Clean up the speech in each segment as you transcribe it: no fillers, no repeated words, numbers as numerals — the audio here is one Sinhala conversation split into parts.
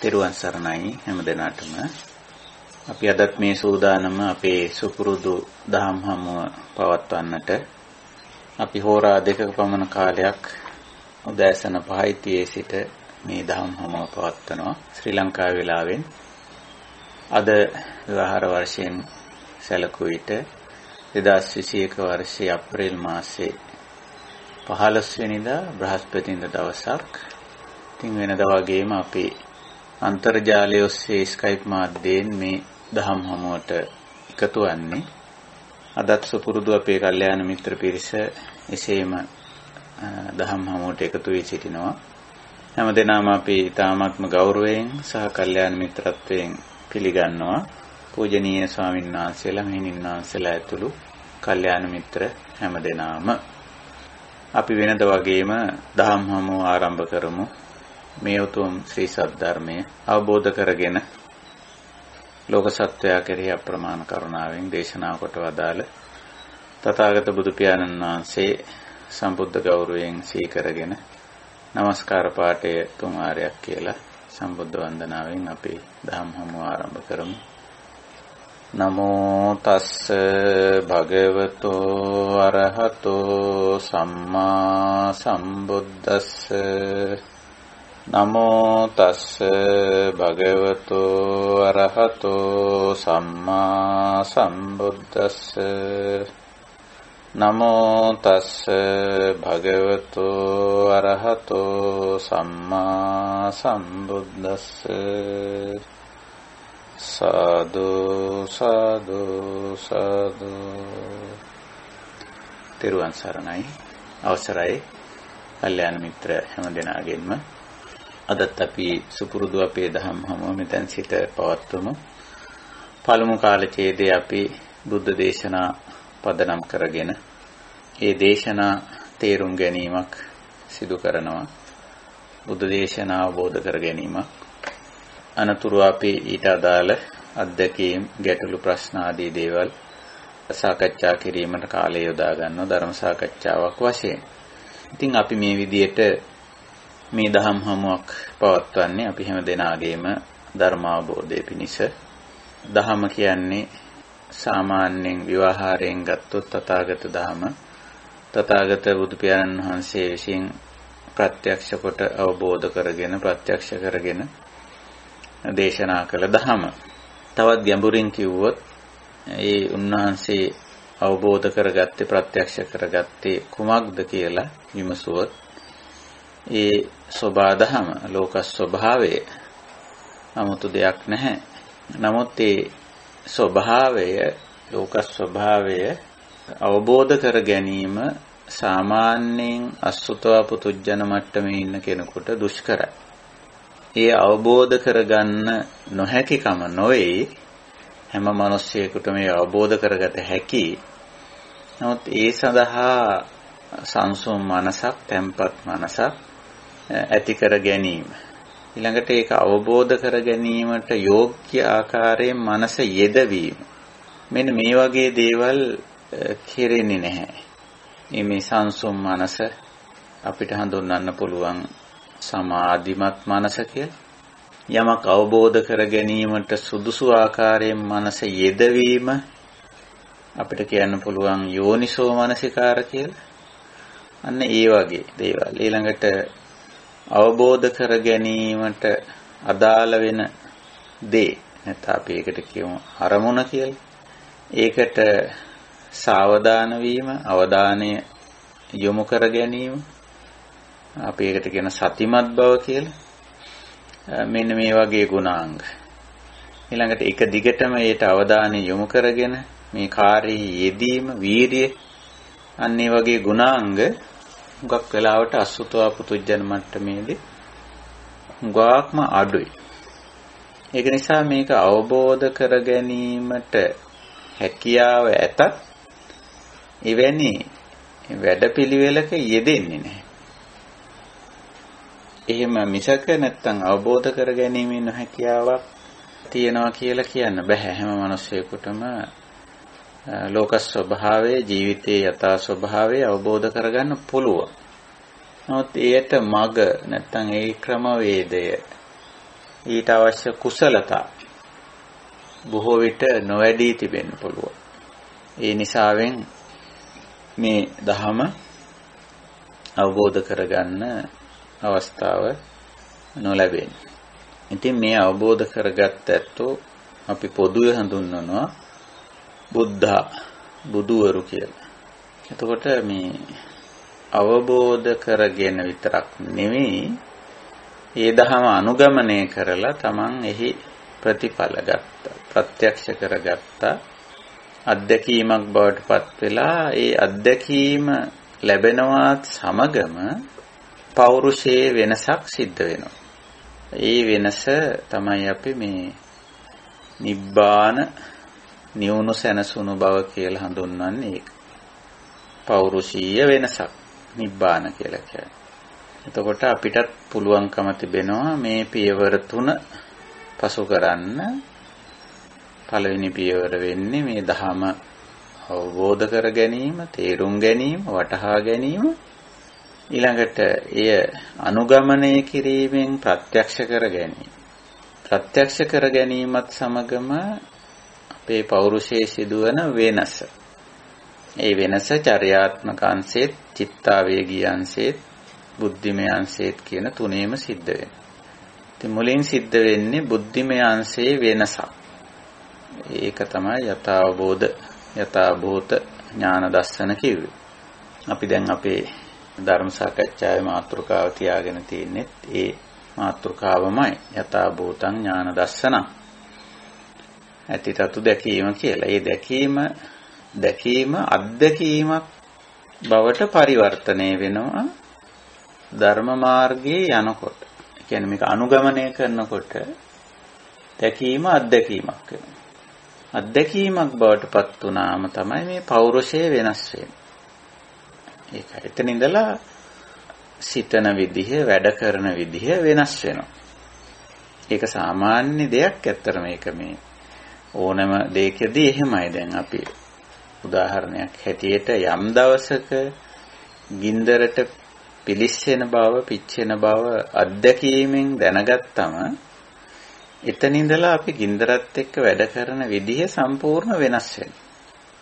තෙරුවන් සරණයි හැම දිනාටම. අපි අදත් මේ සූදානම අපේ සුපුරුදු දහම් හමුව පවත්වන්නට අපි හෝරා දෙකක පමණ කාලයක් උදෑසන 5:30 සිට මේ දහම් හමුව පවත්වනවා ශ්‍රී ලංකා වේලාවෙන්. අද විවාහ වර්ෂයෙන් සැලකුව විට 2021 වර්ෂයේ අප්‍රේල් මාසයේ 15 වෙනිදා බ්‍රහස්පතින්දා දවසක්. ඉතින් වෙනදා වගේම අපි අන්තර්ජාලය ඔස්සේ ස්කයිප් මාධ්‍යයෙන් මේ දහම් හමුවට එකතු වන්නේ. අදත් සුපුරුදු අපේ කල්යාණ මිත්‍ර පිරිස එසේම දහම් හමුවට එකතු වී සිටිනවා. හැමදෙනාම අපි තාමත්ම ගෞරවයෙන් සහ කල්යාණ මිත්‍රත්වයෙන් පිළිගන්නවා. පූජනීය ස්වාමීන් වහන්සේලා මෙහෙණින් වහන්සේලා ඇතුළු කල්යාණ මිත්‍ර හැමදෙනාම අපි වෙනද වගේම දහම් හමුව ආරම්භ කරමු. මේ උතුම් ශ්‍රී සද්ධර්මය අවබෝධ කරගෙන ලෝක සත්වයා කෙරෙහි අප්‍රමාණ කරුණාවෙන් දේශනා කොට වදාළ තථාගත බුදු පියාණන් වහන්සේ සම්බුද්ධ ගෞරවයෙන් සීකරගෙන নমස්කාර පාඨය තුන් වාරයක් කියලා සම්බුද්ධ වන්දනාවෙන් අපි දහම් හමුව ආරම්භ කරමු. නමෝ තස්ස භගවතෝ අරහතෝ සම්මා සම්බුද්දස්ස නමෝ තස්ස භගවතෝ අරහතෝ සම්මා සම්බුද්දස්ස නමෝ තස්ස භගවතෝ අරහතෝ සම්මා සම්බුද්දස්ස සාදු සාදු සාදු. තෙරුවන් සරණයි. අවසරයි කල්යාණ මිත්‍ර හැමදෙනාගෙන්ම අදත් අපි සුපුරුදු අපේ දහම් හමුව මෙතෙන් සිට පවත්වමු. පළමු කාල ඡේදයේ අපි බුද්ධ දේශනා පදනම් කරගෙන ඒ දේශනා තේරුම් ගැනීමක් සිදු කරනවා. බුද්ධ දේශනා අවබෝධ කර ගැනීමක්. අනතුරු අපි ඊට අදාළ අත්දැකීම්, ගැටලු, ප්‍රශ්න ආදී දේවල් සාකච්ඡා කිරීමට කාලය යොදා ගන්නවා ධර්ම සාකච්ඡාවක් වශයෙන්. ඉතින් අපි මේ විදියට මේ දහම් හමුවක් පවත්වන්නේ අපි හැම දෙනාගේම ධර්ම අවබෝධය පිණිස. දහම කියන්නේ සාමාන්‍යයෙන් විවහාරයෙන් ගත්තොත් තථාගත දහම, තථාගත බුදු පියාණන් වහන්සේ විසින් ප්‍රත්‍යක්ෂ කොට අවබෝධ කරගෙන ප්‍රත්‍යක්ෂ කරගෙන දේශනා කළ දහම. තවත් ගැඹුරින් කිව්වොත් ඒ උන්වහන්සේ අවබෝධ කරගත්තේ ප්‍රත්‍යක්ෂ කරගත්තේ කුමක්ද කියලා විමසුවොත් ඒ සෝබා දහම, ලෝක ස්වභාවය 아무තු දෙයක් නැහැ. නමුත් ඒ ස්වභාවය, ලෝක ස්වභාවය අවබෝධ කර ගැනීම සාමාන්‍යයෙන් අසුතවා පුතුජන මට්ටමේ ඉන්න කෙනෙකුට දුෂ්කරයි. ඒ අවබෝධ කරගන්න නොහැකිකම නොවේ. හැම මිනිසෙකුට මේ අවබෝධ කරගත හැකි. නමුත් ඒ සඳහා සංසුම් මනසක්, තැම්පත් මනසක් ඇති කර ගැනීම, ඊළඟට ඒක අවබෝධ කර ගැනීමට යෝග්‍ය ආකාරයෙන් මනස යෙදවීම, මෙන්න මේ වගේ දේවල් කෙරෙන්නේ නැහැ. මේ සංසුම් මනස අපිට හඳුන්වන්න පුළුවන් සමාධිමත් මනස කියලා. යමක් අවබෝධ කර ගැනීමට සුදුසු ආකාරයෙන් මනස යෙදවීම අපිට කියන්න පුළුවන් යෝනිසෝ මනසිකාර කියලා. අන්න ඒ වගේ දේවල්. ඊළඟට අවබෝධ කර ගැනීමට අදාළ වෙන දේ, නැත්නම් අපි ඒකට කියමු අරමුණ කියලා. ඒකට සාවධාන වීම, අවධානය යොමු කර ගැනීම, අපි ඒකට කියන සතිමත් බව කියලා. මෙන්න මේ වගේ ගුණාංග. ඊළඟට එක දිගටම ඒට අවධානය යොමු කරගෙන මේ කාර්යයේ යෙදීම, වීරිය, අන්න ඒ වගේ ගුණාංග හුඟක් වෙලාවට අසුතවා පුතුජන මට්ටමේදී හුඟක්ම අඩුයි. ඒක නිසා මේක අවබෝධ කර ගැනීමට හැකියාව ඇතත් එවැනි වැඩපිළිවෙලක යෙදෙන්නේ නැහැ. එහෙම මිසක නැත්තම් අවබෝධ කර ගැනීමේ නොහැකියාවක් තියනවා කියලා කියන්න බෑ. හැම මිනිසෙකුටම ලෝක ස්වභාවය, ජීවිතයේ යථා ස්වභාවය අවබෝධ කරගන්න පුළුවන්. නමුත් ඒට මග නැත්තම් ඒ ක්‍රමවේදය ඊට අවශ්‍ය කුසලතා බොහෝ විට නොවැඩී තිබෙන්න පුළුවන්. ඒ නිසාවෙන් මේ ධහම අවබෝධ කරගන්න අවස්ථාව නොලැබෙන්නේ. ඉතින් මේ අවබෝධ කරගත්ත ඇත්තෝ අපි පොදුවේ හඳුන්වනවා බුද්ධා බුදුවරු කියලා. එතකොට මේ අවබෝධ කරගෙන විතරක් නෙවෙයි ඒ දහම අනුගමනය කරලා තමන් එහි ප්‍රතිඵල ගත්තා, ප්‍රත්‍යක්ෂ කරගත්තා, අත්දැකීමක් බවට පත් වෙලා ඒ අත්දැකීම ලැබෙනවත් සමගම පෞරුෂයේ වෙනසක් සිද්ධ වෙනවා. ඒ වෙනස තමයි අපි මේ නිබ්බාන නිවුණු සැනසුණු බව කියලා හඳුන්වන්නේ ඒක. පෞරුෂීය වෙනසක් නිබ්බාන කියලා කියන්නේ. එතකොට අපිටත් පුළුවන්කම තිබෙනවා මේ පියවර තුන පසු කරන්න. පළවෙනි පියවර වෙන්නේ මේ ධහම අවබෝධ කර ගැනීම, තේරුම් ගැනීම, වටහා ගැනීම. ඊළඟට එය අනුගමනය කිරීමෙන් ප්‍රත්‍යක්ෂ කර ගැනීම. ප්‍රත්‍යක්ෂ කර ගැනීමත් සමගම අපේ පෞරුෂයේ සිදුවන වෙනස. ඒ වෙනස චර්යාත්මක අංශෙත්, චිත්තාවේගී අංශෙත්, බුද්ධිමය අංශෙත් කියන තුනේම සිද්ධ වෙනවා. ඉතින් මුලින් සිද්ධ වෙන්නේ බුද්ධිමය අංශයේ වෙනසක්. ඒක තමයි යථාබෝධ, යථාභූත ඥාන දර්ශන කිව්වේ. අපි දැන් අපේ ධර්ම සාකච්ඡාවේ මාතෘකාව තියාගෙන තින්නේ ඒ මාතෘකාවමයි යථාභූතං ඥාන දර්ශන. ඇතිතතු දැකීම කියලා. ඒ දැකීම අත්දැකීමක් බවට පරිවර්තනය වෙනවා ධර්ම මාර්ගයේ යනකොට. ඒ කියන්නේ මේක අනුගමනය කරනකොට දැකීම අත්දැකීමක් වෙනවා. අත්දැකීමක් බවට පත් වුණාම තමයි මේ පෞරුෂය වෙනස් වෙන්නේ. ඒකයි. එතන ඉඳලා සිතන විදිහ, වැඩ කරන විදිහ වෙනස් වෙනවා. ඒක සාමාන්‍ය දෙයක්. ඇත්තට මේක මේ ඕනම දෙයකදී එහෙමයි. දැන් අපි උදාහරණයක් හැටියට යම් දවසක ගින්දරට පිලිස්සෙන බව, පිච්චෙන බව අත්දැකීමෙන් දැනගත්තම එතන ඉඳලා අපි ගින්දරත් එක්ක වැඩ කරන විදිහ සම්පූර්ණ වෙනස් වෙනවා.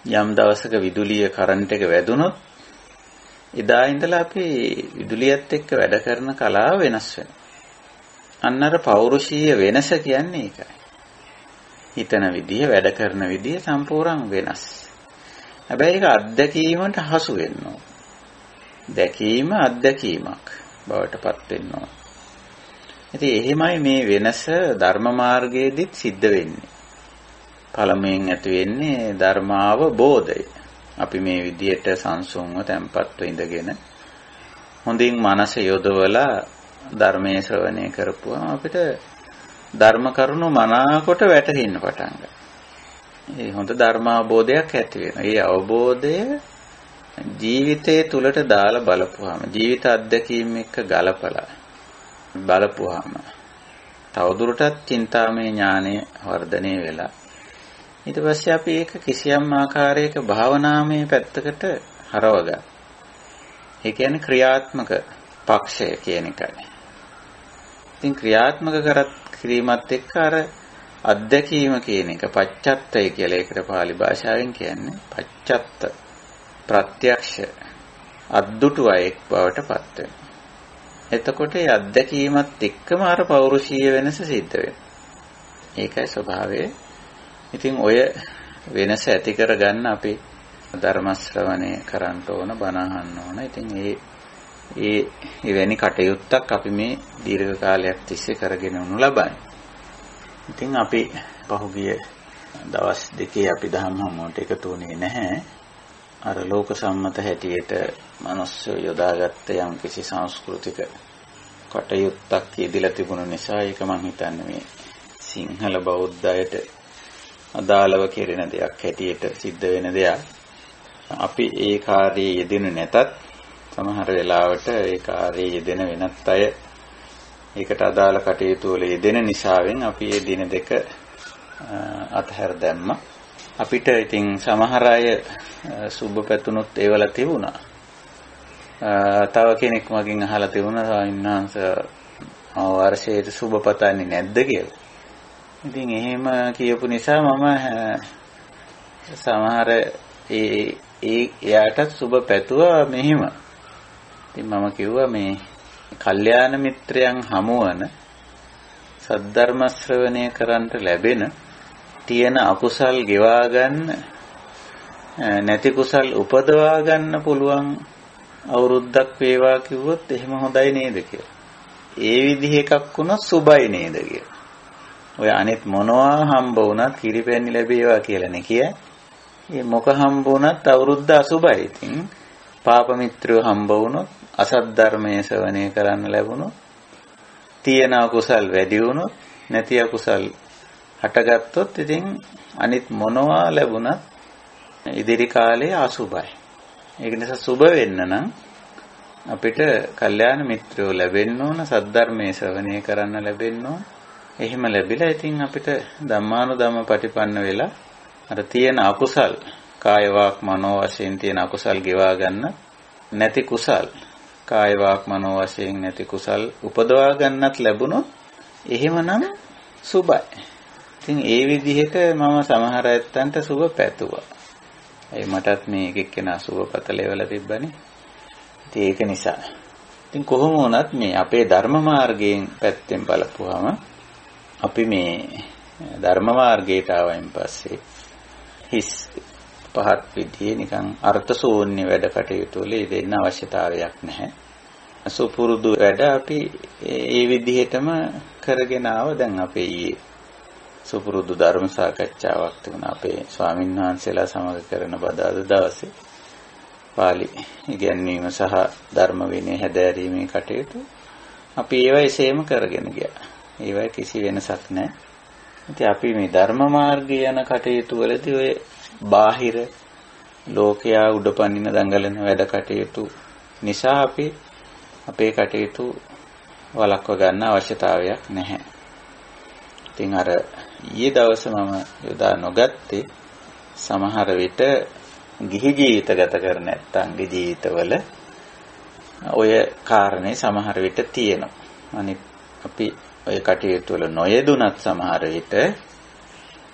යම් දවසක විදුලිය කරන්ට් එක වැදුනොත් එදා ඉඳලා අපි විදුලියත් එක්ක වැඩ කරන කලාව වෙනස් වෙනවා. අන්නර පෞරුෂීය වෙනස කියන්නේ ඒකයි. හිතන විදිහ, වැඩ කරන විදිහ සම්පූර්ණ වෙනස්. හැබැයි ඒක අත්දැකීමට හසු වෙන්න ඕන. දැකීම අත්දැකීමක් බවට පත් වෙන්න ඕන. ඉතින් එහෙමයි මේ වෙනස ධර්ම මාර්ගයේදීත් සිද්ධ වෙන්නේ. පළමුවෙන් ඇති වෙන්නේ ධර්මාවබෝධය. අපි මේ විදියට සංසුන්ව තැම්පත්ව ඉඳගෙන හොඳින් මනස යොදවලා ධර්මයේ ශ්‍රවණය කරපුවම අපිට ධර්ම කරුණු මනාකොට වැටහෙන්න පටන් ගන්නවා. ඒ හොඳ ධර්මාවබෝධයක් ඇති වෙනවා. ඒ අවබෝධය ජීවිතයේ තුලට දාලා බලපුවාම, ජීවිත අත්දැකීම් එක්ක ගලපලා බලපුවාම තවදුරටත් චින්තාමය ඥානය වර්ධනය වෙලා ඊට පස්සේ අපි ඒක කිසියම් ආකාරයක භාවනාමය පැත්තකට හරවගන්න. ඒ කියන්නේ ක්‍රියාත්මක පක්ෂය කියන එකයි. ඉතින් ක්‍රියාත්මක කිරීමත් එක්ක අර අත්දැකීම කියන එක පච්චත්තය කියලා ඒකට පාලි භාෂාවෙන් කියන්නේ පච්චත්ත ප්‍රත්‍යක්ෂ අද්දුටුවයෙක් බවට පත් වෙනවා. එතකොට ඒ අත්දැකීමත් එක්කම අර පෞරුෂීය වෙනස සිද්ධ වෙනවා. ඒකයි ස්වභාවය. ඉතින් ඔය වෙනස ඇති කරගන්න අපි ධර්ම ශ්‍රවණය කරන්න ඕන, බණ අහන්න ඕන. ඉතින් එවැනි කටයුත්තක් අපි මේ දීර්ඝ කාලයක් තිස්සේ කරගෙන යනු ලබන්නේ. ඉතින් අපි පහුගිය දවස් දෙකේ අපි දහම් හමුවට එකතු වුණේ නැහැ. අර ලෝක සම්මත හැටියට මිනිස්සු යොදාගත්ත යම් කිසි සංස්කෘතික කටයුත්තක් යෙදিলা තිබුණ නිසා ඒක මම හිතන්නේ මේ සිංහල බෞද්ධයට අදාළව කෙරෙන දෙයක් හැටියට සිද්ධ වෙන දෙයක්. අපි ඒ කාර්යයේ යෙදෙන්නේ නැතත් සමහර වෙලාවට ඒ කාර්යයේ යෙදෙන වෙනත් අය ඒකට අදාළ කටයුතු වල යෙදෙන නිසාවෙන් අපි මේ දින දෙක අතහැර දැම්මා. අපිට ඉතින් සමහර අය සුබ පැතුනුත් ඒවල තිබුණා. තව කෙනෙක් මගෙන් අහලා තිබුණා ස්වාමීන් වහන්සේ වර්ෂයට සුබ පතන්නේ නැද්ද කියලා. ඉතින් එහෙම කියපු නිසා මම සමහර එයාටත් සුබ පැතුවා මෙහිම. ඉතින් මම කිව්වා මේ කල්යාණ මිත්‍රයන් හමුවන සද්ධර්ම ශ්‍රවණය කරන්ට ලැබෙන තියෙන අකුසල් ගෙවා ගන්න නැති කුසල් උපදවා ගන්න පුළුවන් අවුරුද්දක් වේවා කිව්වොත් එහෙම හොඳයි නේද කියලා. ඒ විදිහ එකක් වුණොත් සුබයි නේද කියලා. ඔය අනිත් මොනවා හම්බ වුණත් කිරිපැණි ලැබේවා කියලා නේ කියයි. මේ මොක හම්බ වුණත් අවුරුද්ද අසුබයි. ඉතින් පාප මිත්‍රයෝ හම්බ වුණොත් අසත් ධර්මයේ ශ්‍රවණය කරන්න ලැබුණොත් තියෙන අකුසල් වැඩි වුණොත් නැති අකුසල් හටගත්තොත් ඉතින් අනිත් මොනවා ලැබුණත් ඉදිරි කාලේ අසුබයි. ඒක නිසා සුබ වෙන්න නම් අපිට කල්යාණ මිත්‍රයෝ ලැබෙන්න ඕන, සද්ධර්මයේ ශ්‍රවණය කරන්න ලැබෙන්න ඕන. එහෙම ලැබිලා ඉතින් අපිට ධම්මානුධම්ම පටිපන්න වෙලා අර තියෙන අකුසල් කාය වාක් මනෝ වශයෙන් තියෙන අකුසල් ගෙවා ගන්න නැති කුසල් කාය වාක් මනෝ වශයෙන් නැති කුසල් උපදවා ගන්නත් ලැබුණොත් එහෙමනම් සුබයි. ඉතින් ඒ විදිහට මම සමහර ඇත්තන්ට සුබ පැතුවා. ඒ මටත් මේ එක එක්කෙනා සුබ පතලේවල තිබ්බනේ. ඉතින් ඒක නිසා. ඉතින් කොහොම වුණත් මේ අපේ ධර්ම මාර්ගයෙන් පැත්තෙන් බලපුවාම අපි මේ ධර්ම මාර්ගයට ආවයින් පස්සේ හිස් පහත් විදිහේ නිකන් අර්ථ ශූන්‍ය වැඩ කටයුතු වල දෙන්න අවශ්‍යතාවයක් නැහැ. සුපුරුදු වැඩ අපි ඒ විදිහටම කරගෙන ආව. දැන් අපේ ඊයේ සුපුරුදු ධර්ම සාකච්ඡාවක් තිබුණා අපේ ස්වාමීන් වහන්සේලා සමග කරන බදාද දවසේ. පාලි ඉගැන්වීම සහ ධර්ම විනය හැදෑරීමේ කටයුතු අපි ඒවා එසේම කරගෙන ගියා. ඒවයි කිසි වෙනසක් නැහැ. ඉතින් අපි මේ ධර්ම මාර්ගයේ යන කටයුතු වලදී ඔය බාහිර ලෝකයා උඩපනින දඟලන වැඩ කටයුතු නිසා අපි අපේ කටයුතු වළක්ව ගන්න අවශ්‍යතාවයක් නැහැ. ඉතින් අර ඊයේ දවසේ මම යොදා නොගත්තේ සමහර විට ගිහි ජීවිත ගත කර නැත්නම්ගේ ජීවිතවල ඔය කාරණේ සමහර විට තියෙනවා. අනිත් අපි ඔය කටයුතු වල නොයෙදුනත් සමහර විට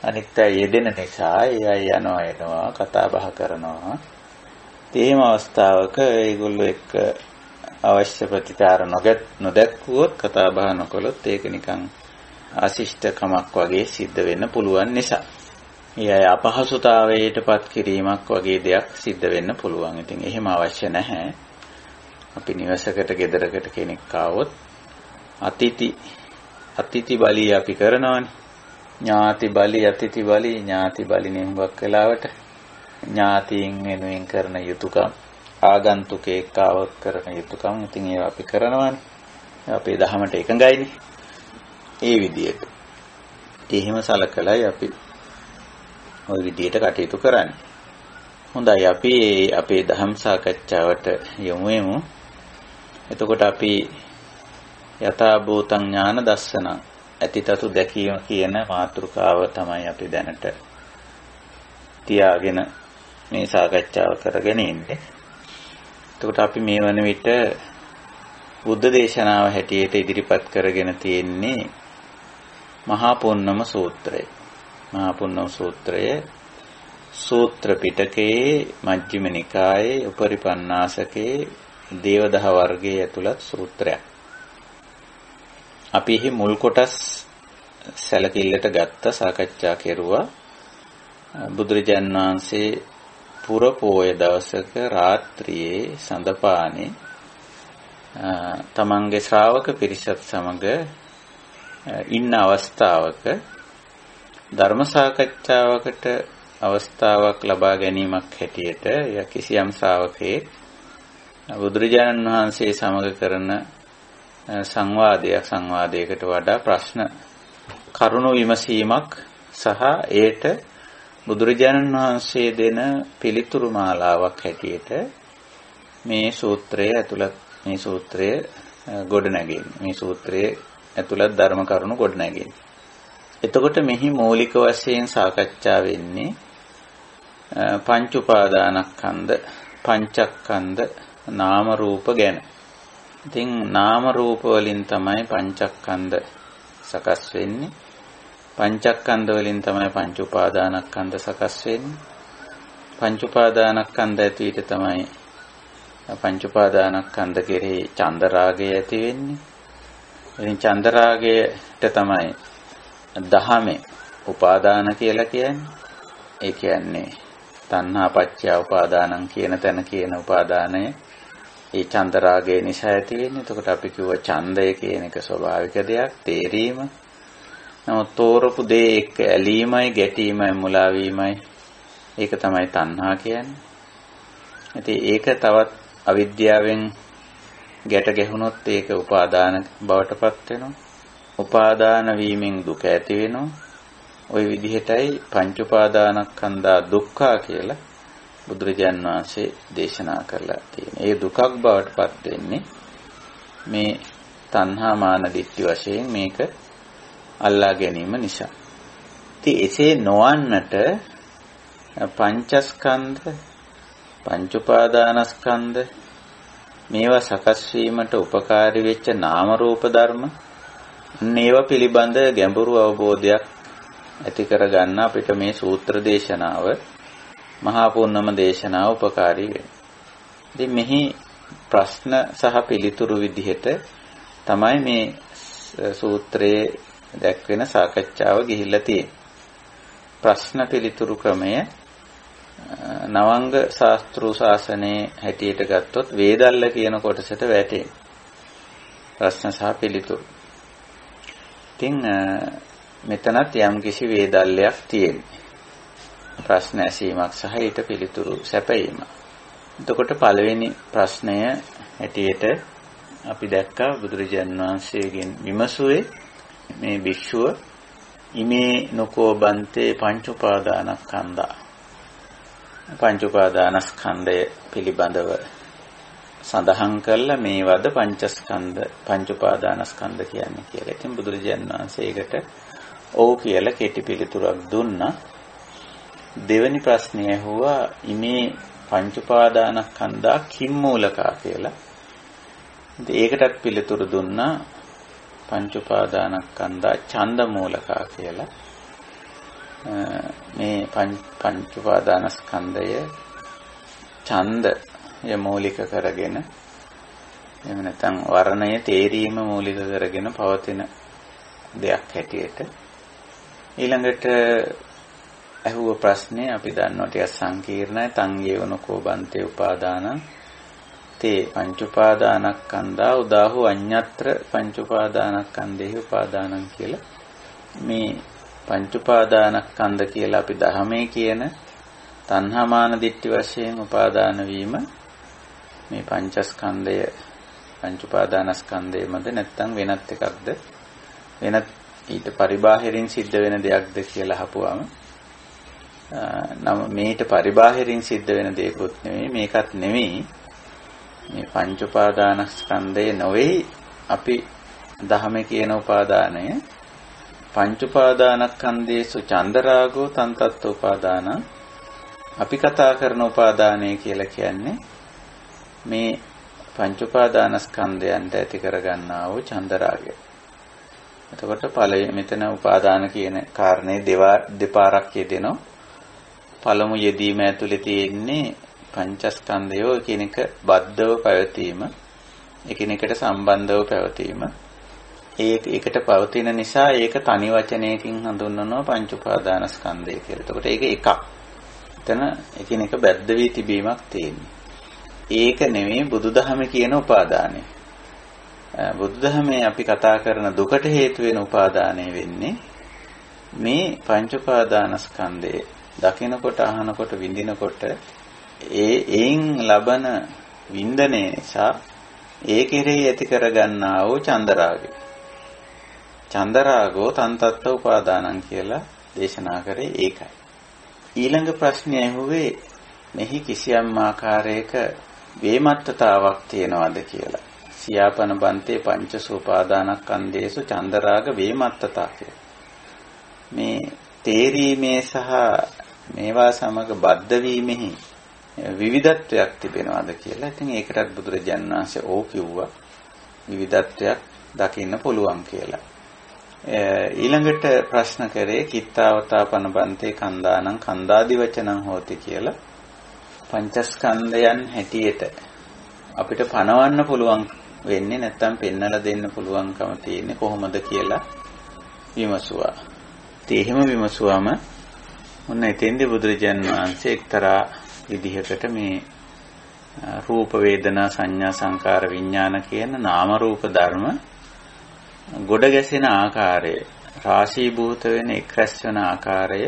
අනිත් අය යෙදෙන නිසා ඒ අය යනවා කතා බහ කරනවා. තේම අවස්ථාවක ඒගොල්ලෝ එක්ක අවශ්‍ය ප්‍රතිචාර නොදැක්වුවොත් කතා බහ නොකළොත් ඒක නිකන් අශිෂ්ටකමක් වගේ සිද්ධ වෙන්න පුළුවන් නිසා. ඒ අය අපහසුතාවයටපත් කිරීමක් වගේ දෙයක් සිද්ධ වෙන්න පුළුවන්. ඉතින් එහෙම අවශ්‍ය නැහැ. අපි නිවසකට ගෙදරකට කෙනෙක් ආවොත් අතිථි බලී අපි කරනවානේ. ඥාති බලී අතිථි බලී ඥාති බලී නෙම්බක් වෙලාවට ඥාතීන් වෙනුවෙන් කරන යුතුයකම් ආගන්තුකෙක් ආවොත් කරන යුතුයකම් ඉතින් ඒවා අපි කරනවානේ. අපේ දහමට එකඟයිනේ. ඒ විදිහට. එහෙම සලකලායි අපි ওই විදිහට කටයුතු කරන්නේ. හොඳයි අපි අපේ ධම් සාකච්ඡාවට යමු. එතකොට අපි යථා භූතං ඥාන දස්සන ඇතිතතු දැකීම කියන මාතෘකාව තමයි අපි දැනට තියාගෙන මේ සාකච්ඡාව කරගෙන ඉන්නේ. එතකොට අපි මේ වන විට බුද්ධ දේශනාව හැටියට ඉදිරිපත් කරගෙන තියෙන්නේ මහා පුන්නම සූත්‍රය. මහා පුන්නම සූත්‍රය සූත්‍ර පිටකයේ මජ්ක්‍ධිම නිකායේ උපරිපන්නාසකේ දේවදහ වර්ගයේ ඇතුළත් සූත්‍රයක්. අපි එහි මුල් කොටස් සැලකිල්ලට ගත්ත සාකච්ඡා කෙරුවා. බුදුරජාන් වහන්සේ පුර පෝය දවසක රාත්‍රියේ සඳපානේ තමන්ගේ ශ්‍රාවක පිරිසත් සමග ඉන්න අවස්ථාවක ධර්ම සාකච්ඡාවකට අවස්ථාවක් ලබා ගැනීමක් හැටියට කිසියම් ශ්‍රාවකයෙක් බුදුරජාණන් වහන්සේ සමග කරන සංවාදයකට වඩා ප්‍රශ්න කරුණු විමසීමක් සහ ඒට බුදුරජාණන් වහන්සේ දෙන පිළිතුරු මාලාවක් හැටියට මේ සූත්‍රය ඇතුළත් මේ සූත්‍රය ගොඩනැගෙන්නේ. මේ සූත්‍රයේ ඇතුළත් ධර්ම කරුණු ගොඩනැගෙන්නේ. එතකොට මෙහි මූලික වශයෙන් සාකච්ඡා වෙන්නේ පංච උපාදානස්කන්ධ, පංචස්කන්ධ, නාම රූප ගැන. ඉතින් නාම රූප වලින් තමයි පංචස්කන්ධ සකස් වෙන්නේ. පංචස්කන්ධ වලින් තමයි පංච උපාදානස්කන්ධ සකස් වෙන්නේ. පංච උපාදානස්කන්ධ ඇතුළත තමයි පංච උපාදානස්කන්ධ කෙරෙහි චන්ද රාගය ඇති වෙන්නේ. ඉතින් චන්ද රාගයට තමයි දහමේ උපාදාන කියලා කියන්නේ. ඒ කියන්නේ තණ්හා පත්‍ය උපාදානං කියන තැන කියන උපාදානය ඒ චන්ද රාගය නිසා ඇති වෙන්නේ. එතකොට අපි කිව්ව ඡන්දය කියන එක ස්වභාවික දෙයක්, තේරීම. නමුත් තෝරපු දේ එක්ක ඇලීමයි, ගැටීමයි, මුලා වීමයි ඒක තමයි තණ්හා කියන්නේ. ඉතින් ඒක තවත් අවිද්‍යාවෙන් ගැට ගැහුනොත් ඒක උපාදාන බවටපත් වෙනවා. උපාදාන වීමෙන් දුක ඇති වෙනවා. ওই විදිහටයි පංච උපාදානස්කන්ධා දුක්ඛා කියලා බුදුරජාන් වහන්සේ දේශනා කරලා තියෙනවා. ඒ දුකක් බවටපත් වෙන්නේ මේ තණ්හා මාන දිට්ඨි වශයෙන් මේක අල්ලා ගැනීම නිසා. ඉතින් එසේ නොවන්නට පංචස්කන්ධ, පංච උපාදානස්කන්ධ මේවා සකස් වීමට උපකාරී වෙච්ච නාම රූප ධර්ම මේවා පිළිබඳ ගැඹුරු අවබෝධයක් ඇති කරගන්න අපිට මේ සූත්‍ර දේශනාව, මහා පුන්නම දේශනාව උපකාරී වෙනවා. ඉතින් මෙහි ප්‍රශ්න සහ පිළිතුරු විදිහට තමයි මේ සූත්‍රයේ දැක්වෙන සාකච්ඡාව ගිහිල්ලා තියෙන්නේ. ප්‍රශ්න පිළිතුරු ක්‍රමය නවංග ශාස්ත්‍රීය ශාසනයේ හැටියට ගත්තොත් වේදල්ල කියන කොටසට වැටේ. ප්‍රශ්න සහ පිළිතුරු. ඉතින් මෙතනත් යම් කිසි වේදල්ලයක් තියෙනවා. ප්‍රශ්න ඇසීමක් සහ ඊට පිළිතුරු සැපයීම. එතකොට පළවෙනි ප්‍රශ්නය හැටියට අපි දැක්කා බුදුරජාණන් වහන්සේගෙන් විමසුවේ මේ භික්ෂුව ඉමේ නකෝ බන්තේ පංච උපාදානස්කන්ධා. පංච උපාදානස්කන්ධය පිළිබඳව සඳහන් කළා මේ වද පංචස්කන්ධ පංච උපාදානස්කන්ධ කියන්නේ කියලා. ඉතින් බුදුරජාණන් වහන්සේ ඒකට ඔව් කියලා කෙටි පිළිතුරක් දුන්නා. දෙවෙනි ප්‍රශ්නය ඇහුවා ඉමේ පංච උපාදානස්කන්ධා කිම් මූලකා කියලා. ඉතින් ඒකටත් පිළිතුරු දුන්නා පංච උපාදානස්කන්ධා ඡන්ද මූලකා කියලා. මේ පංච උපාදානස්කන්ධය ඡන්දය මූලික කරගෙන එහෙම නැත්නම් වර්ණය තේරීම මූලික කරගෙන පවතින දෙයක් හැටියට. ඊළඟට අහුව ප්‍රශ්නේ අපි දන්නවා ටිකක් සංකීර්ණයි. තං යේවනකෝ බන්තේ උපාදානං තේ පංච උපාදානස්කන්ධා උදාහු අඤ්ඤත්‍ර පංච උපාදානස්කන්ධේ උපාදානං කියලා. මේ පංච උපාදානස්කන්ධ කියලා අපි ධර්මයේ කියන තණ්හා මාන දිට්ඨි වශයෙන් උපාදාන වීම මේ පංචස්කන්ධය පංච උපාදානස්කන්ධයමද නැත්නම් වෙනත් එකක්ද වෙනත් ඊට පරිබාහිරින් සිද්ධ වෙන දෙයක්ද කියලා අහපුවාම නම් මේට පරිබාහිරින් සිද්ධ වෙන දෙයක්වත් නෙමෙයි මේකත් නෙමෙයි මේ පංච උපාදානස්කන්ධය නොවේ අපි ධහමේ කියන උපාදානය පංච උපාදානස්කන්ධේසු චන්දරාගෝ තන්තත් උපාදාන අපි කතා කරන උපාදානය කියලා කියන්නේ මේ පංච උපාදානස්කන්ධයන්ට ඇති කරගන්නා වූ චන්දරාගය. එතකොට ඵලයේ මෙතන උපාදාන කියන කාරණේ දෙපාරක් යෙදෙනවා. පළමු යෙදීම ඇතුලේ තියෙන්නේ පංචස්කන්ධය එකිනෙක බද්ධව පැවතීම, එකිනෙකට සම්බන්ධව පැවතීම. ඒකට පවතින නිසා ඒක තනි වචනයකින් හඳුන්වනවා පංච උපාදානස්කන්ධය කියලා. එතකොට ඒක එකක්. එතන එකිනෙක බද්ධ වී තිබීමක් තියෙනවා. ඒක නෙමෙයි බුදුදහමේ කියන උපාදානය. බුදුදහමේ අපි කතා කරන දුකට හේතු වෙන උපාදානය වෙන්නේ මේ පංච උපාදානස්කන්ධය දකිනකොට අහනකොට විඳිනකොට ඒයින් ලබන වින්දනය නිසා ඒ කෙරෙහි ඇති කරගන්නා වූ චන්දරාගය. චන්දරාගෝ තන්තත්ත උපාදානං කියලා දේශනා කරේ ඒකයි. ඊළඟ ප්‍රශ්නය ඇහුවේ මෙහි කිසියම් ආකාරයක වේමත්තතාවක් තියනවාද කියලා. සියාපන බන්තේ පංච උපාදානස්කන්ධේසු චන්දරාග වේමත්තතා කියලා. මේ තේරීමේ සහ මේවා සමග බද්ධ වීමෙහි විවිධත්වයක් තිබෙනවාද කියලා. ඉතින් ඒකටත් බුදුරජාණන් වහන්සේ ඕ කිව්වා. විවිධත්වයක් දකින්න පුළුවන් කියලා. ඊළඟට ප්‍රශ්න කරේ කිත්තාවතාපන බන්තේ කන්දානං කන්දාදි වචනං හෝති කියලා. පංචස්කන්ධයන් හැටියට අපිට පනවන්න පුළුවන් වෙන්නේ නැත්තම් පෙන්නලා දෙන්න පුළුවන්කම තියෙන්නේ කොහොමද කියලා විමසුවා. ඉතින් එහෙම විමසුවාම මොන එතෙන්දී බුදුරජාණන් වහන්සේ එක්තරා විදිහකට මේ රූප වේදනා සංඥා සංකාර විඥාන කියන නාම රූප ධර්ම ගොඩ ගැසෙන ආකාරය රාශීභූත වෙන එක්රැස් වෙන ආකාරය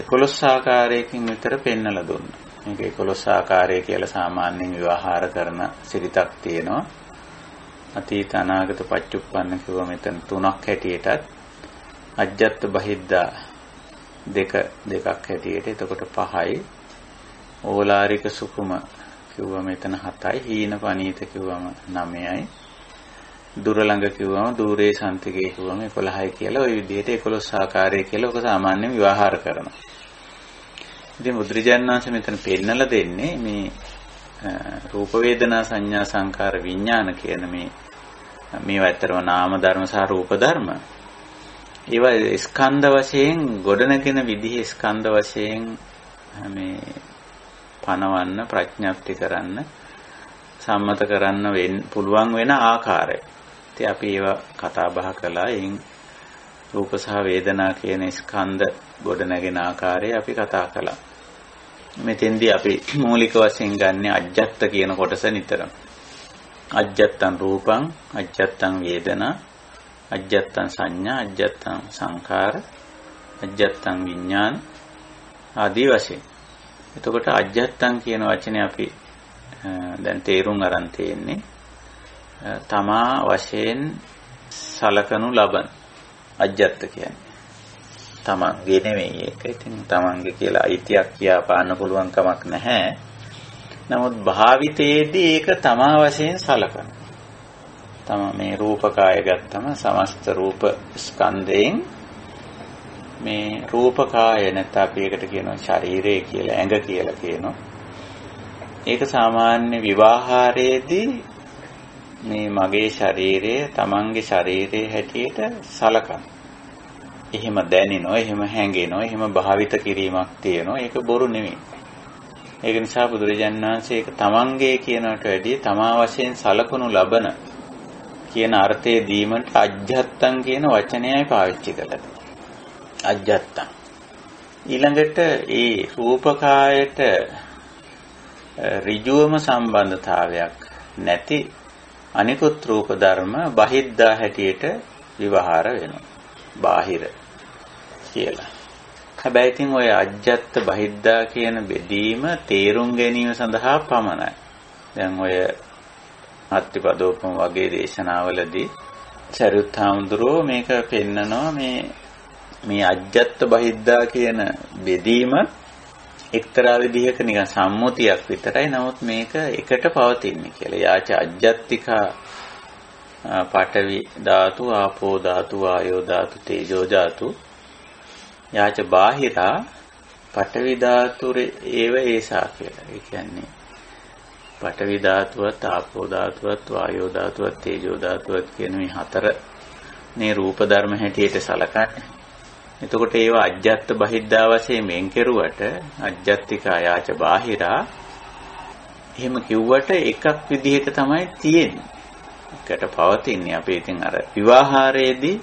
11 ආකාරයකින් විතර පෙන්වලා දුන්නා. මේක 11 ආකාරය කියලා සාමාන්‍යයෙන් විවහාර කරන සිරිතක් තියෙනවා. අතීත අනාගත පච්චුප්පන්න කිව්ව මෙතන තුනක් හැටියටත් අජ්ජත් බහිද්දා දෙකක් හැටියට එතකොට 5යි. ඕලාරික සුකුම කිව්ව මෙතන 7යි. හීන පනීත කිව්වම 9යි. දුර ළඟ කිව්වම දූරේ සන්තිකේ කිව්වම 11යි කියලා ওই විදිහට 11 ආකාරය කියලා ඔක සාමාන්‍යයෙන් විවහාර කරනවා. ඉතින් බුදුරජාණන් වහන්සේ මෙතන පෙන්නලා දෙන්නේ මේ රූප වේදනා සංඥා සංකාර විඥාන කියන මේවා ඇත්තරම නාම ධර්ම සහ රූප ධර්ම. ඒවා ස්කන්ධ වශයෙන් ගොඩනගෙන විදිහේ ස්කන්ධ වශයෙන් මේ පනවන්න ප්‍රඥාප්ති කරන්න සම්මත කරන්න පුළුවන් වෙන ආකාරය. ඉතින් අපි ඒවා කතා බහ කළා. එයින් රූප සහ වේදනා කියන ස්කන්ධ ගොඩනගෙන ආකාරය අපි කතා කළා. මෙතෙන්දී අපි මූලික වශයෙන් ගන්න අජ්ජත් කියන කොටස නිතරම. අජ්ජත්තං රූපං, අජ්ජත්තං වේදනා, අජ්ජත්තං සංඥා, අජ්ජත්තං සංඛාර, අජ්ජත්තං විඥාන ආදී වශයෙන්. එතකොට අජ්ජත්තං කියන වචනේ අපි දැන් තේරුම් අරන් තියෙන්නේ තමා වශයෙන් සලකනු ලබන අජ්ජත් කියන්නේ තමන්ගේ නෙමෙයි ඒක. ඉතින් තමන්ගේ කියලා අයිතියක් කියාපාන්න පුළුවන් කමක් නැහැ. නමුත් භාවිතයේදී ඒක තමා වශයෙන් සලකන. මේ රූපකාය ගත්තම සමස්ත රූප ස්කන්ධයෙන් මේ රූපකාය නැත්නම් අපි ඒකට කියනවා ශරීරය කියලා, ඇඟ කියලා කියනවා. ඒක සාමාන්‍ය විවාහාරයේදී මේ මගේ ශරීරය තමන්ගේ ශරීරයේ හැටියට සලකන. එහෙම දැනෙනවා, එහෙම හැඟෙනවා, එහෙම භාවිත කිරීමක් තියෙනවා. ඒක බොරු නෙමෙයි. ඒක නිසා බුදුරජාණන් වහන්සේ ඒක තමන්ගේ කියනකට වැඩිය තමා වශයෙන් සලකනු ලබන කියන අර්ථයේ දීමට අජ්ජත්තං කියන වචනයයි පාවිච්චි කළා. අජ්ජත්තං. ඊළඟට ඒ රූපකායට ඍජුවම සම්බන්ධතාවයක් නැති අනිකුත් රූප ධර්ම බහිද්දා හැටියට විවහාර වෙනවා. බාහිර කියලා. හැබැයි ඉතින් ඔය අජ්ජත් බහිද්දා කියන බෙදීම තේරුම් ගැනීම සඳහා පමණයි. දැන් ඔය අත්තිපදෝපම වගේ දේශනාවලදී සරියුත් හාමුදුරුවෝ මේක පෙන්නනවා මේ අජ්ජත් බහිද්දා කියන බෙදීම එක්තරා විදිහක නිකන් සම්මුතියක් විතරයි. නමුත් මේක එකට පවතින්නේ කියලා. යාච අජ්ජත්තිකා පඨවි ධාතු, ආපෝ ධාතු, වායෝ ධාතු, තේජෝ ධාතු. යාච බාහිරා පඨවි ධාතුරේ ඒව ඒසා කියලා. ඒ කියන්නේ පඨවි ධාතුවත්, ආපෝ ධාතුවත්, වායෝ ධාතුවත්, තේජෝ ධාතුවත් කියන මේ හතර මේ රූප ධර්ම හැටියට සලකන්නේ. එතකොට ඒවා අජ්ජත් බහිද්දා වශයෙන් වෙන් කෙරුවට අජ්ජත්තිකා යාච බාහිරා එහෙම කිව්වට එකක් විදිහට තමයි තියෙන්නේ. එකට පවතින්නේ. අපි ඉතින් අර විවාහාරයේදී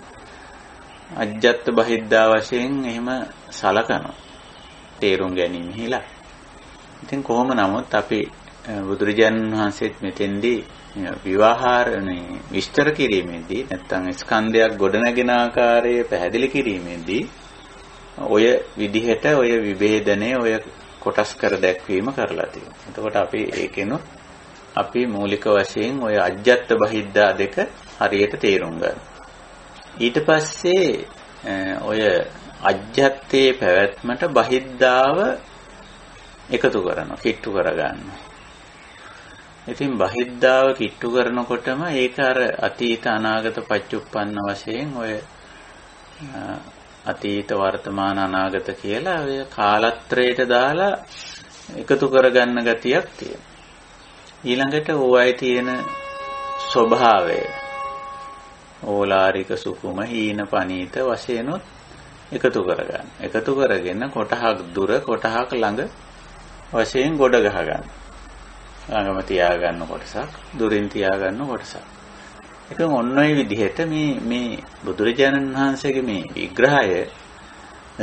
අජ්ජත් බහිද්දා වශයෙන් එහෙම සලකනවා. තේරුම් ගැනීම හිලා. ඉතින් කොහොම නමුත් අපි බුදුරජාණන් වහන්සේත් මෙතෙන්දී විවාහාරණේ විස්තර කිරීමේදී නැත්නම් ස්කන්ධයක් ගොඩනගෙන ආකාරය පැහැදිලි කිරීමේදී ඔය විදිහට ඔය විභේදනයේ ඔය කොටස් කර දැක්වීම කරලා තියෙනවා. එතකොට අපි ඒකෙනොත් අපි මූලික වශයෙන් ඔය අජ්ජත් බහිද්දා දෙක හරියට තේරුම් ගන්න. ඊට පස්සේ ඔය අජ්ජත්තේ පැවැත්මට බහිද්දාව එකතු කරනවා, කිට්ටු කරගන්නවා. ඉතින් බහිද්දාව කිට්ටු කරනකොටම ඒක අර අතීත අනාගත පච්චුප්පන්න වශයෙන් ඔය අතීත වර්තමාන අනාගත කියලා ඔය කාලත්‍රයට දාලා එකතු කරගන්න ගතියක් තියෙනවා. ඊළඟට ඕවයි තියෙන ස්වභාවය ඕලාරික සුකුම හීන පනීත වශයෙන් එකතු කරගන්න. එකතු කරගෙන කොටහක් දුර කොටහක් ළඟ වශයෙන් ගොඩ ගහ ගන්න. ළඟම තියාගන්න කොටසක් දුරින් තියාගන්න කොටසක්. ඉතින් ඔන්න ඔය විදිහට මේ බුදුරජාණන් වහන්සේගේ මේ විග්‍රහය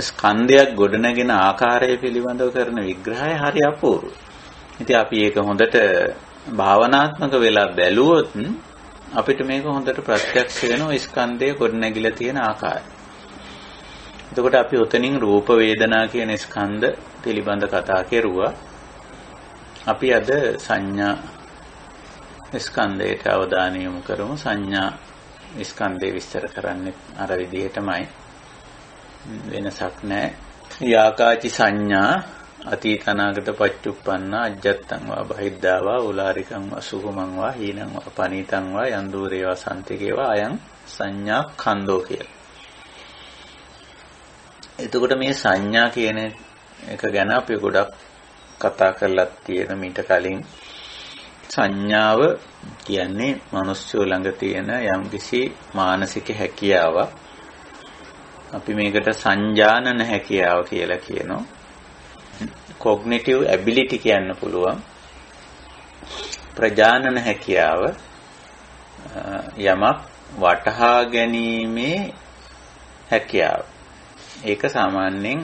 ස්කන්ධයක් ගොඩනගෙන ආකාරය පිළිබඳව කරන විග්‍රහය හරි අපූර්වයි. ඉතින් අපි ඒක හොඳට භාවනාත්මක වෙලා බැලුවොත් අපිට මේක හොඳට ප්‍රත්‍යක්ෂ වෙනවා ස්කන්ධය ගොඩනැගිලා තියෙන ආකාරය. එතකොට අපි උතනින් රූප වේදනා කියන ස්කන්ධ පිළිබඳ කතා කෙරුවා. අපි අද සංඥා ස්කන්ධයට අවධානය යොමු කරමු. සංඥා ස්කන්ධය විස්තර කරන්නේ අර විදිහටමයි. වෙනසක් නැහැ. යාකාචි සංඥා අතීත අනාගත පච්චුප්පන්න අජ්ජත්තං වා බහිද්ධා වා උලාරිකං වා සුකුමං වා හීනං වා පනීතං වා යන්දූරේ වා සම්තිකේ වා අයං සංඥා ඛණ්ඩෝ කියලා. එතකොට මේ සංඥා කියන එක ගැන අපි ගොඩක් කතා කරලා තියෙන මීට කලින්. සංඥාව කියන්නේ මිනිස්සු ළඟ තියෙන යම්කිසි මානසික හැකියාවක්. අපි මේකට සංජානන හැකියාව කියලා කියනවා. cognitive ability කියන්න පුළුවන්. ප්‍රජානන හැකියාව යමක් වටහා ගැනීමේ හැකියාව. ඒක සාමාන්‍යයෙන්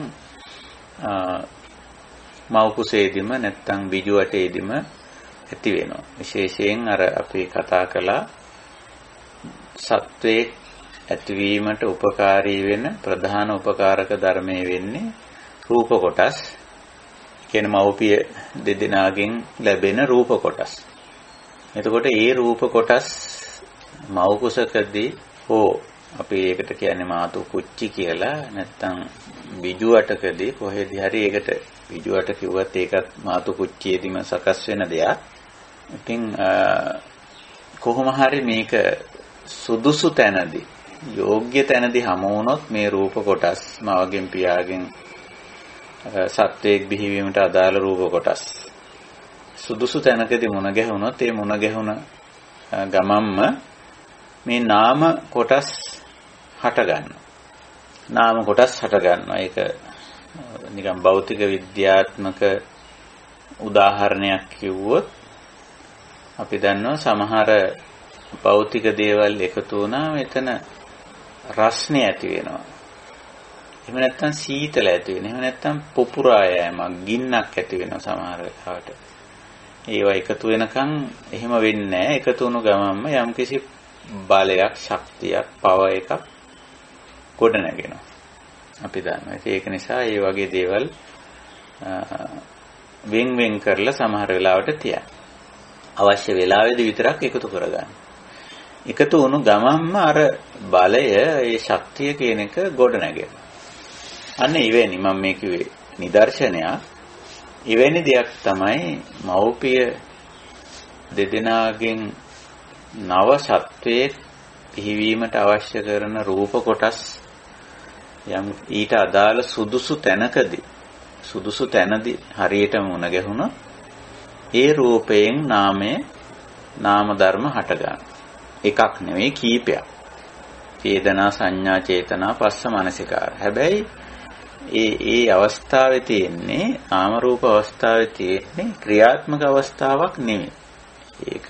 මව් කුසේදීම නැත්නම් විජු වටේදීම ඇති වෙනවා. විශේෂයෙන් අර අපි කතා කළා සත්වයේ ඇතිවීමට උපකාරී වෙන ප්‍රධාන උපකාරක ධර්මයේ වෙන්නේ රූප කොටස්. කියන මව්පිය දෙදෙනාගෙන් ලැබෙන රූප කොටස්. එතකොට ඒ රූප කොටස් මව් කුසකදී හෝ අපි ඒකට කියන්නේ මාතු කුච්චි කියලා නැත්නම් විජුවටකදී කොහෙදි හරි ඒකට විජුවට කිව්වත් ඒකත් මාතු කුච්චියේදීම සකස් වෙන දෙයක්. ඉතින් කොහොම හරි මේක සුදුසු තැනදී යෝග්‍ය තැනදී හමු වුණොත් මේ රූප කොටස් මවගෙන් පියාගෙන් සත්වයක් බිහිවීමට අදාළ රූප කොටස් සුදුසු තැනකදී මුණ ගැහුණොත් ඒ මුණ ගැහුණ ගමම්ම මේ නාම කොටස් හට ගන්නවා. නාම කොටස් හට ගන්නවා. ඒක නිකන් භෞතික විද්‍යාත්මක උදාහරණයක් කිව්වොත් අපි දන්නවා සමහර භෞතික දේවල් එකතු වුණාම එතන රස්නේ ඇති වෙනවා. එහෙම නැත්නම් සීතල ඇති වෙනවා. එහෙම නැත්නම් පුපුරා යෑමක් ගින්නක් ඇති වෙනවා සමහර වෙලාවට. ඒවා එකතු වෙනකන් එහෙම වෙන්නේ නැහැ. එකතු වුණු ගමන්ම යම්කිසි බලයක්, ශක්තියක්, පව එකක් ගොඩ නැගෙනවා. අපි දන්නවා. ඒක නිසා මේ වගේ දේවල් වෙන් කරලා සමහර වෙලාවට තියන්න. අවශ්‍ය වෙලාවෙදි විතරක් එකතු කරගන්න. එකතු වුණු ගමන්ම අර බලය, ඒ ශක්තිය කියන එක ගොඩ නැගෙනවා. අන්න ඉවෙනි මම මේ කිව්වේ නිදර්ශනයක්. ඉවෙනි දෙයක් තමයි මව්පිය දෙදෙනාගෙන් නව සත්වයේ පිහිවීමට අවශ්‍ය කරන රූප කොටස් යම් ඊට අදාළ සුදුසු තැනදී හරියට මුණ ගැහුණොත් ඒ රූපයෙන් නාම ධර්ම හට ගන්නවා. එකක් නෙවෙයි කීපයක්. වේදනා සංඥා චේතනා පස්ස මනසිකාර. හැබැයි ඒ අවස්ථාවේ තියෙන්නේ නාම රූප අවස්ථාවේ තියෙන්නේ ක්‍රියාත්මක අවස්ථාවක් නෙවෙයි. ඒක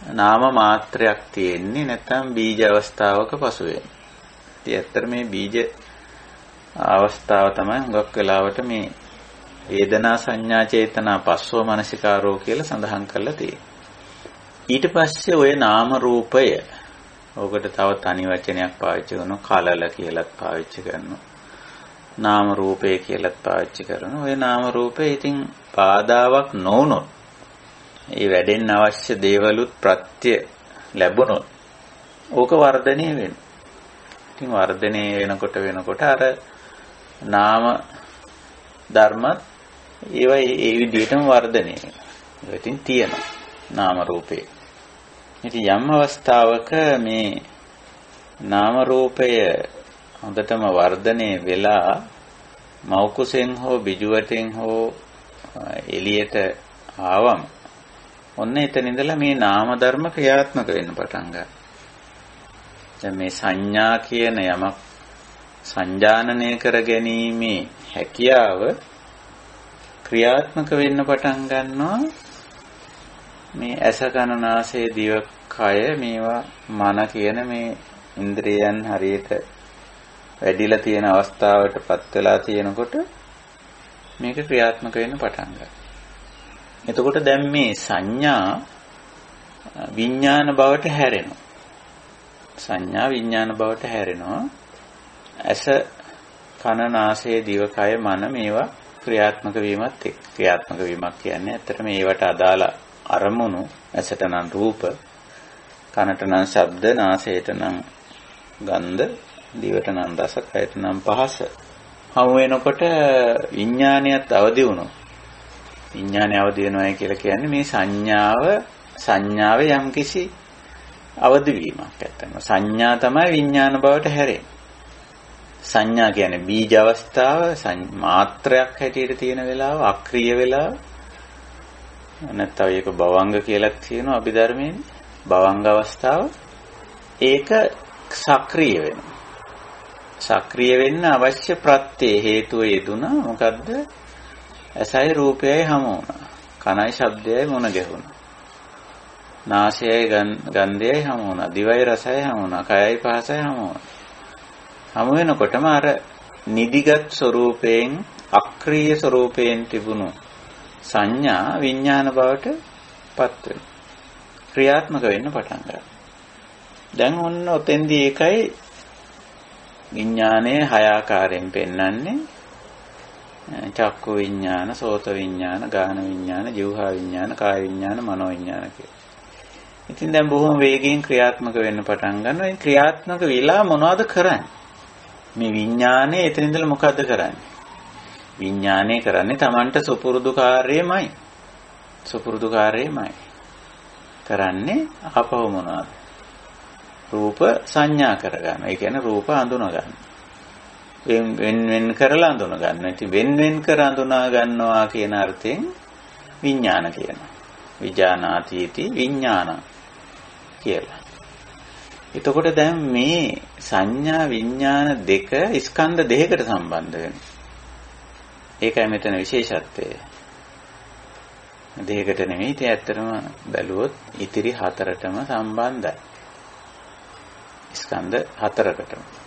නාම මාත්‍රයක් තියෙන්නේ නැත්නම් බීජ අවස්ථාවක පසු වෙන්නේ. ඉතින් ඇත්තට මේ බීජ අවස්ථාව තමයි හුඟක් වෙලාවට මේ වේදනා සංඥා චේතනා පස්සෝ මනසිකාරෝ කියලා සඳහන් කරලා තියෙන්නේ. ඊට පස්සේ ওই නාම රූපය ඔකට තව තනි වචනයක් පාවිච්චි කරනවා කලල කියලාත් පාවිච්චි කරනවා. නාම රූපය කියලාත් පාවිච්චි කරනවා. ওই නාම රූපේ ඉතින් බාධාවක් නොවුනොත් ඒ වැඩෙන්න අවශ්‍ය දේවලුත් ප්‍රත්‍ය ලැබුණොත් ඕක වර්ධනය වෙනවා. ඉතින් වර්ධනය වෙනකොට අර නාම ධර්මත් ඒවා ඒ විදිහටම වර්ධනය වෙනවා. ඒක ඉතින් තියෙනවා නාම රූපේ. ඉතින් යම් අවස්ථාවක මේ නාම රූපය හොඳටම වර්ධනය වෙලා මව් කුසෙන් හෝ බිජුවටෙන් හෝ එළියට ආවම ඔන්න එතන ඉඳලා මේ නාම ධර්ම ක්‍රියාත්මක වෙන්න පටන් ගන්නවා. දැන් මේ සංඥා කියන යමක් සංජානනය කර ගැනීමේ හැකියාව ක්‍රියාත්මක වෙන්න පටන් ගන්නවා. මේ ඇස කන නාසය දිව කය මේවා මන කියන මේ ඉන්ද්‍රියයන් හරියට වැඩිලා තියෙන අවස්ථාවටපත් වෙලා තියෙනකොට මේක ක්‍රියාත්මක වෙන්න පටන් ගන්නවා. එතකොට දැන් මේ සංඥා විඥාන බවට හැරෙනවා. සංඥා විඥාන බවට හැරෙනවා. ඇස කන නාසය දිව කය මන මේවා ක්‍රියාත්මක වීමත් එක්ක. ක්‍රියාත්මක වීමක් කියන්නේ ඇත්තටම ඒවට අදාළ අරමුණු. ඇසට නම් රූප, කනට නම් ශබ්ද, නාසයට නම් ගන්ධ, දිවට නම් රස, කයට නම් පහස. හමු වෙනකොට විඥානියත් අවදි වුණොත් විඥානය අවදි වෙනවා කියලා කියන්නේ මේ සංඥාවේ යම්කිසි අවදි වීමක් ඇත්තම. සංඥා තමයි විඥාන බවට හැරෙන්නේ. සංඥා කියන්නේ බීජ අවස්ථාව, මාත්‍රයක් හැටියට තියෙන වෙලාව, අක්‍රීය වෙලාව. නැත්නම් ඒක භවංග කියලා කියනවා අභිධර්මයේ. භවංග අවස්ථාව. ඒක සක්‍රීය වෙනවා. සක්‍රීය වෙන්න අවශ්‍ය ප්‍රත්‍ය හේතුව යෙදුණා. මොකද්ද? ඇසයි රූපයයි හමු වුණා. කනයි ශබ්දයයි මුණ ගැහුණා. නාසයයි ගන්ධයයි හමු වුණා. දිවයි රසයයි හමු වුණා. කයයි පහසයි හමු වුණා. හමු වෙනකොටම අර නිදිගත් ස්වરૂපයෙන් අක්‍රීය ස්වરૂපයෙන් තිබුණු සංඥා විඥාන බවට පත් වෙනවා. ක්‍රියාත්මක වෙන්න පටන් ගන්නවා. දැන් ඔන්න ඔතෙන්දී ඒකයි විඥානයේ හය ආකාරයෙන් පෙන්වන්නේ. චක්කු විඥාන, සෝත විඥාන, ගාන විඥාන, જીවහා විඥාන, කාය විඥාන, මනෝ විඥාන කියලා. ඉතින් දැන් බොහොම වේගයෙන් ක්‍රියාත්මක වෙන්න පටන් ගන්නවා. ඒ ක්‍රියාත්මක වෙලා මොනවද කරන්නේ? මේ විඥානේ එතන ඉඳලා මොකද්ද කරන්නේ? විඥානේ කරන්නේ Tamanට සුපුරුදු කාර්යයමයි. සුපුරුදු කාර්යයමයි. කරන්නේ අපව මොනවද? රූප සංඥා කරගන්න. ඒ කියන්නේ රූප හඳුනා ගන්න. වෙන කරලා හඳුනා ගන්න. ඉතින් වෙන කර හඳුනා ගන්නවා කියන අර්ථයෙන් විඥාන කියනවා. විජානාතිති විඥාන කියලා. එතකොට දැන් මේ සංඥා විඥාන දෙක ස්කන්ධ දෙකකට සම්බන්ධ වෙනවා. ඒකයි මෙතන විශේෂත්වය. දෙකකට නෙමෙයි ඉතින් ඇත්තටම බැලුවොත් ඉතිරි හතරටම සම්බන්ධයි. ස්කන්ධ හතරකටම.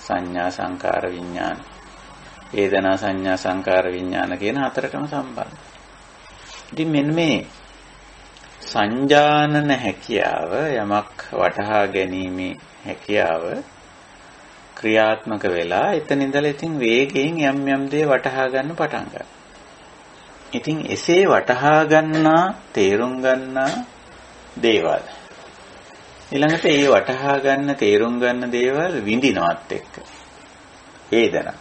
සංඥා සංකාර විඥාන, වේදනා සංඥා සංකාර විඥාන කියන හතරටම සම්බන්ධයි. ඉතින් මෙන්න මේ සංජානන හැකියාව යමක් වටහා ගැනීමේ හැකියාව ක්‍රියාත්මක වෙලා එතන ඉඳලා ඉතින් වේගයෙන් යම් දේ වටහා ගන්න පටන් ගන්නවා. ඉතින් එසේ වටහා ගන්නා තේරුම් ගන්නා දේවල් ඊළඟට ඒ වටහා ගන්න තේරුම් ගන්න දේවල් විඳිනවත් එක්ක වේදනා.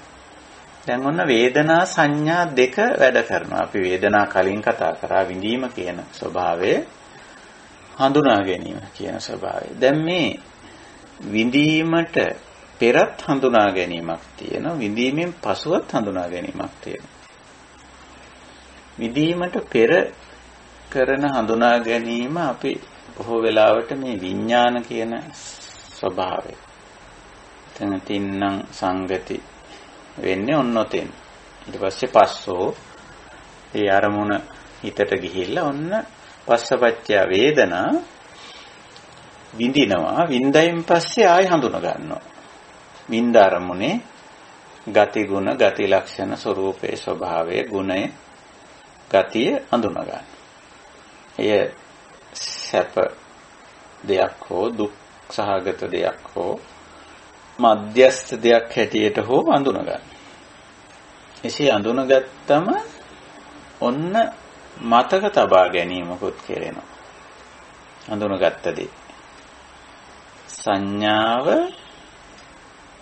දැන් ඔන්න වේදනා සංඥා දෙක වැඩ කරනවා. අපි වේදනා කලින් කතා කරා විඳීම කියන ස්වභාවය, හඳුනා ගැනීම කියන ස්වභාවය. දැන් මේ විඳීමට පෙරත් හඳුනා ගැනීමක් තියෙනවා. විඳීමෙන් පසුවත් හඳුනා ගැනීමක් තියෙනවා. විඳීමට පෙර කරන හඳුනා ගැනීම අපි බොහෝ වෙලාවට මේ විඥාන කියන ස්වභාවය. එතන තින්නම් සංගති වෙන්නේ ඔන්නොතෙන්. ඊට පස්සේ පස්සෝ ඒ අරමුණ හිතට ගිහිල්ලා ඔන්න පස්සපච්චය වේදනා විඳිනවා. විඳයින් පස්සේ ආය හඳුනා ගන්නවා. විඳ අරමුණේ ගති ගුණ, ගති ලක්ෂණ, ස්වરૂපේ ස්වභාවය, ගුණය, ගතිය හඳුනා ගන්න. එය සැප දෙයක් හෝ දුක් සහගත දෙයක් හෝ මධ්‍යස්ථ දෙයක් හැටියට හෝ හඳුනා ගන්න. එසේ හඳුනාගත්තම ඔන්න මතක තබා ගැනීමකුත් කෙරෙනවා. හඳුනාගත්තදී සංඥාව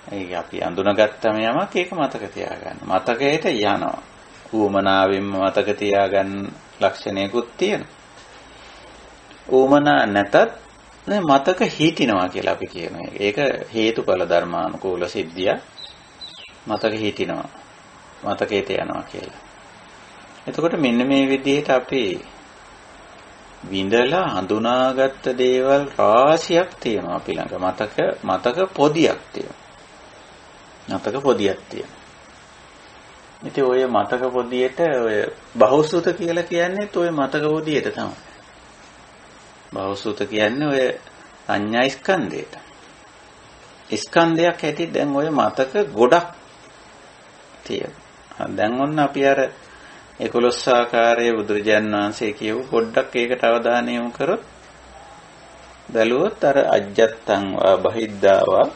ඒ අපි හඳුනාගත්තම යමක් ඒක මතක තියාගන්න. මතකයට යනවා. ඌමනාවෙන්ම මතක තියාගන්න ලක්ෂණයකුත් තියෙනවා. ඌමනා නැතත් මතක හිටිනවා කියලා අපි කියනවා. ඒක හේතුඵල ධර්මානුකූල සිද්ධිය. මතක හිටිනවා. මතකයට යනවා කියලා. එතකොට මෙන්න මේ විදිහට අපි විඳලා හඳුනාගත්ත දේවල් රාශියක් තියෙනවා අපි ළඟ. මතක පොදියක් තියෙනවා. මතක පොදියක් තියෙනවා. ඉතින් ඔය මතක පොදියට ඔය බහුසුත කියලා කියන්නේත් ඔය මතක පොදියට තමයි. බහුසුත කියන්නේ ඔය සංඥා ස්කන්ධයට. ස්කන්ධයක් ඇති දැන් ඔය මතක ගොඩක් තියෙනවා. දැන් ඔන්න අපි අර 11 ආකාරයේ බුදුරජාන් වහන්සේ කියපු පොඩ්ඩක් ඒකට අවධානය යොමු කරොත් බැලුවොත් අර අජ්ජත්තං වා බහිද්ධාවා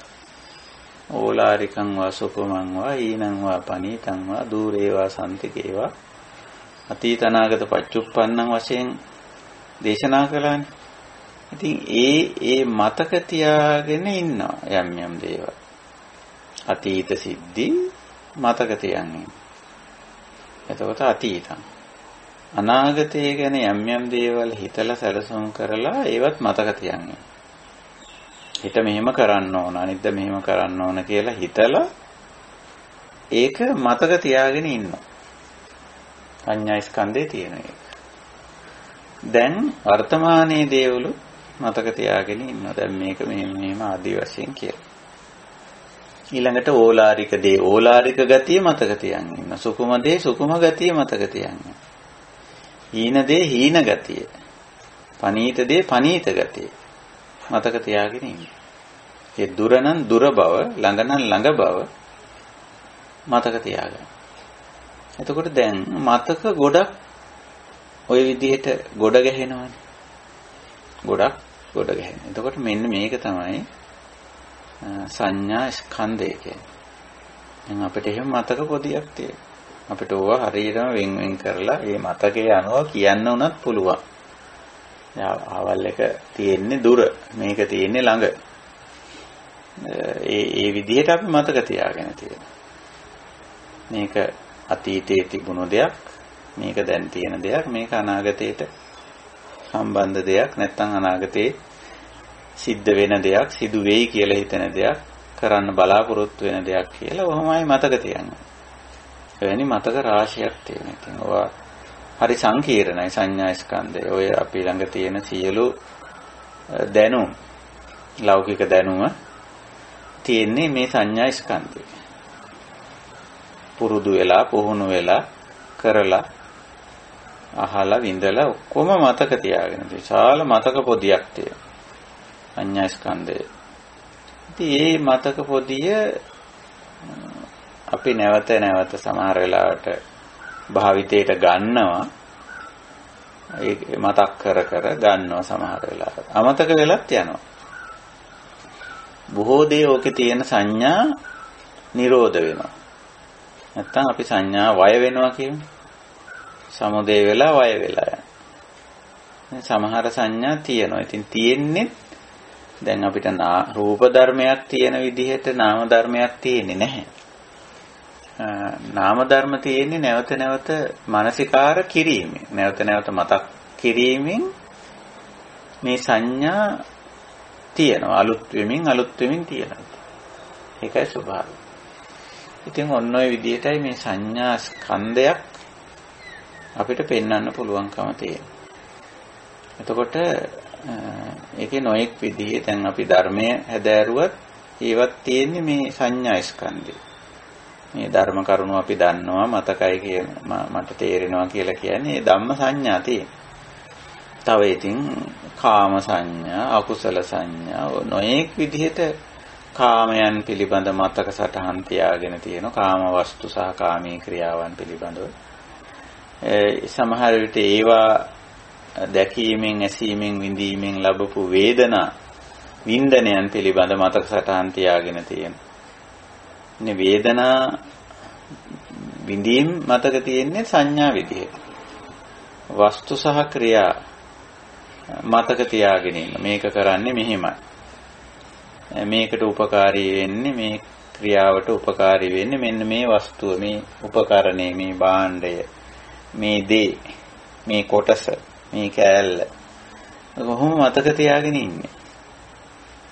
ඕලාරිකං වා සුකුමං වා ඊනං වා පනීතං වා දූරේවා සම්තිකේවා අතීතනාගත පච්චුප්පන්නං වශයෙන් දේශනා කළානේ. ඉතින් ඒ මතක තියාගෙන ඉන්නවා යම් දේවල්. අතීත සිද්ධි මතක තියන්නේ. එතකොට අතීතං. අනාගතය ගැන යම් දේවල් හිතලා සැලසුම් කරලා ඒවත් මතක තියන්නේ. හිත මෙහෙම කරන්න ඕන, අනිද්ද මෙහෙම කරන්න ඕන කියලා හිතලා ඒක මතක තියාගෙන ඉන්නවා. සංඥා ස්කන්ධේ තියෙන එක. දැන් වර්තමානයේ දේවලු මතක තියාගෙන ඉන්නවා. දැන් මේක මෙහෙම ආදි වශයෙන් කියලා. ඊළඟට ඕලාරික දේ ඕලාරික ගතිය මතක තියාගෙන ඉන්නවා. සුකුම දේ සුකුම ගතිය මතක තියාගෙන. හීන දේ හීන ගතිය. පනීත දේ පනීත ගතිය මතක තියාගෙන ඉන්නවා. ඒ දුර නම් දුර බව, ළඟ නම් ළඟ බව මතක තියාගන්න. එතකොට දැන් මතක ගොඩක් ওই විදිහට ගොඩ ගැහෙනවනේ. ගොඩක් ගොඩ ගැහෙනවා. එතකොට මෙන්න මේක තමයි සංඥා ස්කන්ධය කියන්නේ. දැන් අපිට එහෙම මතක පොදියක් තියෙනවා. අපිට ඕවා හරියටම වෙන් කරලා මේ මතකයේ අනුව කියන්න උනත් පුළුවන්. ආවල් එක තියෙන්නේ දුර, මේක තියෙන්නේ ළඟ. ඒ විදිහට අපි මතක තියාගෙන තියෙනවා. මේක අතීතයේ තිබුණු දෙයක්, මේක දැන් තියෙන දෙයක්, මේක අනාගතයට සම්බන්ධ දෙයක්, නැත්නම් අනාගතයේ සිද්ධ වෙන දෙයක්, සිදු වෙයි කියලා හිතන දෙයක්, කරන්න බලාපොරොත්තු වෙන දෙයක් කියලා ඔහොමයි මතක තියන්නේ. එවැනි මතක රාශියක් තියෙනවා. ඉතින් ඔවා හරි සංකීර්ණයි සංඥා ස්කන්ධය. ඔය අපි ළඟ තියෙන සියලු දැනුම්, ලෞකික දැනුම තියෙන්නේ මේ සංඥා ස්කන්ධේ. පුරුදු වෙලා, පුහුණු වෙලා, කරලා, අහලා, විඳලා ඔක්කොම මතක තියාගෙන විශාල මතක පොදියක් තියෙනවා. සංඥා ස්කන්ධය. ඉතින් මේ මතක පොදිය අපි නැවත සමහර වෙලාවට භාවිතයට ගන්නවා. ඒ මතක් කර ගන්නවා සමහර වෙලාවට. අමතක වෙලත් යනවා. බොහෝ දේ ඕකේ තියෙන සංඥා නිරෝධ වෙනවා. නැත්තම් අපි සංඥා වය වෙනවා කියන්නේ. සමුදේ වෙලා වය වෙලා යන. සමහර සංඥා තියෙනවා. ඉතින් තියෙන්නේ දැන් අපිට රූප ධර්මයක් තියෙන විදිහට නාම ධර්මයක් තියෙන්නේ නැහැ. නාම ධර්ම තියෙන්නේ නැවත මානසිකාර කිරීමෙන්, නැවත මතක් කිරීමෙන් මේ සංඥා තියෙනවා. අලුත් වෙමින් තියෙනවා. ඒකයි ස්වභාවය. ඉතින් ඔන්න ඔය විදිහටයි මේ සංඥා ස්කන්ධයක් අපිට පෙන්වන්න පුළුවන්කම තියෙනවා. එතකොට ඒකේ නොඑක් විදිහේ දැන් අපි ධර්මයේ හැදෑරුවත් ඒවත් තියෙන්නේ මේ සංඥා ස්කන්ධේ. මේ ධර්ම කරුණු අපි දන්නවා මතකයි කියන මට තේරෙනවා කියලා කියන්නේ ඒ ධම්ම සංඥා තියෙන. තව ඉතින් කාම සංඥා, අකුසල සංඥා නොඑක් විදිහට කාමයන් පිළිබඳ මතක සටහන් තියාගෙන තියෙනවා. කාම වස්තු සහ කාමී ක්‍රියාවන් පිළිබඳව. සමහර විට ඒවා දැකීමෙන්, ඇසීමෙන්, විඳීමෙන් ලැබපු වේදනා, වින්දනයන් පිළිබඳ මතක සටහන් තියාගෙන තියෙනවා. මේ වේදනා විඳීම් මතක තියෙන්නේ සංඥා විදිහට. වස්තු සහ ක්‍රියා මතක තියාගෙන ඉන්න. මේක කරන්නේ මෙහෙමයි. මේකට උපකාරී වෙන්නේ, මේ ක්‍රියාවට උපකාරී වෙන්නේ මෙන්න මේ වස්තුව, මේ උපකරණය, මේ භාණ්ඩය, මේ දේ, මේ කොටස, මේ කෑල්ල. කොහොම මතක තියාගෙන ඉන්නේ.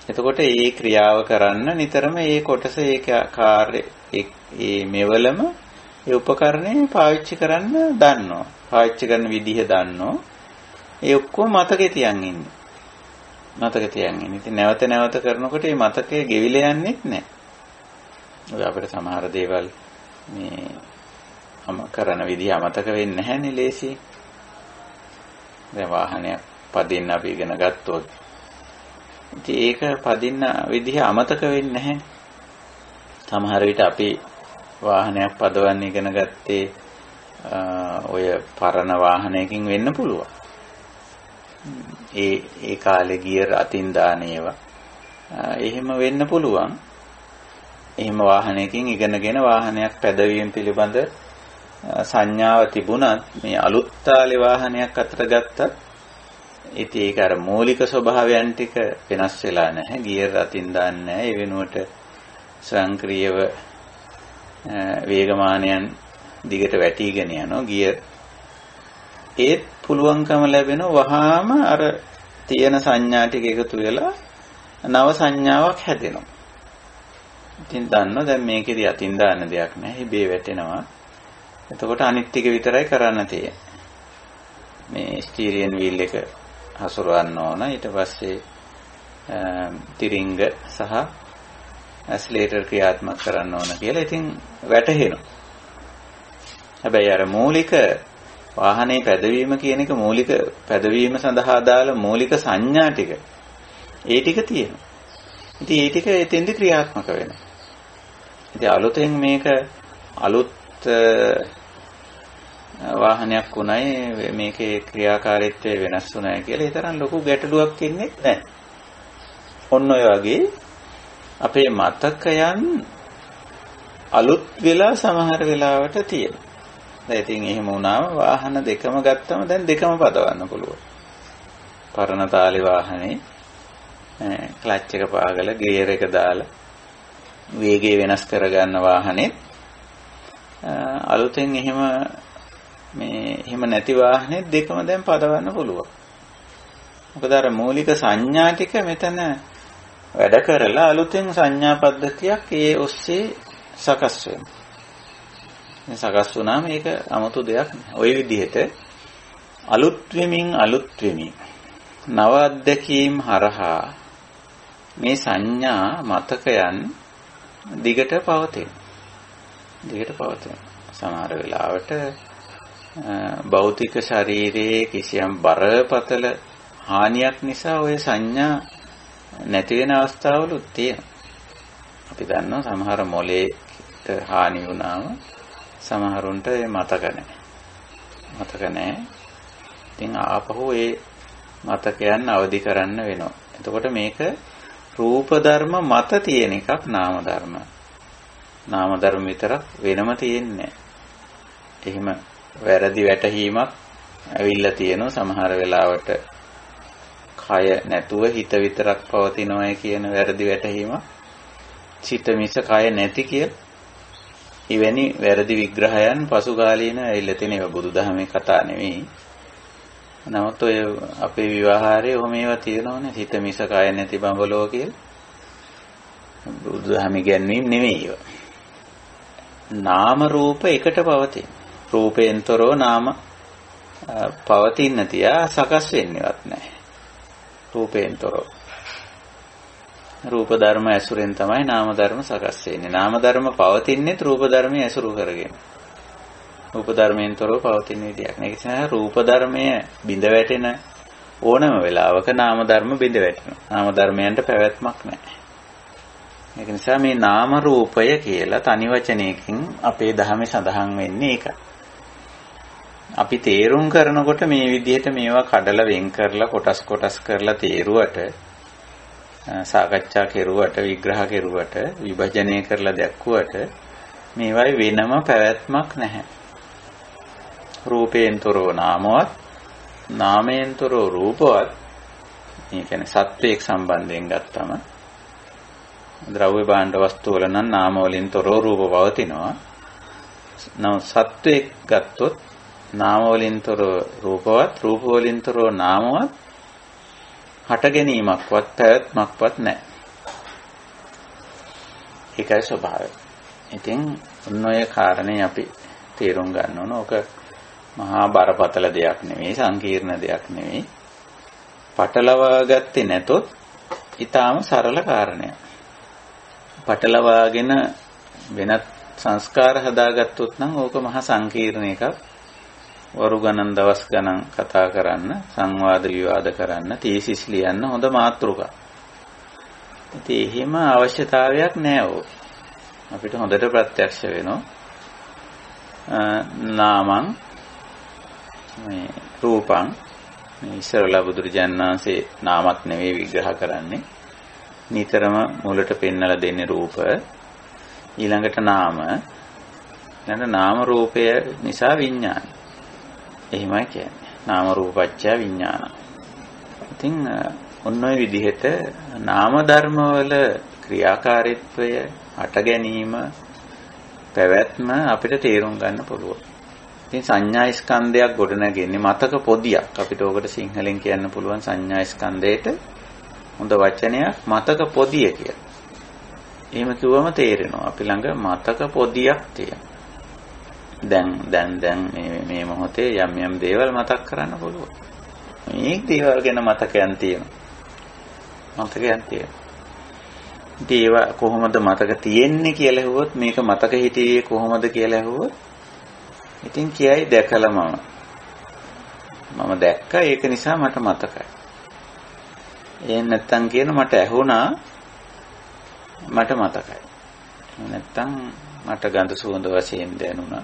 එතකොට මේ ක්‍රියාව කරන්න නිතරම මේ කොටස, ඒ කාර්ය, මේ මෙවලම ඒ උපකරණය පාවිච්චි කරන්න දන්නවා. පාවිච්චි කරන විදිහ දන්නවා. ඒ ඔක්කොම මතකේ තියන් ඉන්නේ. මතකේ තියන් ඉන්නේ. ඉතින් නැවත නැවත කරනකොට මේ මතකය ගෙවිලා යන්නේත් නැහැ. ඔය අපිට සමහර දේවල් මේ කරන විදිහ අමතක වෙන්නේ නැහැනේ ලේසියෙන්. දැන් වාහනයක් පදින්න අපි ඉගෙන ගත්තොත් ඉතින් ඒක පදින්න විදිහ අමතක වෙන්නේ නැහැ. සමහර විට අපි වාහනයක් පදවන්න ඉගෙන ගත්තේ ඔය පරණ වාහනයකින් වෙන්න පුළුවන්. ඒ කාලේ ගියර් අතින් දාන ඒවා. එහෙම වෙන්න පුළුවන්. එහෙම වාහනයකින් ඉගෙනගෙන වාහනයක් පැදවීම පිළිබඳ සංඥාව තිබුණත් මේ අලුත් තාලේ වාහනයක් අතර ගත්තත් ඉතින් ඒක අර මූලික ස්වභාවයන් ටික වෙනස් වෙලා නැහැ. ගියර් අතින් දාන්නේ නැහැ. ඒ වෙනුවට ස්වයංක්‍රීයව වේගමානයන් දිගට වැටිගෙන යනවා ගියර්. ඒත් පුළුවන්කම ලැබෙන වහාම අර තියෙන සංඥා ටික එකතු වෙලා නව සංඥාවක් හැදෙනවා. ඉතින් දන්නවා දැන් මේකේදී අතින් දාන්න දෙයක් නැහැ. ඉබේ වැටෙනවා. එතකොට අනිත් ටික විතරයි කරන්න තියෙන්නේ. මේ ස්ටීරියන් වීල් එක හසුරවන්න ඕන. ඊට පස්සේ තිරිංග සහ ඇස්ලේටර් ක්‍රියාත්මක කරන්න ඕන කියලා ඉතින් වැටහෙනවා. හැබැයි අර මූලික වාහනේ පැදවීම කියන එක මූලික පැදවීම සඳහා දාලා මූලික සංඥා ටික ඒ ටික තියෙනවා. ඉතින් ඒ ටික එතෙන්ද ක්‍රියාත්මක වෙනවා. ඉතින් අලුතෙන් මේක අලුත් වාහනයක් උනායි මේකේ ක්‍රියාකාරීත්වය වෙනස් වුණා කියලා ඒ තරම් ලොකු ගැටලුවක් ඉන්නේ නැහැ. ඔන්න ඔය වගේ අපේ මතකයන් අලුත් වෙලා සමහර වෙලාවට තියෙනවා. දැන් ඉතින් එහෙම වුණාම වාහන දෙකම ගත්තම දැන් දෙකම පදවන්න පුළුවන්. පරණ තාලේ වාහනේ ක්ලච් එක පාගලා ගියර් එක දාලා වේගය වෙනස් කරගන්න වාහනේ අලුතෙන් එහෙම නැති වාහනේ දෙකම දැන් පදවන්න පුළුවන්. මොකද අර මූලික සංඥා ටික මෙතන වැඩ කරලා අලුතෙන් සංඥා පද්ධතියක් ඒ ඔස්සේ සකස් වෙනවා. මේ සකස් වුණාම ඒක 아무තු දෙයක් නෑ. ওই විදිහට අලුත් වෙමින් නව අත්දැකීම් හරහා මේ සංඥා මතකයන් දිගට පවතින. සමහර වෙලාවට භෞතික ශරීරයේ කිසියම් බරපතල හානියක් නිසා ওই සංඥා නැති වෙන අවස්ථාවලුත් තියෙනවා. අපි දන්නවා සමහර මොලේට හානි වුණාම සමහරුන්ට ඒ මතක නැහැ. ඉතින් ආපහු ඒ මතකයන් අවදි කරන්න වෙනවා. එතකොට මේක රූප ධර්ම මත තියෙන එකක් නාම ධර්ම. නාම ධර්ම විතරක් වෙනම තියෙන්නේ. එහෙම වැරදි වැටහීමක් ඇවිල්ලා තියෙනවා සමහර වෙලාවට කය නැතුව හිත විතරක් පවතිනවායි කියන වැරදි වැටහීමක්. චිත මිස කය නැති කියලා. එවැනි වැරදි විග්‍රහයන් පසු කාලීන ඇවිල්ලා තියෙන ඒවා බුදුදහමේ කතා නෙවෙයි. නමුත් ඔය අපේ විවාහාරයේ ඔහොම ඒවා තියෙනවනේ හිත මිස කය නැති බඹලෝ කියලා. බුදුදහම ඉගැන්වීම් නෙවෙයි ඒවා. නාම රූප එකට පවතින. රූපයෙන්තරෝ නාම පවතින්න තියා සකස් වෙන්නේවත් නැහැ. රූපයෙන්තරෝ රූප ධර්ම ඇසුරෙන් තමයි නාම ධර්ම සකස් වෙන්නේ. නාම ධර්ම පවතින්නේ රූප ධර්මයේ ඇසුරු කරගෙන. රූප ධර්මයෙන්තරෝ පවතින විදියක් නෑ. ඒ නිසා රූප ධර්මයේ බිඳ වැටෙන ඕනම වෙලාවක නාම ධර්ම බිඳ වැටෙනවා. නාම ධර්මයන්ට පැවැත්මක් නැහැ. ඒක නිසා මේ නාම රූපය කියලා තනි වචනයකින් අපේ ධර්මයේ සඳහන් වෙන්නේ ඒකයි. අපි තේරුම් කරනකොට මේ විදිහට මේවා කඩලා වෙන් කරලා කොටස් කරලා තේරුවට සාකච්ඡා කෙරුවට විග්‍රහ කෙරුවට විභජනය කරලා දැක්කුවට මේවයි වෙනම පැවැත්මක් නැහැ. රූපේන්තරෝ නාමවත් නාමේන්තරෝ රූපවත්. මේ කියන්නේ සත්වයක් සම්බන්ධයෙන් ගත්තම ද්‍රව්‍ය භාණ්ඩ වස්තු වල නම් නාම වලින් තොරව රූප පවතිනවා. නම් සත්වයක් ගත්තොත් නාම වලින් තොර රූපවත් රූප වලින් තොර නාමවත් හට ගැනීමක්වත් පැවැත්මක්වත් නැහැ. ඒකයි ස්වභාවය. ඉතින් ඔන්න ඔය කාරණේ අපි තේරුම් ගන්න ඕන. ඔක මහා බරපතල දෙයක් නෙවෙයි, සංකීර්ණ දෙයක් නෙවෙයි. පටලවා ගත්තේ නැතොත් ඊටාම සරල කාරණයක්. පටලවාගෙන වෙනත් සංස්කාර හදාගත්තොත් නම් ඕක මහා සංකීර්ණ එකක්. වරු ගණන් දවස් ගණන් කතා කරන්න, සංවාද විවාද කරන්න, තීසිස් ලියන්න හොඳ මාතෘකා. ඉතින් එහෙම අවශ්‍යතාවයක් නැහැ. අපිට හොඳට ප්‍රත්‍යක්ෂ වෙනවා. නාමං මේ රූපං මේ ඉස්සරලා බුදුරජාණන් වහන්සේ නාමක් නෙවෙයි විග්‍රහ කරන්නේ. නිතරම මුලට පෙන්නලා දෙන්නේ රූප. ඊළඟට නාම. ඊළඟට නාම රූපය නිසා විඥාන. එහෙමයි කියන්නේ. නාම රූපච්ඡ විඥාන. ඉතින් ඔන්න ඔය විදිහට නාම ධර්මවල ක්‍රියාකාරීත්වය, හට ගැනීම, පැවැත්ම අපිට තේරුම් ගන්න පුළුවන්. ඉතින් සංඥා ස්කන්ධයක් ගොඩනගන්නේ මතක පොදියක්. අපිට ඕකට සිංහලෙන් කියන්න පුළුවන් සංඥා ස්කන්ධයට හොඳ වචනයක් මතක පොදිය කියලා. එහෙම කිව්වම තේරෙනවා අපි ළඟ මතක පොදියක් තියෙනවා. දැන් මේ මොහොතේ යම් දේවල් මතක් කරන්න පුළුවන්. මේ දේවල් ගැන මතකයන් තියෙනවා. මතකයන් තියෙනවා. ඉතින් ඒවා කොහොමද මතක තියෙන්නේ කියලා ඇහුවොත්, මේක මතක හිටියේ කොහොමද කියලා ඇහුවොත්, ඉතින් කියයි දැකලා මම දැක්කා, ඒක නිසා මට මතකයි. එහෙම නැත්තම් කියන මට ඇහුණා, මට මතකයි. නැත්තම් මට ගඳ සුවඳ වශයෙන් දැනුණා.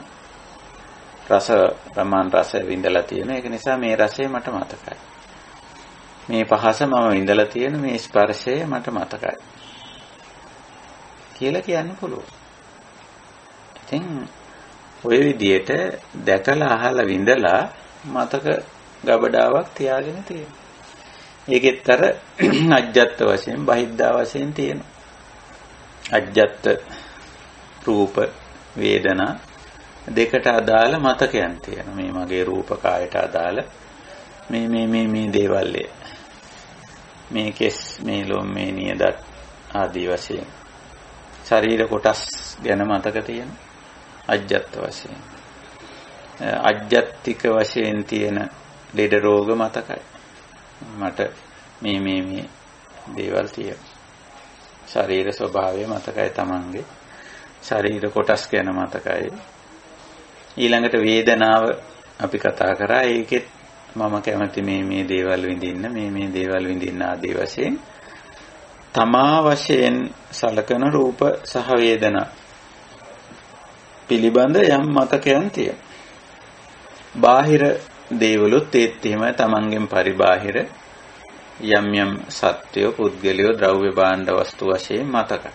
රස ප්‍රමාණ රස විඳලා තියෙන, ඒක නිසා මේ රසය මට මතකයි. මේ පහස මම විඳලා තියෙන, මේ ස්පර්ශය මට මතකයි කියලා කියන්න පුළුවන්. ඉතින් ඔය විදිහට දැකලා අහලා විඳලා මතක ගබඩාවක් තියාගෙන තියෙනවා. ඒකෙත් අර අජ්ජත් වශයෙන් බහිද්ධා වශයෙන් තියෙනවා. අජ්ජත් රූප වේදනා දෙකට අදාළ මතකයන් තියෙනවා. මේ මගේ රූප කායට අදාළ මේ දේවල් මේ කෙස් මේ ලොම් මේ නියදත් ආදී වශයෙන් ශරීර කොටස් ගැන මතක තියෙනවා. අජ්ජත් වශයෙන් අජ්ජත්තික වශයෙන් තියෙන ලෙඩ රෝග මතකයි. මට මේ දේවල් තියෙනවා. ශරීර ස්වභාවය මතකයි, තමන්ගේ ශරීර කොටස් ගැන මතකයි. ඊළඟට වේදනාව අපි කතා කරා. ඒකෙත් මම කැමති මේ දේවල් විඳින්න, මේ දේවල් විඳින්න ආදී වශයෙන් තමා වශයෙන් සලකන රූප සහ වේදනා පිළිබඳ යම් මතකයන් තියෙනවා. බාහිර දේවලුත් ඒත් එහෙම තමන්ගෙන් පරිබාහිර යම් සත්‍යය, පුද්ගලයෝ, ද්‍රව්‍ය භාණ්ඩ වස්තු වශයෙන් මතකයි.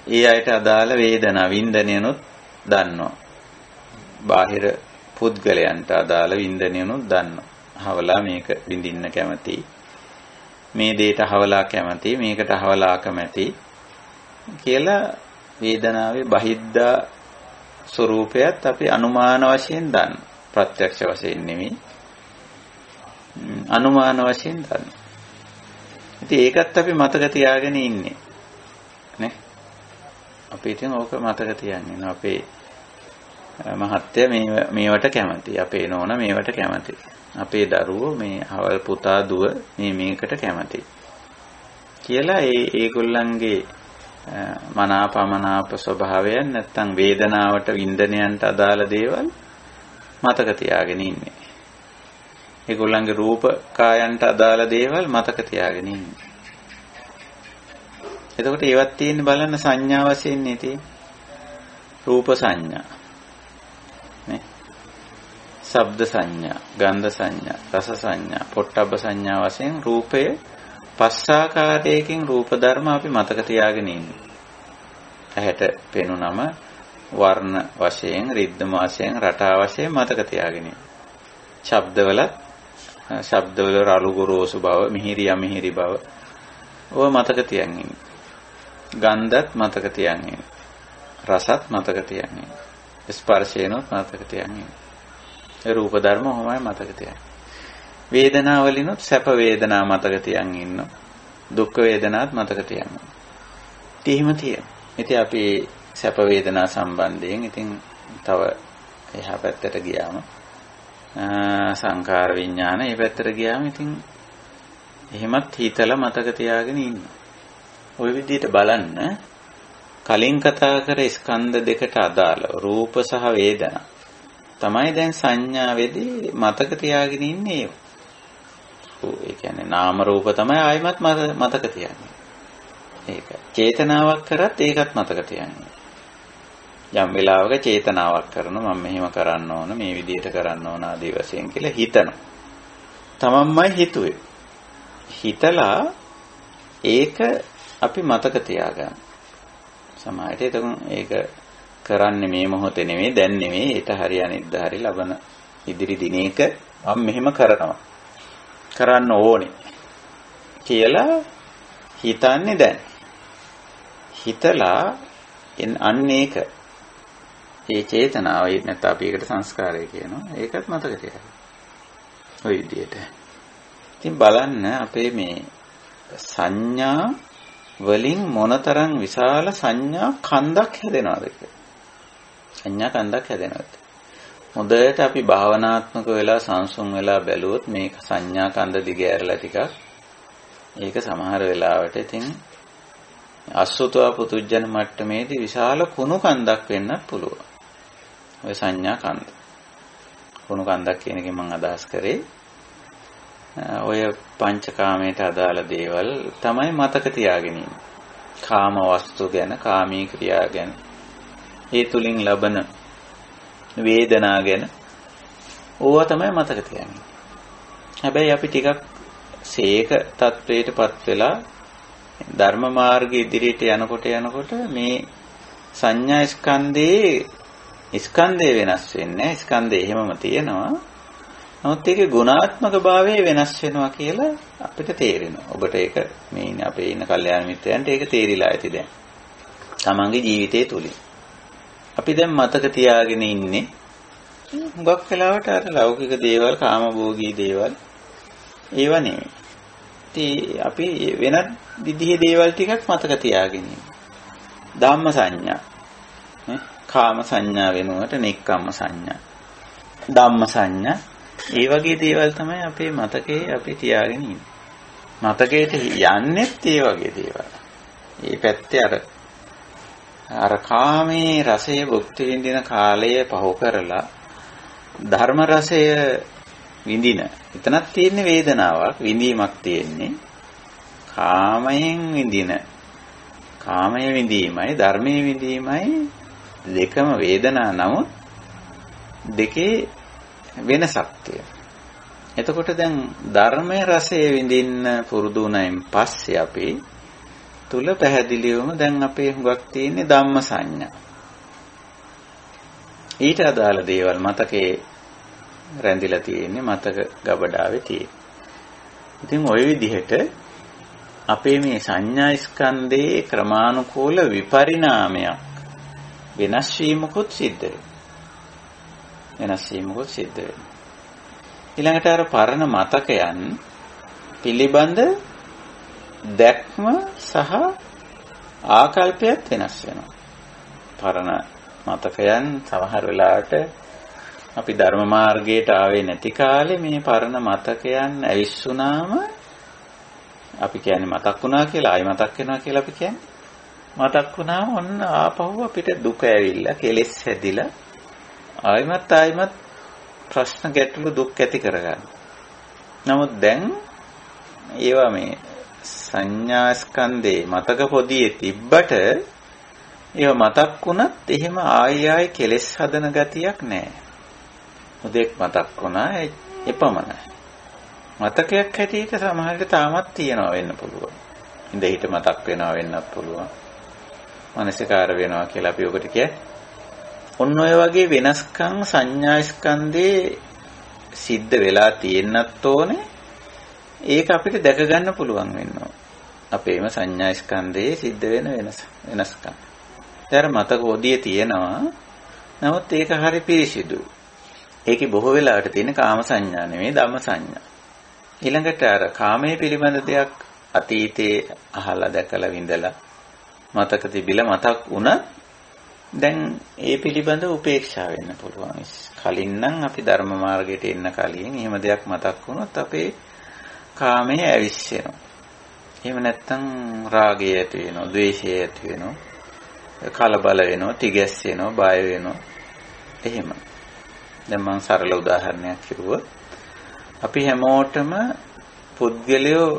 ඒ අයට අදාළ වේදනා වින්දනයනොත් දන්නවා. බාහිර පුද්ගලයන්ට අදාළ වින්දනයනොත් දන්නවා. හවලා මේක විඳින්න කැමති, මේ දෙයට හවලා කැමති, මේකට හවලා කැමති කියලා වේදනාවේ බහිද්ධා ස්වરૂපයත් අපි අනුමාන වශයෙන් දන්න. ප්‍රත්‍යක්ෂ වශයෙන් නෙමෙයි, අනුමාන වශයෙන් දන්න. ඉතින් ඒකත් අපි මතක තියාගෙන ඉන්නේ නේ. අපි ඉතින් ඕක මතක තියන්නේ. අපේ මහත්තයා මේවට කැමති, අපේ නෝනා මේවට කැමති, අපේ දරුවෝ මේ හවල් පුතා දුව මේකට කැමති කියලා ඒගොල්ලන්ගේ මනාපමනාප ස්වභාවයන් නැත්තම් වේදනාවට වින්දනයන්ට අදාළ දේවල් මතක තියාගෙන ඉන්නේ. ඒගොල්ලන්ගේ රූප කායන්ට අදාළ දේවල් මතක තියාගෙන ඉන්නේ. එතකොට ඒවත් තියෙන්නේ බලන්න සංඥා වශයෙන් නේ තියෙන්නේ. රූප සංඥා නේ, ශබ්ද සංඥා, ගන්ධ සංඥා, රස සංඥා, පොට්ටබ්බ සංඥා වශයෙන් රූපය පස්සාකාරයකින් රූප ධර්ම අපි මතක තියාගෙන ඉන්නේ. ඇහැට පෙනුනම වර්ණ වශයෙන්, රිද්ම වශයෙන්, රටා වශයෙන් මතක තියාගෙන ඉන්නේ. ශබ්දවල රළු ගොරෝසු බව, මිහිරි අමිහිරි බව ඕව මතක තියන් ඉන්නේ. ගන්ධත් මතක තියන් ඉන්නේ. රසත් මතක තියන් ඉන්නේ. ස්පර්ශේනොත් මතක තියන් ඉන්නේ. ඒ රූප ධර්ම ඔහොමයි මතක තියන්නේ. වේදනාවලිනුත් සැප වේදනා මතක තියන් ඉන්නවා. දුක් වේදනාත් මතක තියනවා. එහෙම තියෙනවා. ඉතින් අපි සැප වේදනා සම්බන්ධයෙන් ඉතින් තව එහා පැත්තට ගියාම සංකාර විඥාන මේ පැත්තට ගියාම ඉතින් එහෙමත් හිතලා මතක තියාගෙන ඉන්න. ওই විදිහට බලන්න කලින් කතා කර ස්කන්ධ දෙකට අදාළ රූප සහ වේදනා තමයි දැන් සංඥාවේදී මතක තියාගෙන ඉන්නේ. ඒ කියන්නේ නාම රූප තමයි ආයිමත් මතක තියන්නේ. ඒක චේතනාවක් කරත් ඒකත් මතක තියන්නේ. යම් වෙලාවක චේතනාවක් කරනවා මම මෙහෙම කරන්න ඕන මේ විදිහට කරන්න ඕන ආදී වශයෙන් කියලා හිතනවා. තමන්මයි හිතුවේ. හිතලා ඒක අපි මතක තියාගන්න. සමාහයට එතකොට ඒක කරන්නේ මේ මොහොතේ නෙමෙයි දැන් නෙමෙයි ඊට හරි අනිද්දා හරි ලබන ඉදිරි දිනයක මම මෙහෙම කරනවා. කරන්න ඕනේ කියලා හිතන්නේ දැන්. හිතලා අන්න ඒක ඒ චේතනාව නැත්නම් අපි ඒකට සංස්කාරය කියනවා. ඒකත් මතක තියාගන්න. ওই විදිහට. ඉතින් බලන්න අපේ මේ සංඥා වලින් මොනතරම් විශාල සංඥා කන්දක් හැදෙනවද කියලා. සංඥා කන්දක් හැදෙනවද? හොඳට අපි භාවනාත්මක වෙලා සංසුන් වෙලා බැලුවොත් මේක සංඥා කන්ද දිගෑරලා ටිකක් ඒක සමහර වෙලාවට ඉතින් අසුතවා පුතුජන මට්ටමේදී විශාල කුණු කන්දක් වෙන්නත් පුළුවන්. ඔය සංඥා කන්ද. කුණු කන්දක් කියන එකෙන් මම අදහස් කරේ ඔය පංචකාමයට අදාළ දේවල් තමයි මතක තියාගෙන ඉන්නේ. කාම වස්තු ගැන, කාමී ක්‍රියා ගැන, ඒ තුලින් ලබන වේදනා ගැන ඕවා තමයි මතක තියාගන්නේ. හැබැයි අපි ටිකක් සීක තත්වයටපත් වෙලා ධර්ම මාර්ගයේ ඉදිරියට යනකොට මේ සංඥා ස්කන්ධේ වෙනස් වෙන්නේ. ස්කන්ධේ එහෙමම තියෙනවා. නමුත් ඒකේ ගුණාත්මක භාවය වෙනස් වෙනවා කියලා අපිට තේරෙනවා. ඔබට ඒක මේ ඉන්නේ අපේ ඉන්න කල්යාණ මිත්‍රයන්ට ඒක තේරිලා ඇති දැන්. තමන්ගේ ජීවිතය තුලින්. අපි දැන් මතක තියාගෙන ඉන්නේ හුඟක් වෙලාවට අර ලෞකික දේවල්, කාමභෝගී දේවල් ඒව නෙමෙයි. ඉතින් අපි වෙනත් විදිහේ දේවල් ටිකක් මතක තියාගෙන ඉන්නේ. ධම්ම සංඥා. කාම සංඥා වෙනුවට නෙක්ඛම්ම සංඥා. ධම්ම සංඥා ඒ වගේ දේවල් තමයි අපේ මතකේ අපි තියාගෙන ඉන්නේ. මතකයට යන්නේත් ඒ වගේ දේවල්. මේ පැත්තේ අර කාමයේ රසය භුක්ති විඳින කාලය පහු කරලා ධර්ම රසය විඳින. එතනක් තියෙන වේදනාවක්, විඳීමක් තියෙන්නේ. කාමයෙන් විඳින. කාමයේ විඳීමයි ධර්මයේ විඳීමයි දෙකම වේදනා නමුත් දෙකේ වෙනසක් තියෙනවා. එතකොට දැන් ධර්මයේ රසය විඳින්න පුරුදු වුණායින් පස්සේ අපි තුල පැහැදිලිවම දැන් අපේ හුඟක් තියෙන්නේ ධම්ම සංඥා. ඊට අදාළ දේවල් මතකේ රැඳිලා තියෙන්නේ මතක ගබඩාවේ තියෙන්නේ. ඉතින් ওই විදිහට අපේ මේ සංඥා ස්කන්ධයේ ක්‍රමානුකූල විපරිණාමයක් වෙනස් වීමකුත් සිද්ධ වෙනවා. ඊළඟට අර පරණ මතකයන් පිළිබඳ දැක්ම සහ ආකල්පයත් වෙනස් වෙනවා. පරණ මතකයන් සමහර වෙලාවට අපි ධර්ම මාර්ගයට ආවේ නැති කාලේ මේ පරණ මතකයන් ඇවිස්සුනාම අපි කියන්නේ මතක් වුණා කියලා ආයි මතක් වෙනවා කියලා අපි කියන්නේ. මතක් වුණාම ඔන්න ආපහු අපිට දුක ඇවිල්ලා කෙලෙස් හැදිලා ආයිමත් ප්‍රශ්න ගැටලු දුක් ඇති කරගන්න. නමුත් දැන් ඒවා මේ සංඥා ස්කන්ධේ මතක පොදියේ තිබ්බට ඒවා මතක් වුණත් එහෙම ආයි කෙලෙස් හදන ගතියක් නැහැ. උදෙක් මතක් වුණා එපමණයි. මතකයක් හැටියට සමහරවිට තාමත් තියනවා වෙන්න පුළුවන්. ඉඳ හිට මතක් වෙනවා වෙන්නත් පුළුවන්. මානසිකාර වෙනවා කියලා අපි ඔකට කියන්නේ. ඔන්න ඔය වගේ වෙනස්කම් සංඥා ස්කන්ධේ සිද්ධ වෙලා තියෙන්නත් ඕනේ. ඒක අපිට දැක ගන්න පුළුවන් වෙනවා. අපේම සංඥා ස්කන්ධයේ සිද්ධ වෙන වෙනස්කම්. ඒතර මතක ඔදියේ තියෙනවා. නමුත් ඒක හරි පිරිසිදුයි. ඒකේ බොහෝ වෙලාවට තියෙන කාම සංඥා නෙමෙයි ධම්ම සංඥා. ඊළඟට අර කාමයේ පිළිබඳ දෙයක් අතීතේ අහලා දැකලා විඳලා මතක තිබිලා මතක් වුණත් දැන් ඒ පිළිබඳ උපේක්ෂා වෙන්න පුළුවන්. කලින් නම් අපි ධර්ම මාර්ගයට එන්න කලින් එහෙම දෙයක් මතක් වුණොත් අපේ කාමයේ ඇවිස්සෙනවා. එහෙම නැත්නම් රාගය ඇති වෙනවා, ද්වේෂය ඇති වෙනවා, කලබල වෙනවා, තිගැස්සෙනවා, බය වෙනවා. එහෙම. දැන් මම සරල උදාහරණයක් කිව්වොත් අපි හැමෝටම පුද්ගලයෝ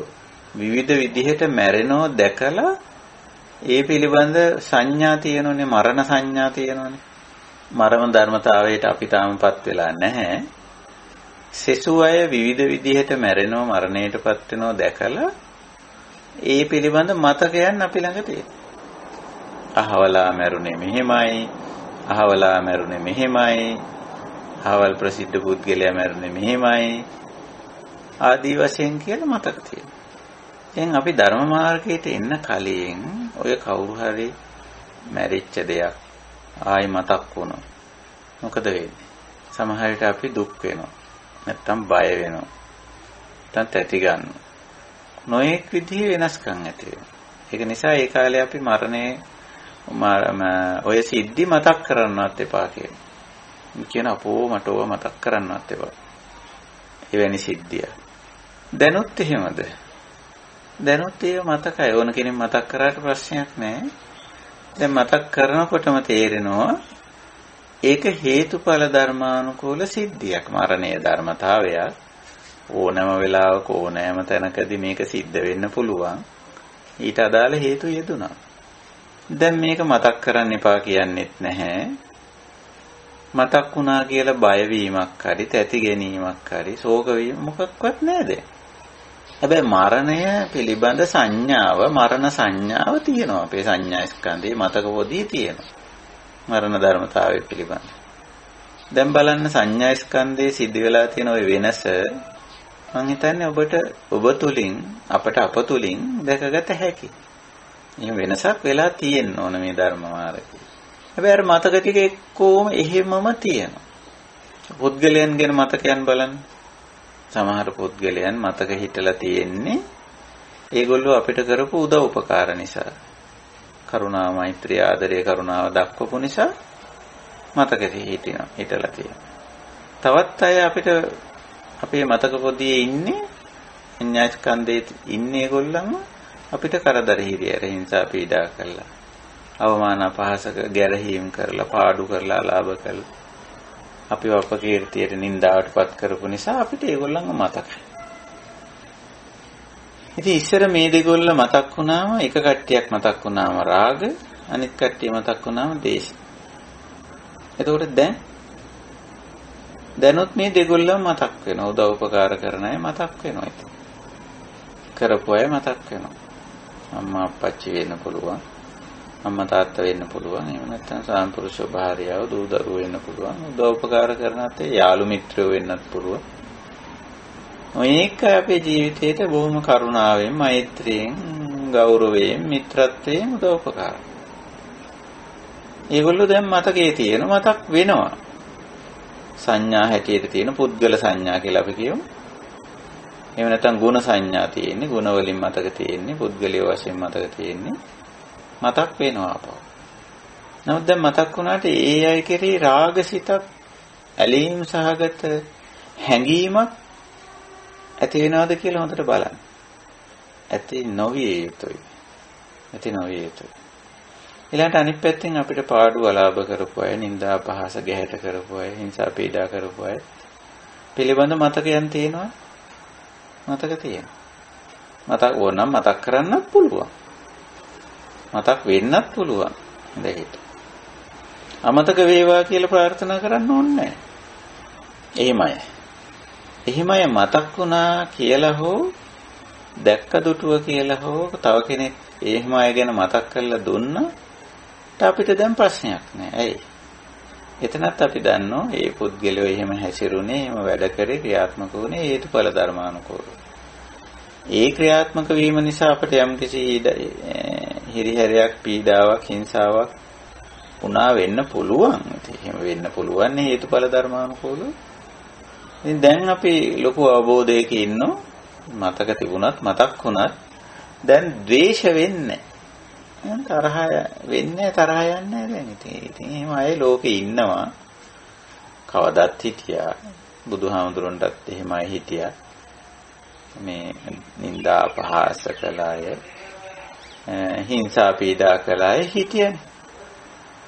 විවිධ විදිහට මැරෙනෝ දැකලා ඒ පිළිබඳ සංඥා තියෙනෝනේ, මරණ සංඥා තියෙනෝනේ. මරණ ධර්මතාවයට අපි තාමපත් වෙලා නැහැ. සෙසු අය විවිධ විදිහට මැරෙනෝ, මරණයටපත් වෙනෝ දැකලා ඒ පිළිබඳ මතකයන් අපි ළඟ තියෙනවා. අහවලා මැරුණේ මෙහෙමයි, අහවලා මැරුණේ මෙහෙමයි, අහවල් ප්‍රසිද්ධ පුද්ගලයා මැරුණේ මෙහෙමයි ආදී වශයෙන් කියලා මතක තියෙනවා. දැන් අපි ධර්ම මාර්ගයට එන්න කලින් ඔය කවුරු හරි මැරිච්ච දෙයක් ආයි මතක් වුණොත් මොකද වෙන්නේ? සමහර විට අපි දුක් වෙනවා. නැත්තම් බය වෙනවා. නැත්තම් තැති ගන්නවා. නොඑක් විදිහේ වෙනස්කම් ඇති වෙනවා. ඒක නිසා ඒ කාලේ අපි මරණේ ඔය සිද්ධි මතක් කරන්නවත් එපා කියන අපෝ මට ඕව මතක් කරන්නවත් එපා. එවැනි සිද්ධිය. දැනුත් එහෙමද? දැනුත් ඒව මතකයි. ඕන කෙනෙක් මතක් කරාට ප්‍රශ්නයක් නැහැ. දැන් මතක් කරනකොටම තේරෙනවා ඒක හේතුඵල ධර්මානුකූල සිද්ධියක්. මරණීය ධර්මතාවයක්. ඕනෑම වෙලාවක ඕනෑම තැනකදී මේක සිද්ධ වෙන්න පුළුවන්. ඊට අදාළ හේතු යෙදුණා. දැන් මේක මතක් කරන්න එපා කියන්නෙත් නැහැ. මතක් වුණා කියලා බය වීමක් හරි, තැති ගැනීමක් හරි, ශෝක වීම මොකක්වත් නැහැ දැන්. හැබැයි මරණය පිළිබඳ සංඥාව, මරණ සංඥාව තියෙනවා. අපේ සංඥා ස්කන්ධයේ මතක පොදී තියෙනවා. මරණ ධර්මතාවය පිළිබඳ. දැන් බලන්න සංඥා ස්කන්ධයේ සිද්ධ වෙලා තියෙන ওই වෙනස මම හිතන්නේ ඔබ තුලින් අපට අප තුලින් දැකගත හැකි. එහෙම වෙනසක් වෙලා තියෙන්න ඕන මේ ධර්ම මාර්ගයේ. හැබැයි අර මතක ටික එක්කෝම එහෙමම තියෙනවා. පුද්ගලයන් ගැන මතකයන් බලන්න. සමහර පුද්ගලයන් මතක හිටලා තියෙන්නේ ඒගොල්ලෝ අපිට කරපු උදව් උපකාර නිසා. කරුණා, මෛත්‍රී, ආදරය, කරුණාව දක්වපු නිසා මතක හිටලා තියෙනවා. තවත් අය අපිට අපේ මතක පොදියේ ඉන්නේ ඤාස්කන්ධයේ ඉන්නේ ඒගොල්ලන්ම අපිට කරදර හිරියර හිංසා පීඩා කළා. අවමාන අපහාසක ගැරහීම් කරලා, පාඩු කරලා, අලාභ කළා. අපිව අපකීර්තියට නින්දාවටපත් කරපු නිසා අපිට ඒගොල්ලන්ව මතකයි. ඉතින් ඉස්සර මේ දෙගොල්ල මතක් වුණාම එක කට්ටියක් මතක් වුණාම රාග, අනිත් කට්ටිය මතක් වුණාම දේශ. එතකොට දැනුත් මේ දෙගොල්ලම මතක් වෙනවා. උදව් උපකාර කරන අය මතක් වෙනවා. ඉතින් කරපු අය මතක් වෙනවා. අම්මා අප්පච්චි වෙන්න පුළුවන්. අම්මා තාත්තා වෙන්න පුළුවන්. එහෙම නැත්නම් සාම්පුරුෂ භාර්යාව, දූ දරුවෝ වෙන්න පුළුවන්. උදව් උපකාර කරන අතේ යාළු මිත්‍රයෝ වෙන්නත් පුළුවන්. මේක අපේ ජීවිතේට බොහොම කරුණාවෙන්, මෛත්‍රියෙන්, ගෞරවයෙන්, මිත්‍රත්වයෙන් උදව් උපකාර. ඒගොල්ලෝ දැන් මතකයේ තියෙන මතක් වෙනවා. සංඥා හැටියට තියෙන පුද්ගල සංඥා කියලා අපි කියමු. එහෙම නැත්නම් ගුණ සංඥා තියෙන්නේ, ගුණ වලින් මතක තියෙන්නේ, පුද්ගලිය වශයෙන් මතක තියෙන්නේ. මතක් වෙනවා අපව. නමුත් දැන් මතක් වුණාට ඒ අය කෙරෙහි රාගසිතක්, ඇලීම් සහගත හැඟීමක් ඇති වෙනවද කියලා හොඳට බලන්න. ඇති නොවිය යුතුයි. ඇති නොවිය යුතුයි. ඊළඟට අනිත් පැත්තෙන් අපිට පාඩු අලාභ කරපු අය, නිന്ദා අපහාස ගැහැට කරපු අය, හිංසා පීඩා කරපු අය පිළිබඳ මතකයන් තියෙනවා. මතක තියෙනවා. මතක් ඕනනම් මතක් කරන්නත් පුළුවන්. මතක් වෙන්නත් පුළුවන්. දෙහිට. අමතක වේවා කියලා ප්‍රාර්ථනා කරන්න ඕනේ නැහැ. එහෙමයි. එහෙමයි මතක් වුණා කියලා හෝ දැක්ක දුටුව කියලා හෝ තව කෙනෙක් එහෙම අය ගැන මතක් කරලා දුන්නා අපිට දැන් ප්‍රශ්නයක් නෑ. ඇයි? එතනත් අපි දන්නවා මේ පුද්ගලයෝ එහෙම හැසිරුනේ, එහෙම වැඩ කරේ, ක්‍රියාත්මක වුණේ හේතුඵල ධර්මානුකූලව. ඒ ක්‍රියාත්මක වීම නිසා අපිට යම්කිසි හිරිහැරයක්, පීඩාවක්, හිංසාවක් වුණා වෙන්න පුළුවන්. එහෙම වෙන්න පුළුවන් හේතුඵල ධර්මානුකූලව. ඉතින් දැන් අපි ලොකු අවබෝධයක ඉන්නවා. මතක තිබුණත් මතක් වුණත් දැන් ද්වේෂ වෙන්නේ. තරහ වෙන්නේ තරහ යන්නේ දැන් ඉතින් එහෙම අය ලෝකේ ඉන්නවා. කවදත් හිටියා. බුදුහාමුදුරන්ටත් එහෙමයි හිටියා. මේ නිന്ദා අපහාස කළ අය, හිංසා පීඩා කළ අය හිටියනේ.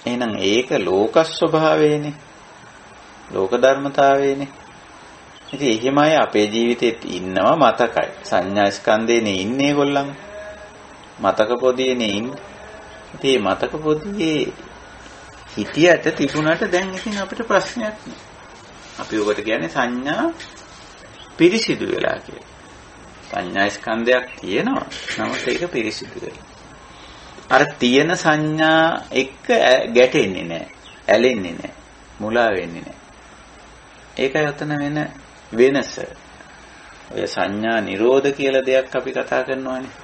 එහෙනම් ඒක ලෝක ස්වභාවයනේ. ලෝක ධර්මතාවයනේ. ඉතින් එහෙමයි අපේ ජීවිතේත් ඉන්නවා මතකයි. සංඥා ස්කන්ධේනේ ඉන්නේ ඒගොල්ලන්. මතක පොදියේනේ ඉන්නේ. ඉතින් මේ මතක පොදියේ හිතියට තිබුණාට දැන් ඉතින් අපිට ප්‍රශ්නයක් නෑ. අපි ඔකට කියන්නේ සංඥා පිරිසිදු වෙලා කියලා. සංඥා ස්කන්ධයක් තියෙනවා. නමුත් ඒක පිරිසිදු වෙලා. අර තියෙන සංඥා එක්ක ගැටෙන්නේ නෑ. ඇලෙන්නේ නෑ. මුලා වෙන්නේ නෑ. ඒකයි උතන වෙන වෙනස. ඔය සංඥා නිරෝධ කියලා දෙයක් අපි කතා කරනවානේ.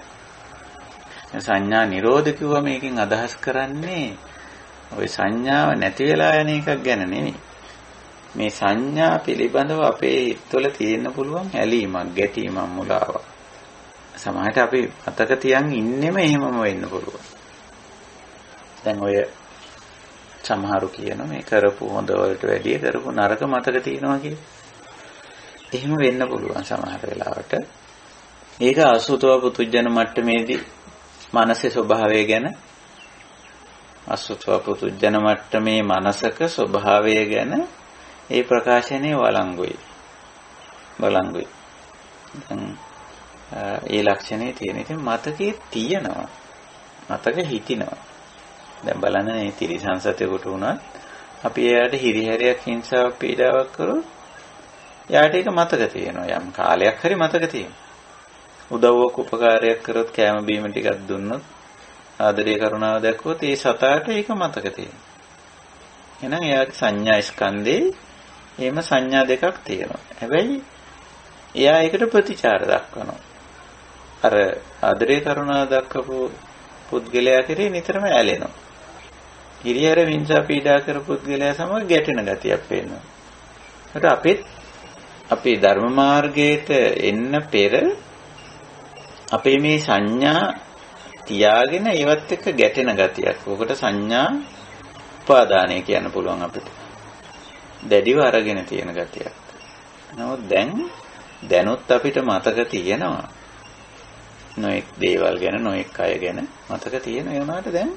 සංඥා නිරෝධ කිව්ව මේකෙන් අදහස් කරන්නේ ඔය සංඥාව නැති වෙලා යන එකක් ගැන නෙමෙයි. මේ සංඥා පිළිබඳව අපේ හිතවල තියෙන්න පුළුවන් ඇලීමක්, ගැටීමක්, මුලාවක්. සමහරට අපි මතක තියන් ඉන්නෙම එහෙමම වෙන්න පුළුවන්. දැන් ඔය සමහරු කියන මේ කරපු හොඳ වලට වැඩිය කරපු නරක මතක තියෙනවා කියලා. එහෙම වෙන්න පුළුවන් සමහර වෙලාවට. ඒක අසුතව පුතුජන මට්ටමේදී මානසික ස්වභාවය ගැන අසුතව පුතුජන මට්ටමේ මානසික ස්වභාවය ගැන ඒ ප්‍රකාශනයේ වළංගුයි. දැන් ඒ ලක්ෂණේ තියෙන. ඉතින් මතකයේ තියෙනවා. මතක හිටිනවා. දැන් බලන්න මේ තිරිසංසතේකට උනත් අපි එයාට හිරිහැරයක් හිංසාවක් පීඩාවක් කරොත් එයාට ඒක මතක තියෙනවා. යම් කාලයක් හරි මතක තියෙනවා. උදව්වක් උපකාරයක් කරොත් කැම බීම ටිකක් දුන්නොත් ආදරය කරුණාව දැක්වුවොත් ඒ සතාට ඒක මතක තියෙනවා. එහෙනම් එයාගේ සංඥා ස්කන්ධේ එහෙම සංඥා දෙකක් තියෙනවා. හැබැයි එයා ඒකට ප්‍රතිචාර දක්වනවා. අර ආදරය කරුණාව දක්වපු පුද්ගලයා කෙරේ නිතරම ඇලෙනවා. හිරිහැර වින්සා පීඩා කර පුද්ගලයා සමග ගැටෙන ගතියක් පේනවා. ඒකට අපේ ධර්ම මාර්ගයට එන්න පෙර අපේ මේ සංඥා තියාගෙන ඒවත් එක්ක ගැටෙන ගතියක්. ඔකට සංඥා උපාදානය කියන්න පුළුවන් අපිට. දැඩිව අරගෙන තියෙන ගතියක්. නමුත් දැනුත් අපිට මතක තියෙනවා. නොඑක් දේවල් ගැන නොඑක් අය ගැන මතක තියෙන ඒ වුණාට දැන්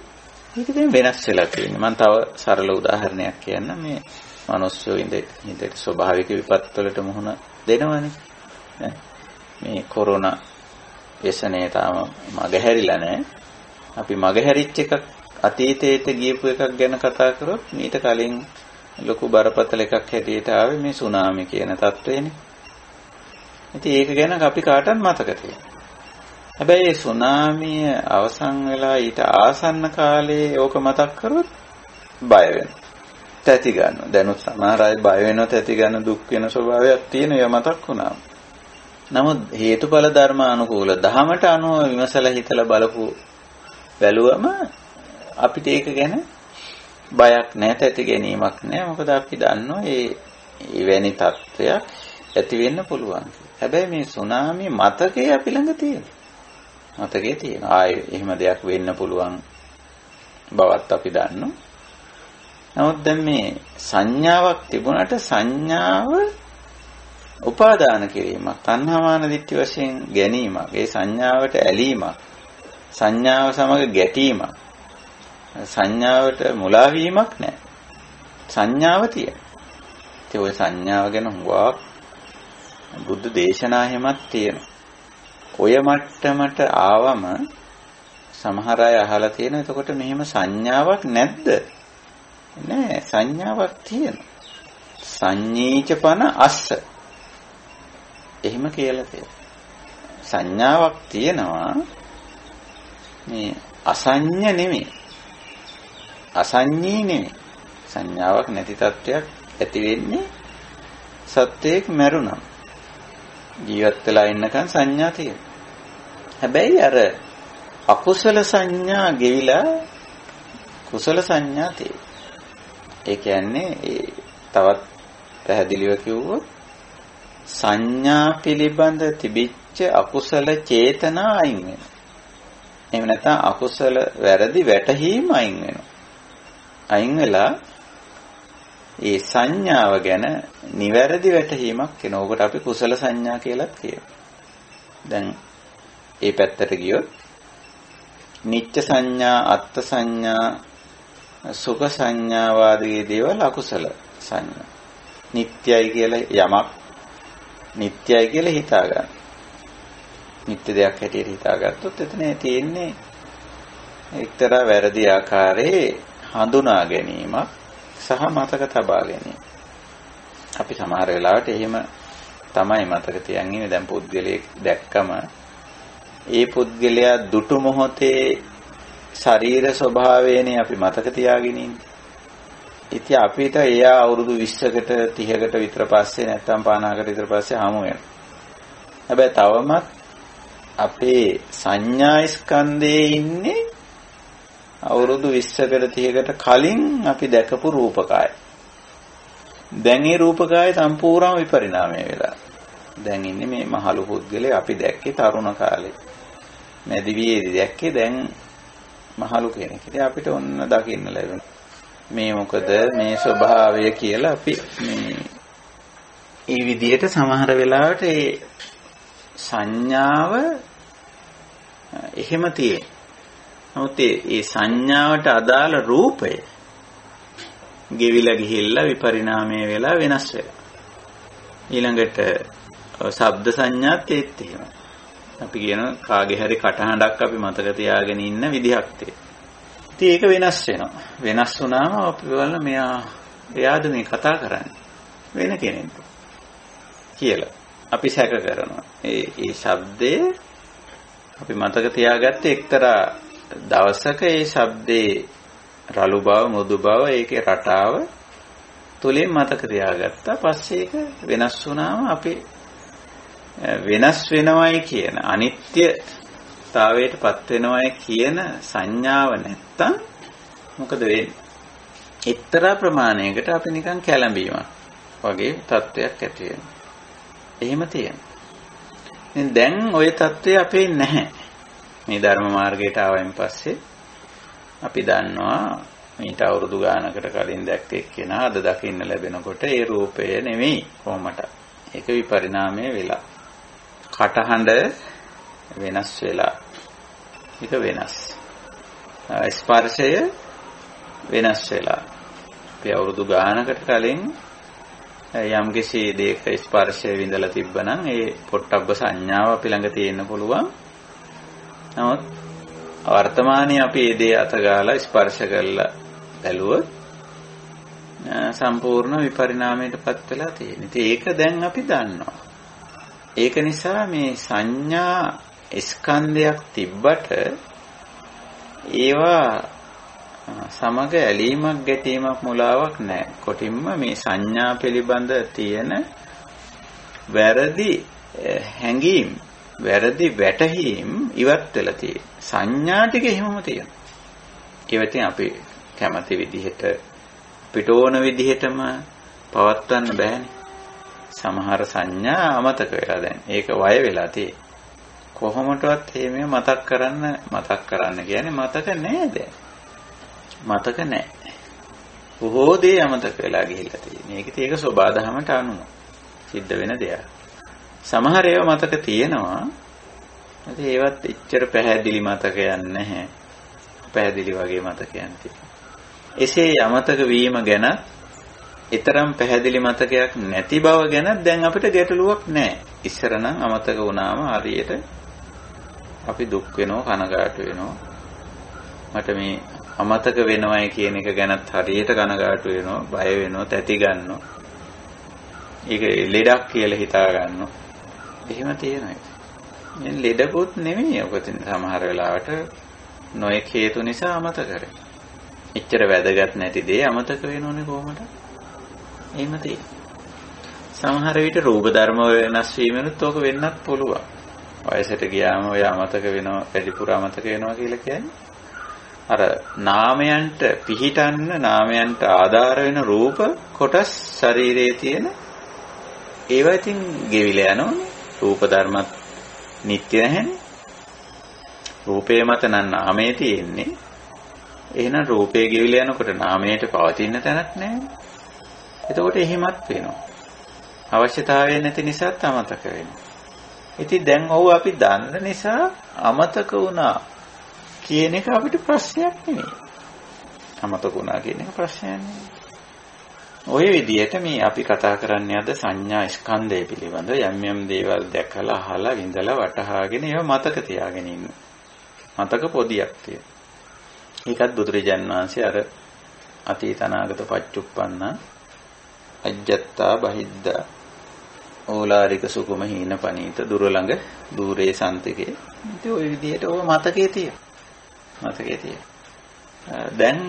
මේක දැන් වෙනස් වෙලා තියෙනවා. මම තව සරල උදාහරණයක් කියන්නම්. මේ මිනිස්සු ඉඳි ස්වභාවික විපත් වලට මුහුණ දෙනවනේ. මේ කොරෝනා ව්‍යසනයේ තාම මගහැරිලා නැහැ. අපි මගහැරිච්ච එකක් අතීතයට ගියපු එකක් ගැන කතා කරොත් ඊට කලින් ලොකු බරපතල එකක් හැටියට ආවේ මේ සුනාමි කියන තත්ත්වයනේ. ඉතින් ඒක ගැන අපි කාටවත් මතක තියෙනවා. හැබැයි මේ සුනාමිය අවසන් වෙලා ඊට ආසන්න කාලේ ඕක මතක් කරොත් බය වෙනවා. තැති ගන්නවා. දැනුත් සමහර අය බය වෙනවා, තැති ගන්න, දුක් වෙන ස්වභාවයක් තියෙන ඒවා මතක් වුණාම. නමුත් හේතුඵල ධර්ම අනුකූල දහමට අනුව විමසලා හිතලා බැලුවම අපිට ඒක ගැන බයක් නැහැ, තැති ගැනීමක් නැහැ. මොකද අපි දන්නවා මේ වැනි තත්ත්වයක් ඇති වෙන්න පුළුවන්. හැබැයි මේ සුනාමි මතකේ අපි ළඟ තියෙනවා. මතකේ තියෙනවා. ආයේ එහෙම දෙයක් වෙන්න පුළුවන් බවත් අපි දන්නවා. නමුත් දැන් මේ සංඥාවක් තිබුණාට සංඥාව උපාදාන කිරීමක්, තණ්හාමාන දිට්ඨි වශයෙන් ගැනීමක්, ඒ සංඥාවට ඇලීමක්, සංඥාව සමග ගැටීමක්, සංඥාවට මුලා වීමක් නැහැ. සංඥාව තියෙනවා. ඒ ඔය සංඥාව ගැන හුඟක් බුද්ධ දේශනා හැමක් තියෙනවා. ඔය මට්ටමට ආවම සමහර අය අහලා තියෙනවා එතකොට මෙහෙම සංඥාවක් නැද්ද? නෑ, සංඥාවක් තියෙනවා. සංඤීචපන අස්ස. එහෙම කියලා තියෙනවා. සංඥාවක් තියෙනවා. මේ අසඤ්ඤ නෙමෙයි. අසඤ්ඤී නෙමෙයි. සංඥාවක් නැති තත්වයක් ඇති වෙන්නේ සත්‍යයක් මැරුණා. ජීවත් වෙලා ඉන්නකන් සංඥා තියෙනවා. හැබැයි අර අකුසල සංඥා ගෙවිලා කුසල සංඥා තියෙනවා. ඒ කියන්නේ තවත් පැහැදිලිව කිව්වොත් සංඥා පිළිබඳ තිබිච්ච අකුසල චේතනා අයින් වෙනවා. එහෙම නැත්නම් අකුසල වැරදි වැටහීම අයින් වෙනවා. අයින් වෙලා ඒ සංඥාව ගැන නිවැරදි වැටහීමක් වෙනවා. ඔකට අපි කුසල සංඥා කියලා කියනවා. දැන් ඒ පැත්තට ගියොත් නිත්‍ය සංඥා, අත්ත් සංඥා, සුඛ සංඥා වාදී දේවල් අකුසල සංඥා. නිට්ටයයි කියලා යමක් නිට්ටයයි කියලා හිතා ගන්න. නිත්‍ය දෙයක් හැටියට හිතාගත්තොත් එතන තියෙන්නේ එක්තරා වැරදි ආකාරයේ හඳුනා ගැනීමක් සහ මතක තබා ගැනීම. අපි සමහර වෙලාවට එහෙම තමයි මතක තියන්නේ. දැන් පුද්ගලයෙක් දැක්කම ඒ පුද්ගලයා දුටු මොහොතේ ශරීර ස්වභාවයනේ අපි මතක තියාගෙන ඉන්නේ. ඉතින් අපිට එයා අවුරුදු 20කට 30කට විතර පස්සේ නැත්නම් 50කට විතර පස්සේ හමු වෙනවා. හැබැයි තවමත් අපේ සංඥා ස්කන්ධයේ ඉන්නේ අවුරුදු 20කට 30කට කලින් අපි දැකපු රූපකාය. දැන් ඒ රූපකාය සම්පූර්ණව විපරිණාමය වෙලා. දැන් ඉන්නේ මේ මහලු පුද්ගලයා අපි දැක්කේ තරුණ කාලේ. මැදිවියේදී දැක්කේ දැන් මහලු කෙනෙක්. ඉතින් අපිට ඔන්න දකින්න ලැබෙනවා. මේ මොකද මේ ස්වභාවය කියලා අපි මේ විදිහට සමහර වෙලාවට ඒ සංඥාව එහෙම තියෙන. නමුත් ඒ සංඥාවට අදාළ රූපය ගෙවිලා ගිහිල්ලා විපරිණාමය වෙලා වෙනස් වෙලා. ඊළඟට ශබ්ද සංඥාත් ඒත් එහෙම. අපි කියන කාගේ හරි කටහඬක් අපි මතක තියාගෙන ඉන්න විදිහක් තියෙනවා. ඉතින් ඒක වෙනස් වෙනවා. වෙනස් වුණාම අපි බලන එයාද මේ කතා කරන්නේ වෙන කෙනෙක්ද කියලා. අපි සැක කරනවා. ඒ ශබ්දේ අපි මතක තියාගත්තේ එක්තරා දවසක ඒ ශබ්දේ රළු බව, මෘදු බව, ඒකේ රටාව තුලින් මතක තියාගත්තා. පස්සේ ඒක වෙනස් වුණාම අපි වෙනස් වෙනවයි කියන අනිත්‍යතාවයටපත් වෙනවයි කියන සංඥාව නැත්තම් මොකද වෙන්නේ? එක්තරා ප්‍රමාණයකට අපි නිකන් කැළඹීමක් වගේ තත්වයක් ඇති වෙනවා. එහෙම තියෙනවා. දැන් ওই தত্ত্বය අපේ නැහැ. මේ ධර්ම මාර්ගයට ආවයින් පස්සේ අපි දන්නවා මේට අවුරුදු ගානකට කලින් දැක්ක එක්කෙනා අද දකින්න ලැබෙනකොට ඒ රූපය නෙමෙයි කොහොමද? ඒක විපරිණාමය වෙලා. කටහඬ වෙනස් වෙලා. ඒක වෙනස්. ස්පර්ශය වෙනස් වෙලා. අපි අවුරුදු ගානකට කලින් යම් කිසි දෙයක ස්පර්ශය විඳලා තිබ්බනම් ඒ පොට්ටබ්බ සංඥාව අපි ළඟ තියෙන්න පුළුවන්. නමුත් වර්තමානයේ අපි මේ දේ අතගාලා ස්පර්ශ කරලා බැලුවොත් සම්පූර්ණ විපරිණාමයටපත් වෙලා තියෙනවා. ඉතින් ඒක දැන් අපි දන්නවා. ඒක නිසා මේ සංඥා ස්කන්ධයක් තිබ්බට ඒවා සමග ඇලීමක් ගැටීමක් මුලාවක් නැහැ. කොටින්ම මේ සංඥා පිළිබඳ තියෙන වැරදි හැඟීම්, වැරදි වැටහීම් ඉවත් වෙලා තියෙනවා. සංඥා ටික එහෙමම තියෙනවා. ඒවටින් අපි කැමති විදිහට අපිට ඕන විදිහටම පවත්වන්න බෑනේ. සමහර සංඥා අමතක වෙලා දැන්. ඒක වය වෙලා තියෙන්නේ. කොහොමදවත් මේ මතක් කරන්න කියන්නේ මතක නෑ දැන්. මතක නැහැ. බොහෝ දේ අමතක වෙලා ගිහිල්ලා තියෙනවා. ඒක සෝබාදහමට අනුව සිද්ධ වෙන දෙයක්. සමහර ඒවා මතක තියෙනවා. ඒවත් එච්චර පැහැදිලි මතකයක් නැහැ. පැහැදිලි වගේ මතකයක් තියෙනවා. එසේ අමතක වීම ගැන ඊතරම් පැහැදිලි මතකයක් නැති බව ගැන දැන් අපිට ගැටලුවක් නැහැ. ඉස්සර නම් අමතක වුණාම හරියට අපි දුක් වෙනවා, කනගාටු වෙනවා. මට මේ අමතක වෙනවයි කියන එක ගැනත් හරියට කනගාටු වෙනවා, බය වෙනවා, තැති ගන්නවා. ඒක ලෙඩක් කියලා හිතා ගන්නවා. එහෙම තියෙනවා. මේ ලෙඩකුත් නෙමෙයි. ඔක සමහර වෙලාවට නොයෙක් හේතු නිසා අමතක කරේ. එච්චර වැදගත් නැති දේ අමතක වෙනෝනේ කොහොමද? එහෙම තියෙනවා. සමහර විට රූප ධර්ම වෙනස් වීමෙනුත් ඕක වෙන්නත් පුළුවන්. වයසට ගියාම ඔය අමතක වෙනවා, වැඩිපුර අමතක වෙනවා කියලා කියන්නේ අර නාමයන්ට පිහිටන්න, නාමයන්ට ආධාර වෙන රූප කොටස් ශරීරයේ තියෙන ඒවා ඉතින් ගෙවිලා යනෝනේ. රූප ධර්මත් නිට්ටය නැහැනේ. රූපේ මත නම් නාමයේ තියෙන්නේ. එහෙනම් රූපේ ගෙවිලා යනකොට නාමයට පවතින තැනක් නැහැ. එතකොට එහෙමත් වෙනවා. අවශ්‍යතාවය නැති නිසා අමතක වෙනවා. ඉතින් දැන් ඔව් අපි දන්න නිසා අමතක වුණා කියන එක අපිට ප්‍රශ්නයක් නෙමෙයි. අමතක වුණා කියන එක ප්‍රශ්නයක් නෙමෙයි. ඔය විදිහට මේ අපි කතා කරන්නේ අද සංඥා ස්කන්ධය පිළිබඳ යම් යම් දේවල් දැකලා අහලා විඳලා වටහාගෙන ඒව මතක තියාගෙන ඉන්න. මතක පොදියක් තියෙනවා. ඒකත් බුදුරජාන් වහන්සේ අර අතීත අනාගත පච්චුප්පන්න අජ්ජත්තා බහිද්දා ඕලාරික සුකුම හීන පනීත දුර ළඟ দূරේ සන්තිකේ. ඉතින් ওই විදිහට ඕව මතකයේ තියෙනවා. මතකයේ තියෙනවා. දැන්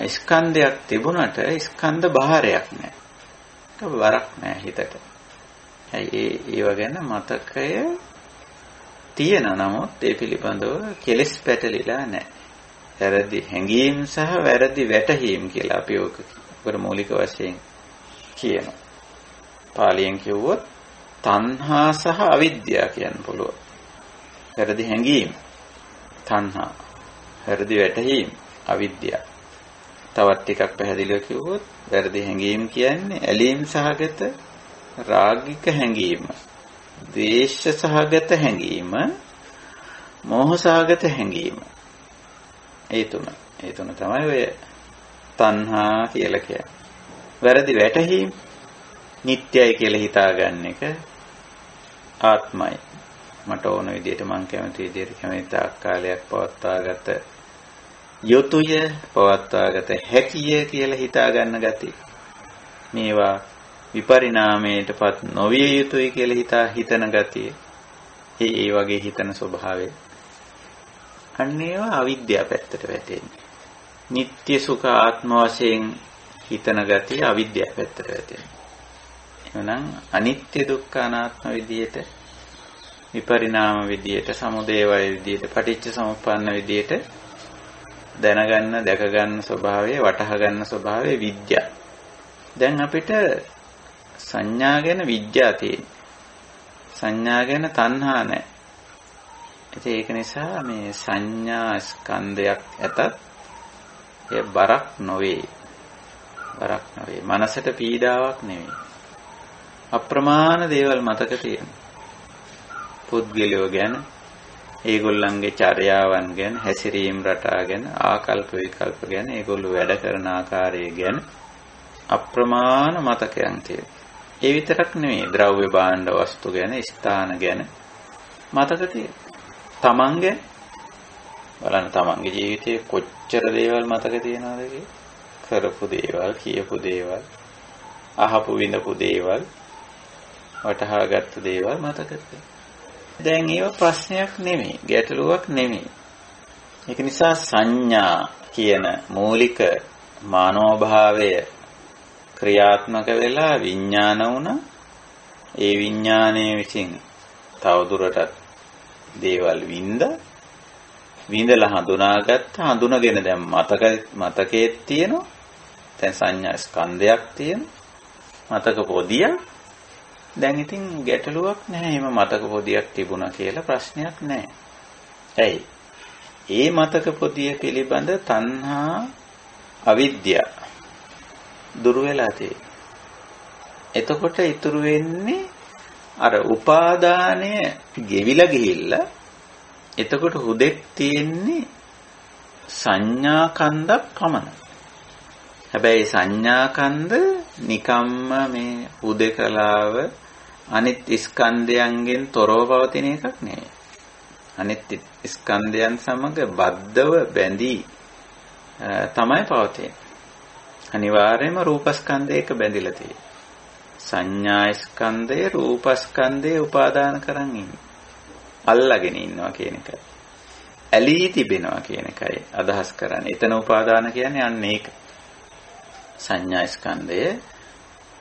ස්කන්ධයක් තිබුණට ස්කන්ධ බාහිරයක් නැහැ. ඒක වරක් නැහැ හිතට. ඒව ගැන මතකය තියෙන නමුත් ඒ පිළිබඳව කෙලෙස් පැටලිලා නැහැ. වැරදි හැඟීම් සහ වැරදි වැටහීම් කියලා අපි ඔක මූලික වශයෙන් කියනවා. පාලියෙන් කිව්වොත් තණ්හා සහ අවිද්‍යාව කියන්න පුළුවන්. වැරදි හැඟීම් තණ්හා, වැරදි වැටහීම් අවිද්‍යාව. තවත් ටිකක් පැහැදිලිව කිව්වොත් වැරදි හැඟීම් කියන්නේ ඇලීම් සහගත රාගික හැඟීම, ද්වේෂ සහගත හැඟීම, මෝහ සහගත හැඟීම. ඒ තුන තමයි ඔය තණ්හා කියලා කියන්නේ. වැරදි වැටහීම් නිට්ටයයි කියලා හිතාගන්න එක ආත්මයි. මට ඕන විදිහට මං කැමති විදිහට කැමති තාක්කාලයක් පවත්වාගත යොතුය පවත්වාගත හැකිය කියලා හිතාගන්න ගතිය. මේවා විපරිණාමයටපත් නොවිය යුතුයි කියලා හිතන ගතිය. ඒ වගේ හිතන ස්වභාවය. අන්න ඒවා අවිද්‍යාව පැත්තට වැටෙන්නේ. නিত্য සුඛ ආත්ම වශයෙන් හිතන ගතිය අවිද්‍යාව පැත්තට වැටෙන්නේ. එහෙනම් අනිත්‍ය දුක්ඛ අනාත්ම විදියට විපරිණාම විදියට සමුදය වය විදියට පටිච්ච සමුප්පන්න විදියට දැනගන්න දැකගන්න ස්වභාවය වටහා ගන්න ස්වභාවය විද්‍යාව. දැන් අපිට සංඥා ගැන විද්‍යාව තියෙනවා. සංඥා ගැන තණ්හා නැහැ. ඒක නිසා මේ සංඥා ස්කන්ධයක් ඇතත් ඒ බරක් නොවේ. බරක් නොවේ. මනසට පීඩාවක් නෙවෙයි. අප්‍රමාණ දේවල් මතක තියෙනවා. පුද්ගලයෝ ගැන, ඒගොල්ලන්ගේ චර්යාවන් ගැන, හැසිරීම් රටා ගැන, ආකල්ප විකල්ප ගැන, ඒගොල්ලෝ වැඩ කරන ආකාරය ගැන අප්‍රමාණ මතකයන් තියෙනවා. ඒ විතරක් නෙවෙයි ද්‍රව්‍ය භාණ්ඩ වස්තු ගැන, ස්ථාන ගැන මතක තියෙනවා. තමන් ගැන බලන්න තමන්ගේ ජීවිතේ කොච්චර දේවල් මතක තියෙනවද කියලා. කරපු දේවල්, කියපු දේවල්, අහපු විඳපු දේවල්, වටහාගත්තු දේවල් මතක තියෙනවා. දැන් ඒව ප්‍රශ්නයක් නෙමෙයි, ගැටලුවක් නෙමෙයි. ඒක නිසා සංඥා කියන මූලික මානෝභාවය ක්‍රියාත්මක වෙලා විඥාන වුණා. ඒ විඥානයේ විසින් තවදුරටත් දේවල් විඳලා හඳුනාගත්ත, හඳුනගෙන දැන් මතකයේ තියෙනවා. දැන් සංඥා ස්කන්ධයක් තියෙනවා. මතක පොදියක්. දැන් ඉතින් ගැටලුවක් නැහැ. එහෙම මතක පොදියක් තිබුණා කියලා ප්‍රශ්නයක් නැහැ. ඇයි? ඒ මතක පොදිය පිළිබඳ තණ්හා අවිද්‍යාව දුර වෙලා තියෙන්නේ. එතකොට ඉතුරු වෙන්නේ අර උපාදානය ගෙවිලා ගිහිල්ලා එතකොට හුදෙක් තියෙන්නේ සංඥා කන්දක් පමණයි. හැබැයි සංඥා කන්ද නිකම්ම මේ හුදෙකලාව අනිත් ස්කන්ධයන්ගෙන් තොරව පවතින එකක් නෙවෙයි. අනිත් ස්කන්ධයන් සමග බද්ධව බැඳී තමයි පවතින්නේ. අනිවාර්යයෙන්ම රූපස්කන්ධයක බැඳිලා තියෙන්නේ. සංඥා ස්කන්ධය රූපස්කන්ධය උපාදාන කරන් ඉන්නේ. අල්ලාගෙන ඉන්නවා කියන එකයි. ඇලී තිබෙනවා කියන එකයි අදහස් කරන්නේ. එතන උපාදාන කියන්නේ අන්න ඒක. සංඥා ස්කන්ධය,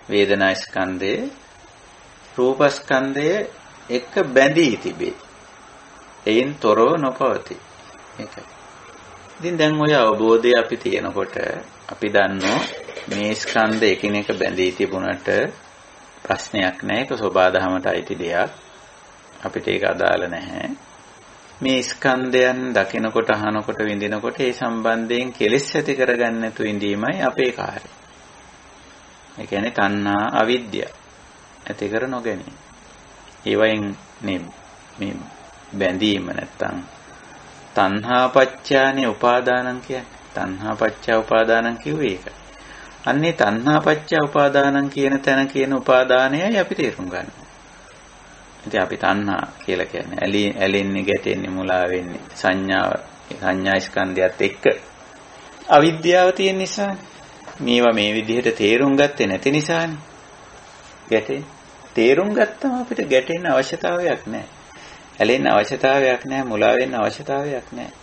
වේදනා ස්කන්ධය, රූපස්කන්ධය එක බැඳී තිබේ. එයින් තොරව නොපවතී. ඒකයි. ඉතින් දැන් ඔය අවබෝධය අපි තියෙනකොට අපි දන්නවා මේ ස්කන්ධ එකිනෙක බැඳී තිබුණට ප්‍රශ්නයක් නැහැ. ඒක සබාධමයට අයිති දෙයක්. අපිට ඒක අදාළ නැහැ. මේ ස්කන්ධයන් දකිනකොට අහනකොට විඳිනකොට ඒ සම්බන්ධයෙන් කෙලෙස් ඇති කරගන්න නැතු ඉඳීමයි අපේ කාර්යය. ඒ කියන්නේ තණ්හා අවිද්‍යාව ඇති කර නොගැනීම. ඒ වයින් මේ බැඳීම නැත්තම් තණ්හා පච්චානේ උපාදානං කියන්නේ. තණ්හා පච්චා උපාදානං කිව්වේ ඒක. අන්නේ තණ්හා පච්චා උපාදානං කියන තැන කියන උපාදානයයි අපි තේරුම් ගන්න. ඉතින් අපි තණ්හා කියලා කියන්නේ ඇලෙන්නේ ගැටෙන්නේ මුලා වෙන්නේ සංඥා ස්කන්ධයත් එක්ක අවිද්‍යාව තියෙන නිසා මේවා මේ විදිහට තේරුම් ගත්තේ නැති නිසානේ ගැටෙන්නේ. තේරුම් ගත්තම අපිට ගැටෙන්න අවශ්‍යතාවයක් නැහැ. ඇලෙන්න අවශ්‍යතාවයක් නැහැ. මුලා වෙන්න අවශ්‍යතාවයක් නැහැ.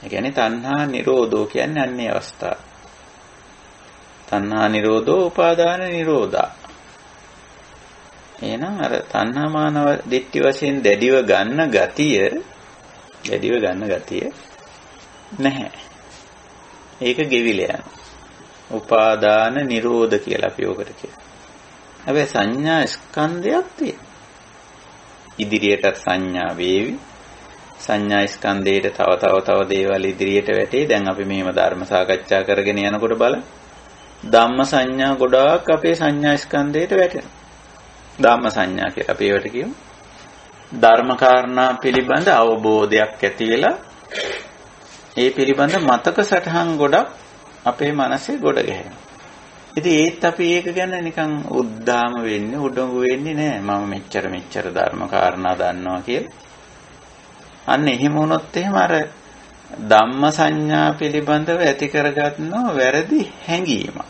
ඒ කියන්නේ තණ්හා නිරෝධෝ කියන්නේ අන්නේ අවස්ථාව. තණ්හා නිරෝධෝ උපාදාන නිරෝධා. එහෙනම් අර තණ්හා මාන දිට්ඨි වශයෙන් දැඩිව ගන්න ගතිය නැහැ. ඒක ගෙවිලා යනවා. උපාදාන නිරෝධ කියලා අපි ඔකට කියනවා. හැබැයි සංඥා ස්කන්ධයක් තියෙනවා. ඉදිරියටත් සංඥා වේවි. සංඥා ස්කන්ධයට තව දේවල් ඉදිරියට වැටේ. දැන් අපි මෙහෙම ධර්ම සාකච්ඡා කරගෙන යනකොට බලන්න. ධම්ම සංඥා ගොඩාක් අපේ සංඥා ස්කන්ධයට වැටෙනවා. ධම්ම සංඥා කියලා අපි ඒවට කියමු. ධර්ම කාරණා පිළිබඳ අවබෝධයක් ඇති වෙලා ඒ පිළිබඳ මතක සටහන් ගොඩක් අපේ මනසේ ගොඩ ගැහෙනවා. ඉතින් ඒත් අපි ඒක ගැන නිකන් උද්දාම වෙන්නේ උඩඟු වෙන්නේ නැහැ. මම මෙච්චර ධර්ම කාරණා දන්නවා කියලා. අන්න එහෙම වුණොත් එහෙම අර ධම්ම සංඥා පිළිබඳව ඇති කරගන්නව වැරදි හැඟීමක්.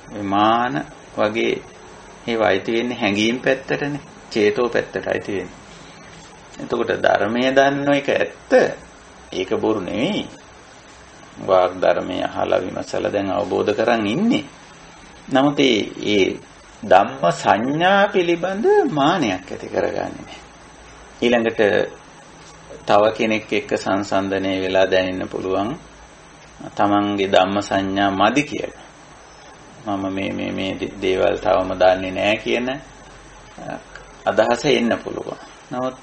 විමාන වගේ ඒ වයිති වෙන්නේ හැඟීම් පැත්තටනේ. චේතෝ පැත්තට අයිති වෙන්නේ. එතකොට ධර්මයේ දන්න එක ඇත්ත. ඒක බොරු නෙවෙයි. වාග් ධර්මයේ අහලා විමසලා දැන් අවබෝධ කරන් ඉන්නේ. නමුත් ඒ ධම්ම සංඥා පිළිබඳ මානයක් ඇති කරගන්නේ නැහැ. ඊළඟට තව කෙනෙක් එක්ක සංසන්දනය වෙලා දැනෙන්න පුළුවන් තමන්ගේ ධම්ම සංඥා මදි කියලා. මම මේ දේවල් තවම දන්නේ නැහැ කියන අදහස එන්න පුළුවන්. නමුත්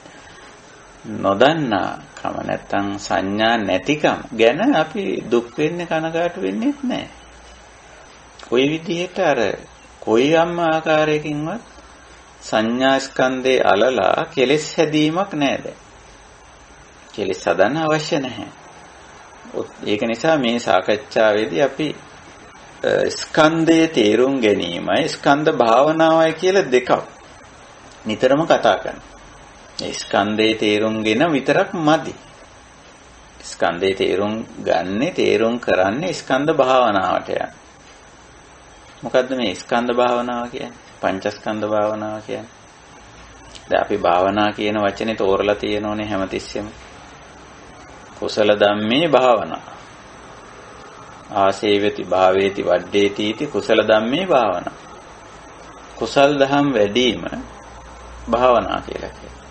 නොදන්නා කම නැත්තම් සංඥා නැතිකම ගැන අපි දුක් වෙන්නේ කනගාටු වෙන්නේ නැහැ. කොයි විදිහට අර කොයියම් ආකාරයකින්වත් සංඥා ස්කන්ධේ අලලා කෙලෙස් හැදීමක් නැහැ දැන්. කෙලෙස් හදන්න අවශ්‍ය නැහැ. ඒක නිසා මේ සාකච්ඡාවේදී අපි ස්කන්ධයේ තේරුම් ගැනීමයි ස්කන්ධ භාවනාවයි කියලා දෙකක් නිතරම කතා කරනවා. ඒ ස්කන්ධයේ තේරුම්ගෙන විතරක් මදි. ස්කන්ධයේ තේරුම් කරන්නේ ස්කන්ධ භාවනාවට යන. මොකද්ද මේ ස්කන්ධ භාවනාව කියන්නේ? පංචස්කන්ධ භාවනාව කියන්නේ. දැන් අපි භාවනා කියන වචනේ තෝරලා තියෙනෝනේ හැමතිස්සෙම. කුසල ධම්මේ භාවනා. ආසේවති භාවේති වඩ්ඩේති इति කුසල ධම්මේ භාවනා. කුසල් දහම් වැඩිම භාවනා කියලා කියනවා.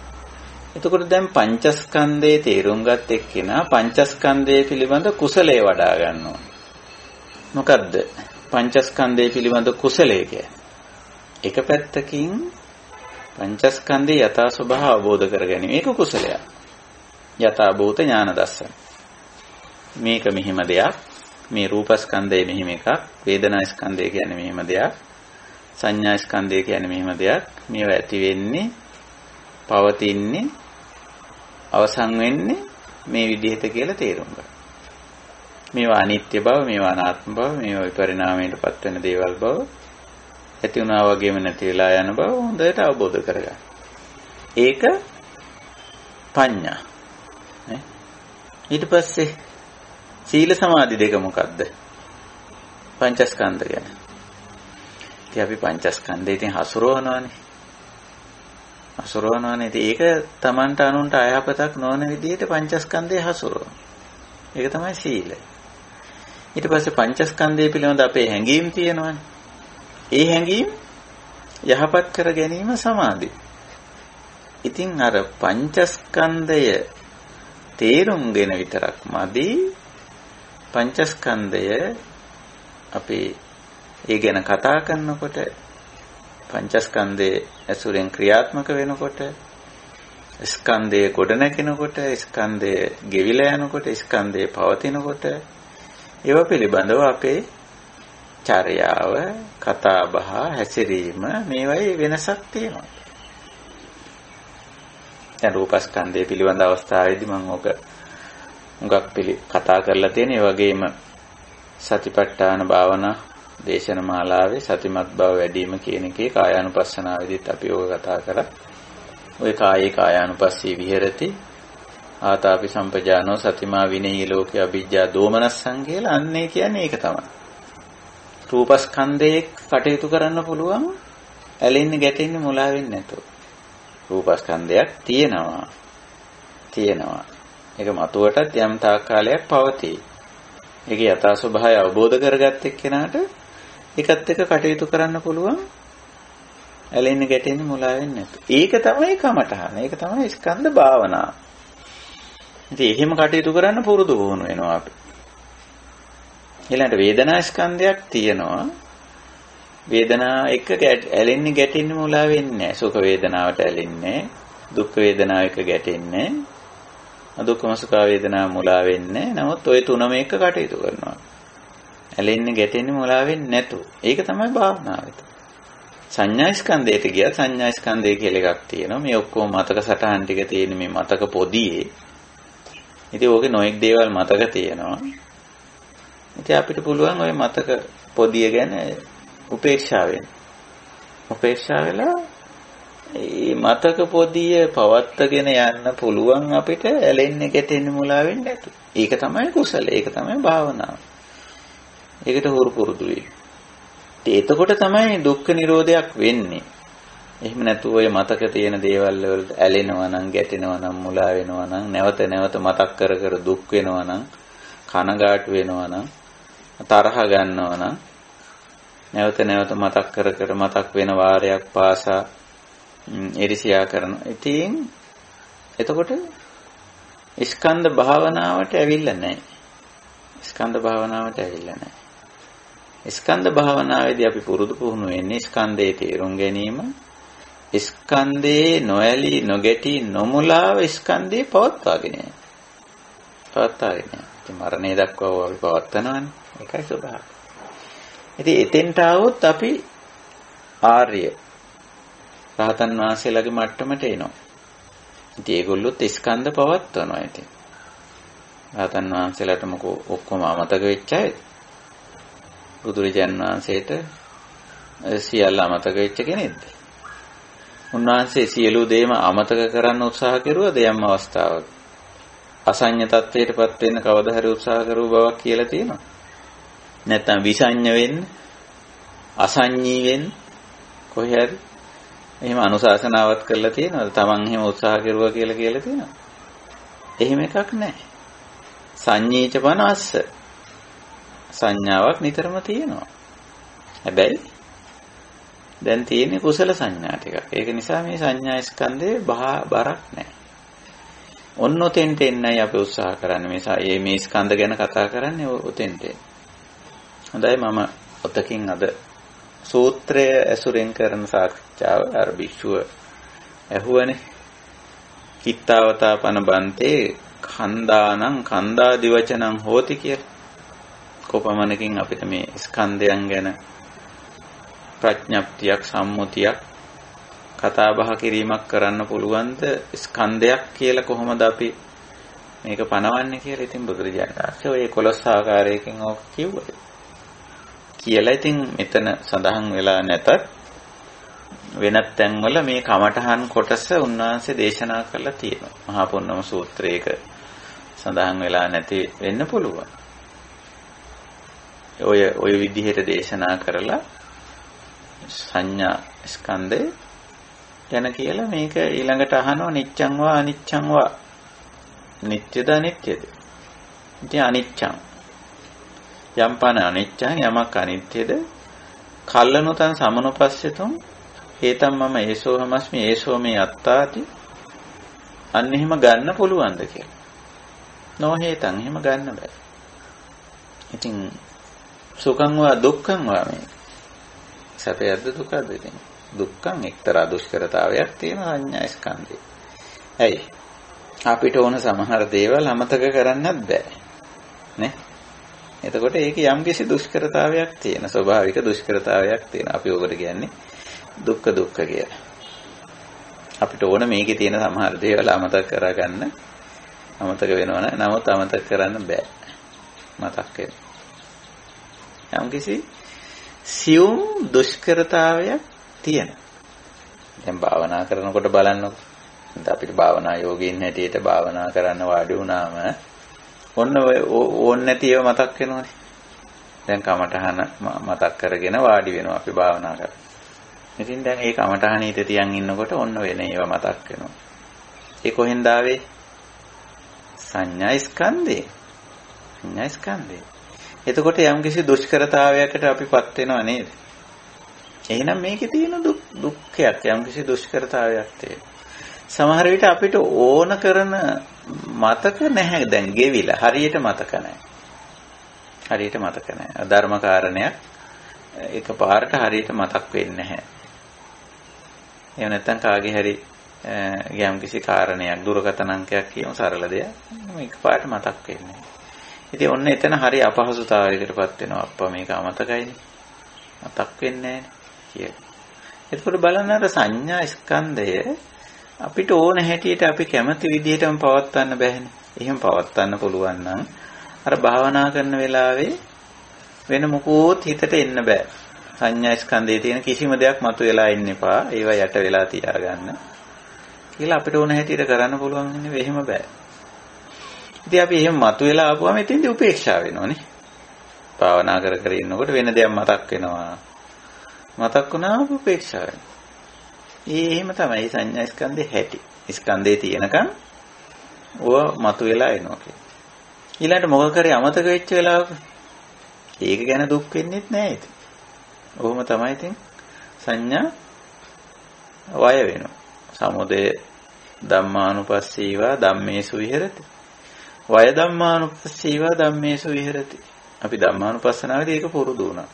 එතකොට දැන් පංචස්කන්ධයේ තේරුම් ගත් එක්කෙනා පංචස්කන්ධය පිළිබඳ කුසලයේ වඩා ගන්නවා. මොකද්ද පංචස්කන්ධය පිළිබඳ කුසලයේ කියන්නේ? එක පැත්තකින් පංචස්කන්ධයේ යථා ස්වභාව අවබෝධ කර ගැනීම ඒක කුසලයක්. යථා භූත ඥාන දර්ශන. මේක මෙහිම දෙයක්. මේ රූපස්කන්ධය මෙහිම එකක්. වේදනා ස්කන්ධය කියන්නේ මෙහිම දෙයක්. සංඥා ස්කන්ධය කියන්නේ මෙහිම දෙයක්. මේවා ඇති වෙන්නේ, පවතින්නේ, අවසන් වෙන්නේ මේ විදිහට කියලා තේරුම් ගන්න. මේවා අනිත්‍ය බව, මේවා අනාත්ම බව, මේවා විපරිණාමයටපත් වෙන දේවල් බව, ඇති වුණා වගේම නැති වෙලා යන බව හොඳට අවබෝධ කරගන්න. ඒක පඤ්ඤා. ඊට පස්සේ සීල සමාධි දෙක මොකද්ද? පංචස්කන්ධ ගැන. ඉතින් අපි පංචස්කන්ධය ඉතින් හසුරවනවානේ. ඉතින් ඒක Tamanට අනුන්ට අයහපතක් නොවන විදිහට පංචස්කන්ධය හසුරවන. ඒක තමයි සීලය. ඊට පස්සේ පංචස්කන්ධය පිළිබඳ අපේ හැඟීම් තියෙනවානේ. ඒ හැඟීම් යහපත් කර ගැනීම සමාධිය. ඉතින් අර පංචස්කන්ධය තේරුම්ගෙන විතරක් මදි. පංචස්කන්ධය අපි ඒ ගැන කතා කරනකොට පංචස්කන්ධයේ ඇසුරෙන් ක්‍රියාත්මක වෙනකොට ස්කන්ධය ගොඩ නැගෙනකොට, ස්කන්ධය ගෙවිලා යනකොට, ස්කන්ධය පවතිනකොට ඒවා පිළිබඳව අපේ චර්යාව, කතා බහ, හැසිරීම මේවයි වෙනසක් තියෙනවා. දැන් රූපස්කන්ධය පිළිබඳ අවස්ථාවේදී මම ඔක මුගක් කතා කරලා තියෙන. ඒ වගේම සතිපට්ඨාන භාවනා දේශන මාලාවේ සතිමත් බව වැඩිම කියන එකේ කායානුපස්සනාවේදීත් අපි ඕක කතා කරා. ওই කායේ කායානුපස්සී විහෙරති ආතාපි සම්පජානෝ සතිමා විනේය ලෝකේ අභිජ්ජා දෝමනස්සං කියලා අන්නේ කියන්නේ ඒක තමයි. රූපස්කන්ධයේ කටයුතු කරන්න පුළුවන් ඇලෙන්නේ ගැටෙන්නේ මුලා වෙන්නේ නැතුව. රූපස්කන්ධයක් තියෙනවා. ඒක මතුවටත් යම් තාක් කාලයක් පවතී. ඒකේ යථා ස්වභාවය අවබෝධ කරගත්ත එක්කෙනාට ඒකත් එක්ක කටයුතු කරන්න පුළුවන් ඇලෙන්නේ ගැටෙන්නේ මුලා වෙන්නේ නැතුව. ඒක තමයි කමඨහන. ඒක තමයි ස්කන්ධ භාවනාව. ඉතින් එහෙම කටයුතු කරන්න පුරුදු වුණු වෙනවා අපි. ඊළඟට වේදනා ස්කන්ධයක් තියෙනවා. වේදනා එක ඇලෙන්නේ ගැටෙන්නේ මුලා වෙන්නේ නැහැ. සුඛ වේදනාවට ඇලෙන්නේ, දුක් වේදනාව එක ගැටෙන්නේ, අදුක්ඛම සුඛ වේදනාව මුලා වෙන්නේ. නමුත් ওই තුනම එක කටයුතු කරනවා. ඇලෙන්නේ ගැටෙන්නේ මුලා වෙන්නේ නැතු. ඒක තමයි භාවනාව. සංඥා ස්කන්ධයට ගියා. සංඥා ස්කන්ධය කියලා එකක් තියෙනවා. මේ ඔක්කොම මතක සටහන් ටික තියෙන මේ මතක පොදියේ. ඉතින් ඕකේ නොඑක් දේවල් මතක තියෙනවා. ඉතින් අපිට පුළුවන් ওই මතක පොදිය ගැන උපේක්ෂා වෙන්න. උපේක්ෂා වෙලා මේ මතක පොදිය පවත්වාගෙන යන්න පුළුවන් අපිට ඇලෙන්නේ ගැටෙන්නේ මුලා වෙන්නේ නැතු. ඒක තමයි කුසල. ඒක තමයි භාවනාව. ඒකට හුරු පුරුදු වෙන්න. එතකොට තමයි දුක්ඛ නිරෝධයක් වෙන්නේ. එහෙම නැතුව ඔය මතක තියෙන දේවල් වලට ඇලෙනවා නම්, ගැටෙනවා නම්, මුලා වෙනවා නම්, නැවත නැවත මතක් කර කර දුක් වෙනවා නම්, කනගාටු වෙනවා නම්, තරහ ගන්නවා නම්, නැවත නැවත මතක් කර කර මතක් වෙන වාරයක් පාසා ඉරිසියා කරනවා. ඉතින් එතකොට ස්කන්ධ භාවනාවට ඇවිල්ලා නැහැ. ස්කන්ධ භාවනාවට ඇවිල්ලා නැහැ. ස්කන්ධ භාවනාවේදී අපි පුරුදු පුහුණු වෙන්නේ ස්කන්ධයේ තේරුම් ගැනීම. ස්කන්ධේ නොඇලී නොගැටි නොමුලාව ස්කන්ධේ පවත්වාගෙන යන. ඉතින් මරණය දක්වා අපි පවත්වනවානේ. ඒකයි ස්වභාවය. ඉතින් එතෙන්ට આવොත් අපි ආර්ය රහතන් වහන්සේලාගේ මට්ටමට එනවා. ඉතින් ඒගොල්ලොත් ස්කන්ධ පවත්වනවා. ඉතින් රහතන් වහන්සේලාට මොකෝ ඔක්කොම අමතක වෙච්ච අය. බුදුරජාන් වහන්සේට සියල්ල අමතක වෙච්ච කෙනෙක්ද? උන්වහන්සේ සියලු දේම අමතක කරන්න උත්සාහ කරුවද යම් අවස්ථාවක? අසඤ්ඤ තත්ත්වයටපත් වෙන්න කවදා හරි උත්සාහ කරුව බවක් කියලා තියෙනවා. නැත්නම් විසඤ්ඤ වෙන්න, අසඤ්ඤී වෙන්න කොහේ හරි එහෙම අනුශාසනාවක් කරලා තියෙනවද? Taman එහෙම උත්සාහ කරුවා කියලා තියෙනවද? එහෙම එකක් නැහැ. සංඤීච පනස්ස සංඥාවක් නිතරම තියෙනවා. හැබැයි දැන් තියෙන්නේ කුසල සංඥා ටිකක්. ඒක නිසා මේ සංඥා ස්කන්ධේ බරක් නැහැ. ඔන්න ඔතෙන්ට එන්නයි අපි උත්සාහ කරන්නේ. මේ ස්කන්ධ ගැන කතා කරන්නේ ඔතෙන්ට. හොඳයි මම ඔතකින් අද සූත්‍රය ඇසුරෙන් කරන සාකච්ඡාව අර භික්ෂුව ඇහුවනේ. කිත්තාවතාපන බන්තේ කන්දානං කන්දාදි වචනං හෝති කියලා. කොපමණකින් අපිට මේ ස්කන්ධයන් ගැන ප්‍රඥප්තියක් සම්මුතියක් කතා බහ කිරීමක් කරන්න පුළුවන්ද? ස්කන්ධයක් කියලා කොහොමද අපි මේක පනවන්නේ කියලා. ඉතින් බුදුරජාණන් වහන්සේ ඔය 11 ආකාරයකින් ඕක කිව්වා. කියලා ඉතින් මෙතන සඳහන් වෙලා නැතත් වෙනත් තැන්වල මේ කමඨහන් කොටස උන්වහන්සේ දේශනා කරලා තියෙනවා. මහා පොන්නම සූත්‍රයක සඳහන් වෙලා නැති වෙන්න පුළුවන්. ඔය විදිහට දේශනා කරලා සංඥා ස්කන්ධය ගැන කියලා මේක ඊළඟට අහනවා නිච්ඡං වා අනිච්ඡං වා. නිට්ටයද අනිත්‍යද? ඉතින් අනිච්ඡං යම්පන අනිච්ඡං යමක් අනිත්‍යද කල්ලනොතං සමනුපස්සතුම් හේතම් මම ඒසෝ හමස්මි ඒසෝ මේ අත්තාති. අන්න එහෙම ගන්න පුළුවන්ද කියලා. නොහේතං එහෙම ගන්න බෑ. ඉතින් සුඛං වා දුක්ඛං වා මේ සැපයක්ද දුකද? ඉතින් දුක්ඛං එක්තරා දුෂ්කරතාවයක් තියෙන සංඥා ස්කන්ධේ. ඇයි? අපිට ඕන සමහර දේවල් අමතක කරන්නත් බෑ. නේ? එතකොට ඒක යම්කිසි දුෂ්කරතාවයක් තියෙන ස්වභාවික දුෂ්කරතාවයක් තියෙන. අපි ඔකට කියන්නේ දුක්ඛ කියලා. අපිට ඕන මේකේ තියෙන සමහර දේවල් අමතක කරගන්න අමතක වෙනවනේ. නමුත් අමතක කරන්න බෑ. මතක් වෙන. යම්කිසි සියුම් දුෂ්කරතාවයක් තියෙන. දැන් භාවනා කරනකොට බලන්නකො. දැන් අපිට භාවනා යෝගීන් හැටියට භාවනා කරන්න වාඩි වුණාම ඔන්න ඕන් නැතිව මතක් වෙනවනේ. දැන් කමඨහන මතක් කරගෙන වාඩි වෙනවා අපි භාවනා කරලා. ඉතින් දැන් ඒ කමඨහන හිත තියන් ඉන්නකොට ඔන්න වෙන ඒවා මතක් වෙනවා. ඒ කොහෙන්ද ආවේ? සංඥා ස්කන්ධේ. සංඥා ස්කන්ධේ. එතකොට යම්කිසි දුෂ්කරතාවයකට අපිපත් වෙනව නේද? එහෙනම් මේකේ තියෙන දුක්ඛයක් යම්කිසි දුෂ්කරතාවයක් තියෙනවා. සමහර විට අපිට ඕන කරන මතක නැහැ දැන් ගෙවිලා හරියට මතක නැහැ. හරියට මතක නැහැ. ධර්ම කාරණයක් එකපාරට හරියට මතක් වෙන්නේ නැහැ. එහෙම නැත්නම් කාගේ හරි යම්කිසි කාරණයක් දුරකථන අංකයක් කියමු සරල දෙයක්. එකපාරට මතක් වෙන්නේ නැහැ. ඉතින් ඔන්න එතන හරි අපහසුතාවයකටපත් වෙනවා. අප්පා මේක අමතකයිනේ. මතක් වෙන්නේ නැහැ කියලා. එතකොට බලන්න අර සංඥා ස්කන්ධය අපිට ඕන හැටියට අපි කැමති විදිහටම පවත්වන්න බෑනේ. එහෙම පවත්වන්න පුළුවන් නම් අර භාවනා කරන වෙලාවේ වෙන මොකෝත් හිතට එන්න බෑ. සංඥා ස්කන්ධයේ තියෙන කිසිම දෙයක් මතුවලා ඉන්න එපා. ඒවා යට වෙලා තියාගන්න. කියලා අපිට ඕන හැටියට කරන්න පුළුවන් ඉන්නේ එහෙම බෑ. ඉතින් අපි එහෙම මතුවලා ආපුවම එතෙන්දී උපේක්ෂා වෙනවනේ. භාවනා කර කර ඉන්නකොට වෙන දෙයක් මතක් වෙනවා. මතක් වුණාම උපේක්ෂා වෙනවා. එහෙම තමයි සංඥා ස්කන්ධේ හැටි. ස්කන්ධේ තියෙනකන් ඕව මතුවලා එනවා කියන්නේ. ඊළඟට මොකක් කරේ අමතක වෙච්ච වෙලාවක ඒක ගැන දුක් වෙන්නෙත් නෑ ඉතින්. ඔහොම තමයි ඉතින් සංඥා වය වෙනවා. සමුදය ධම්මානුපස්සීවා ධම්මේසු විහෙරති. වය ධම්මානුපස්සීවා ධම්මේසු විහෙරති. අපි ධම්මානුපස්සනාවේදී ඒක පුරුදු වුණා.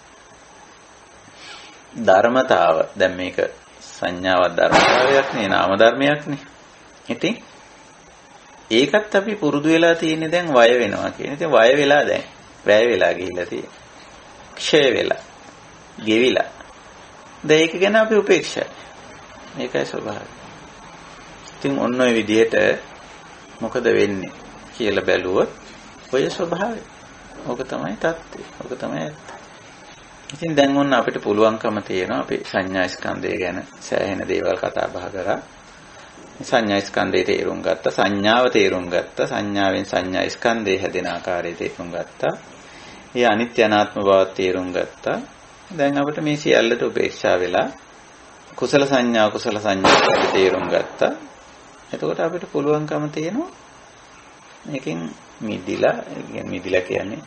ධර්මතාව දැන් මේක සංඥාවක් ධර්මතාවයක් නේ නාම ධර්මයක් නේ. ඉතින් ඒකත් අපි පුරුදු වෙලා තියෙන්නේ දැන් වය වෙනවා කියන. ඉතින් වය වෙලා දැන් වැය වෙලා ගිහිල්ලා තියෙන්නේ. ක්ෂය වෙලා. ගෙවිලා. දැන් ඒක ගැන අපි උපේක්ෂයි. මේකයි ස්වභාවය. ඉතින් ඔන්න ඔය විදිහට මොකද වෙන්නේ කියලා බැලුවොත් ඔය ස්වභාවය. ඕක තමයි தත්ත්වය. ඕක තමයි ඇත්ත. ඉතින් දැන් ඔන්න අපිට පුළුවන්කම තියෙනවා අපි සංඥා ස්කන්ධය ගැන සෑහෙන දේවල් කතා බහ කරා. සංඥා ස්කන්ධයේ තේරුම් ගත්තා, සංඥාව තේරුම් ගත්තා, සංඥාවෙන් සංඥා ස්කන්ධය හැදෙන ආකාරය තේරුම් ගත්තා. ඒ අනිත්‍ය අනාත්ම බව තේරුම් ගත්තා. දැන් අපිට මේ සියල්ලට උපේක්ෂා වෙලා කුසල සංඥා තේරුම් ගත්තා. එතකොට අපිට පුළුවන්කම තියෙනවා මේකෙන් මිදිලා කියන්නේ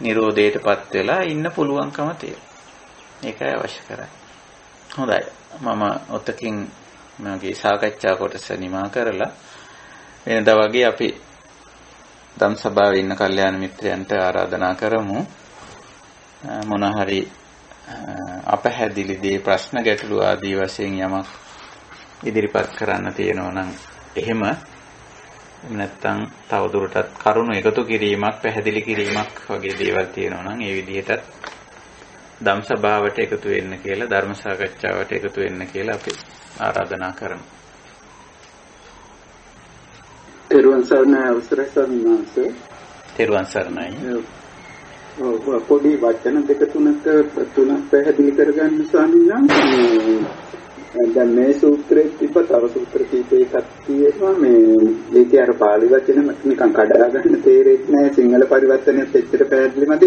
නිරෝධයටපත් වෙලා ඉන්න පුළුවන්කම තියෙනවා. ඒකයි අවශ්‍ය කරන්නේ. හොඳයි. මම ඔතකින් මගේ සාකච්ඡා කොටස නිමා කරලා වෙනදා වගේ අපි ධම් සභාවේ ඉන්න කල්යාණ මිත්‍රයන්ට ආරාධනා කරමු. මොන හරි අපහැදිලි දේ ප්‍රශ්න ගැටළු ආදී වශයෙන් යමක් ඉදිරිපත් කරන්න තියෙනවා නම් එහෙම නැත්නම් තවදුරටත් කරුණු එකතු කිරීමක් පැහැදිලි කිරීමක් වගේ දේවල් තියෙනවා නම් ඒ විදිහටත් ධම් සභාවට එකතු වෙන්න කියලා ධර්ම සාකච්ඡාවට එකතු වෙන්න කියලා අපි ආරාධනා කරමු. තෙරුවන් සරණයි අවසරයි සම්මාස. තෙරුවන් සරණයි. පොඩි වචන දෙක තුනක් පැහැදිලි කරගන්න ස්වාමීන් වහන්සේ. දැන් මේ සූත්‍රයේ තිබ්බ තව සූත්‍ර කීපයක් තියෙනවා මේකේ අර පාලි වචන නිකන් කඩලා ගන්න තේරෙන්නේ නැහැ සිංහල පරිවර්තනයත් එච්චර පැහැදිලිමද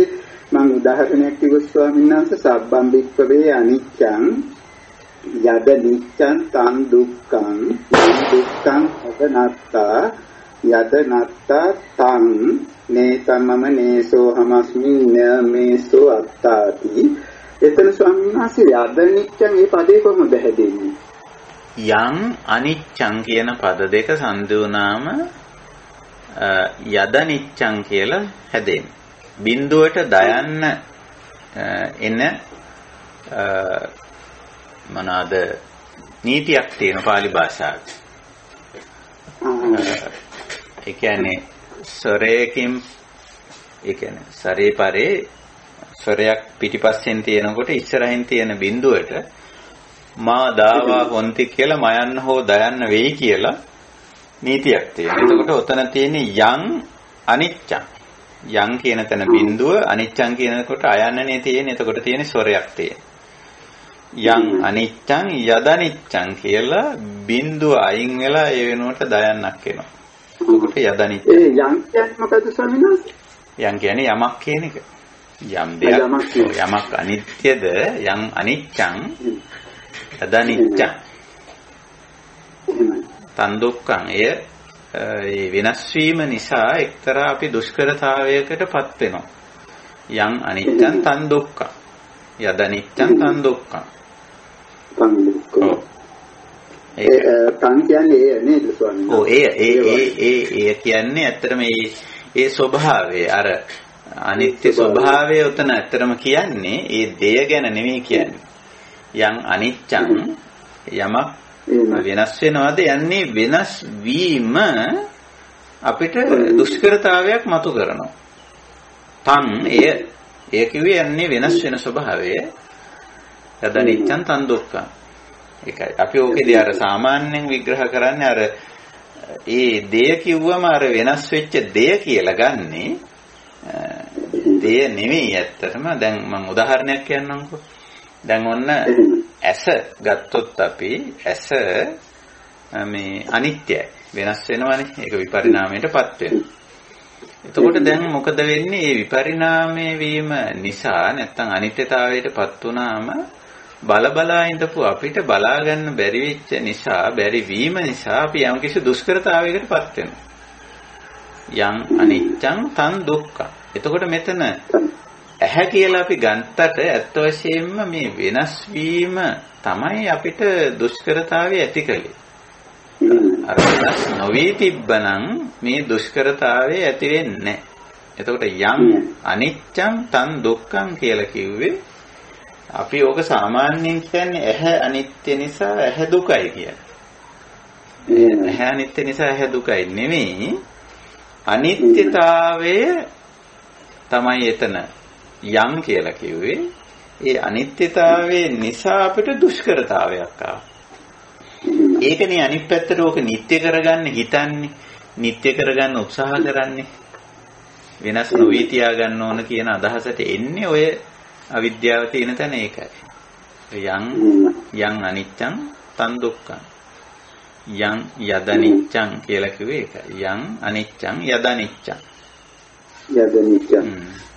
මම උදාහරණයක් කිව්වොත් ස්වාමීන් වහන්සේ සබ්බම් වික්කවේ අනිච්ඡං යද නිච්ඡං තං දුක්ඛං දුක්ඛං අදනත්තා යද නත්තා තං නේතමම නේසෝ හමස්මි නමේසෝ අත්තාති. එතන ස්වාමීන් වහන්සේ යද නිච්ඡං මේ පදේ කොහොමද හැදෙන්නේ? යං අනිච්ඡං කියන පද දෙක සංදි වුණාම යද නිච්ඡං කියලා හැදෙන්නේ. බිඳුවට දයන්න එන මොනවාද නීතියක් තියෙන පාලි භාෂාවේ. ඒ කියන්නේ ස්වරයකින් ඒ කියන්නේ සරේ පරේ ස්වරයක් පිටිපස්සෙන් තියෙනකොට ඉස්සරහින් තියෙන බිඳුවට මා දාවා හොන්ති කියලා මයන්න හෝ දයන්න වෙයි කියලා නීතියක් තියෙනවා. එතකොට ඔතන තියෙන යං අනිච්චං. යං කියන තැන බිඳුව අනිච්චං කියනකොට අයන්නනේ තියෙන්නේ. එතකොට තියෙන ස්වරයක් තියෙනවා. යං අනිච්චං යදනිච්චං කියලා බිඳුව අයින් වෙලා ඒ වෙනුවට දයන්නක් එනවා. එතකොට යදනිච්ච. ඒ යං කියන්නේ මොකද ස්වාමීන් වහන්සේ? යං කියන්නේ යමක් කියන එක. යම් දෙයක් යමක් අනිත්‍යද යං අනිච්චං යදනිච්චං තන් දුක්ඛං එය ඒ වෙනස් වීම නිසා එක්තරා අපි දුෂ්කරතාවයකටපත් වෙනවා. යං අනිච්චං තන් දුක්ඛං යදනිච්චං තන් දුක්ඛං. තන් දුක්ඛ. තන් කියන්නේ ඒ නේද ස්වාමීන් වහන්සේ? ඒ කියන්නේ ඇත්තටම ඒ ස්වභාවය අර අනිත්‍ය ස්වභාවය උතන ඇත්තටම කියන්නේ ඒ දෙය ගැන නෙමෙයි කියන්නේ. යං අනිච්චං යමක් වෙනස් වෙනවද යන්නේ වෙනස් වීම අපිට දුෂ්කරතාවයක් මතු කරනවා. තන් එය කිව්වේ යන්නේ වෙනස් වෙන ස්වභාවය. යදනිච්චං තන් දුක්ඛං. ඒකයි අපි ඕකේදී අර සාමාන්‍යයෙන් විග්‍රහ කරන්නේ අර ඒ දෙය කිව්වම අර වෙනස් වෙච්ච දෙය කියලා ගන්නේ දෙය නෙමෙයි ඇත්තටම. දැන් මම උදාහරණයක් කියන්නම්කෝ. දැන් ඔන්න ඇස ගත්තොත් අපි ඇස මේ අනිත්‍යයි වෙනස් වෙනවනේ. ඒක විපරිණාමයටපත් වෙනවා. එතකොට දැන් මොකද වෙන්නේ? මේ විපරිණාමය වීම නිසා නැත්තම් අනිත්‍යතාවයටපත් වුණාම බලබලා ඉඳපු අපිට බලා ගන්න බැරි වෙච්ච නිසා බැරි වීම නිසා අපි යම්කිසි දුෂ්කරතාවයකටපත් වෙනවා. යං අනිච්චං තන් දුක්ඛං. එතකොට මෙතන ඇහැ කියලා අපි ගන්නට ඇත්ත වශයෙන්ම මේ වෙනස් වීම තමයි අපිට දුෂ්කරතාවය ඇති කළේ. අර වෙනස් නොවී තිබ්බනම් මේ දුෂ්කරතාවය ඇති වෙන්නේ නැහැ. එතකොට යං අනිච්චං තන් දුක්ඛං කියලා කිව්වේ අපි ඕක සාමාන්‍යයෙන් කියන්නේ ඇහැ අනිත්‍ය නිසා ඇහැ දුකයි කියන්නේ. ඇහැ අනිත්‍ය නිසා ඇහැ දුකයි නෙමෙයි. අනිත්‍යතාවය තමයි එතන යම් කියලා කිව්වේ. ඒ අනිත්‍යතාවයේ නිසා අපිට දුෂ්කරතාවයක් ආවා. ඒකනේ අනිත් පැත්තට ඕක නිත්‍ය කරගන්න හිතන්නේ. නිත්‍ය කරගන්න උත්සාහ කරන්නේ. වෙනස් නොවී තියාගන්න ඕන කියන අදහසට එන්නේ ඔය අවිද්‍යාව තියෙන තැන ඒකයි. යං අනිච්චං තන් දුක්ඛං. යං යදනිච්චං කියලා කිව්වේ ඒකයි. යං අනිච්චං යදනිච්චං. යදනිච්චං.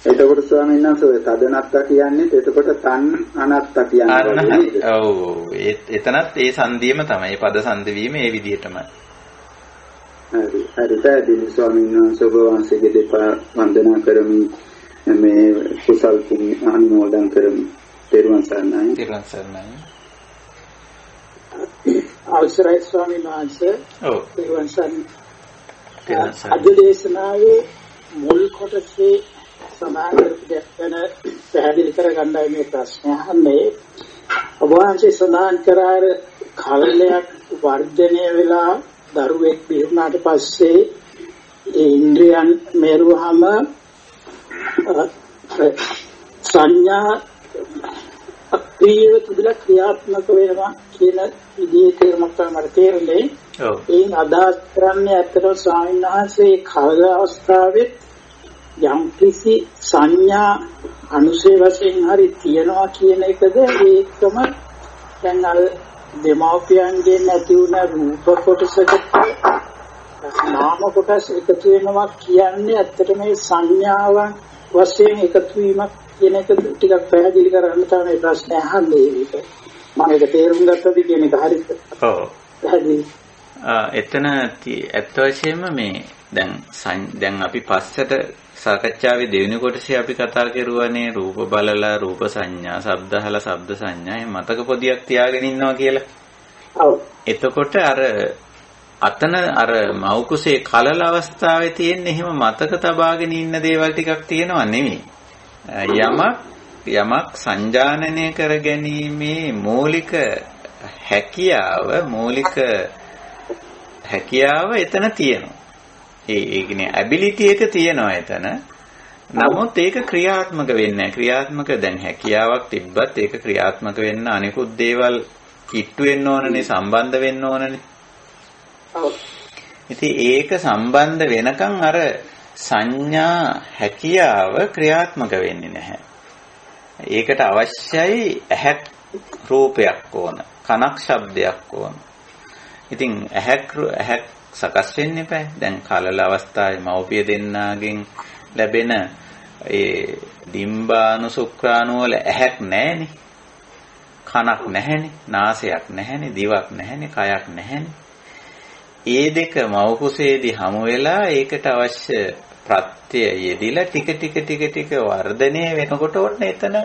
එතකොට ස්වාමීන් වහන්සේ ඔය තදනත්ත කියන්නේ එතකොට තන් අනත්ත කියන්නේ. ඔව් එතනත් ඒ සංදියම තමයි. පද සංදි වීම ඒ විදිහටමයි. හරි. පැහැදිලි ස්වාමීන් වහන්සේ ඔබ වහන්සේගේ දෙපා වන්දනා කරමින් මේ කුසල් පුණ්‍ය අනුමෝදන් කරමු. තෙරුවන් සරණයි. තෙරුවන් සරණයි. අවසරයි ස්වාමීන් වහන්සේ. ඔව්. තෙරුවන් සරණයි. අද දේශනාවේ මුල් කොටසේ සමාජයට දැක්වෙන පැහැදිලි කරගන්නයි මේ ප්‍රශ්න අහන්නේ. ඔබ වහන්සේ සඳහන් කරාර කලලයක් වර්ධනය වෙලා දරුවෙක් බිහිවුණාට පස්සේ ඒ ඉන්ද්‍රියන් මෙරුවහම සංඥා අප්‍රියව තිබිලා ක්‍රියාත්මක වෙනවා කියන විදිහේ තේරුමක් තමයි මට තේරෙන්නේ. ඔව්. ඒන් අදහස් කරන්නේ ඇත්තටම ස්වාමීන් වහන්සේ කල අවස්ථාවේ යම් කිසි සංඥා අනුසේ වශයෙන් හරි තියනවා කියන එකද ඒකම දැන් අර දෙමාපියන්ගෙන් ඇති වුණ රූප කොටසකට නාම කොටස් එකතු වෙනවා කියන්නේ ඇත්තට මේ සංඥාවන් වශයෙන් එකතු වීමක් කියන එක ටිකක් පැහැදිලි කරන්න තමයි ප්‍රශ්නේ අහන්නේ. ඒක මම ඒක තේරුම් ගත්තද කියන එක හරිද? ඔව්. පැහැදිලි. එතන ඇත්ත වශයෙන්ම මේ දැන් අපි පස්සට සාකච්ඡාවේ දෙවෙනි කොටසේ අපි කතා කරුවානේ රූප බලලා රූප සංඥා, ශබ්ද අහලා ශබ්ද සංඥා, මතක පොදියක් තියාගෙන ඉන්නවා කියලා. ඔව්. එතකොට අතන මව් කුසේ කලල අවස්ථාවේ තියෙන එහෙම මතක තබාගෙන ඉන්න දේවල් ටිකක් තියෙනවා නෙමෙයි. යමක් සංජානනය කර ගැනීමේ මූලික හැකියාව, මූලික හැකියාව එතන තියෙනවා. ඒ කියන්නේ ඇබිලිටි එක තියෙනවා එතන. නමුත් ඒක ක්‍රියාත්මක වෙන්නේ නැහැ. ක්‍රියාත්මක දැන් හැකියාවක් තිබ්බත් ඒක ක්‍රියාත්මක වෙන්න අනිකුත් දේවල් කිට්ටු වෙන්න ඕනනේ, සම්බන්ධ වෙන්න ඕනනේ. ඔව්. ඉතින් ඒක සම්බන්ධ වෙනකන් අර සංඥා හැකියාව ක්‍රියාත්මක වෙන්නේ නැහැ. ඒකට අවශ්‍යයි ඇහක් රූපයක් ඕන, කනක් ශබ්දයක් ඕන. ඉතින් ඇහක් සකස් වෙන්න එපා. දැන් කලල අවස්ථාවේ මව්පිය දෙන්නාගෙන් ලැබෙන ඒ ඩිම්බානු ශුක්‍රාණු වල ඇහක් නැහැනේ. කනක් නැහැනේ, නාසයක් නැහැනේ, දිවක් නැහැනේ, කයක් නැහැනේ. ඒ දෙක මව් කුසේදී හමු වෙලා ඒකට අවශ්‍ය ප්‍රත්‍ය යෙදිලා ටික වර්ධනය වෙනකොට ඔන්න එතන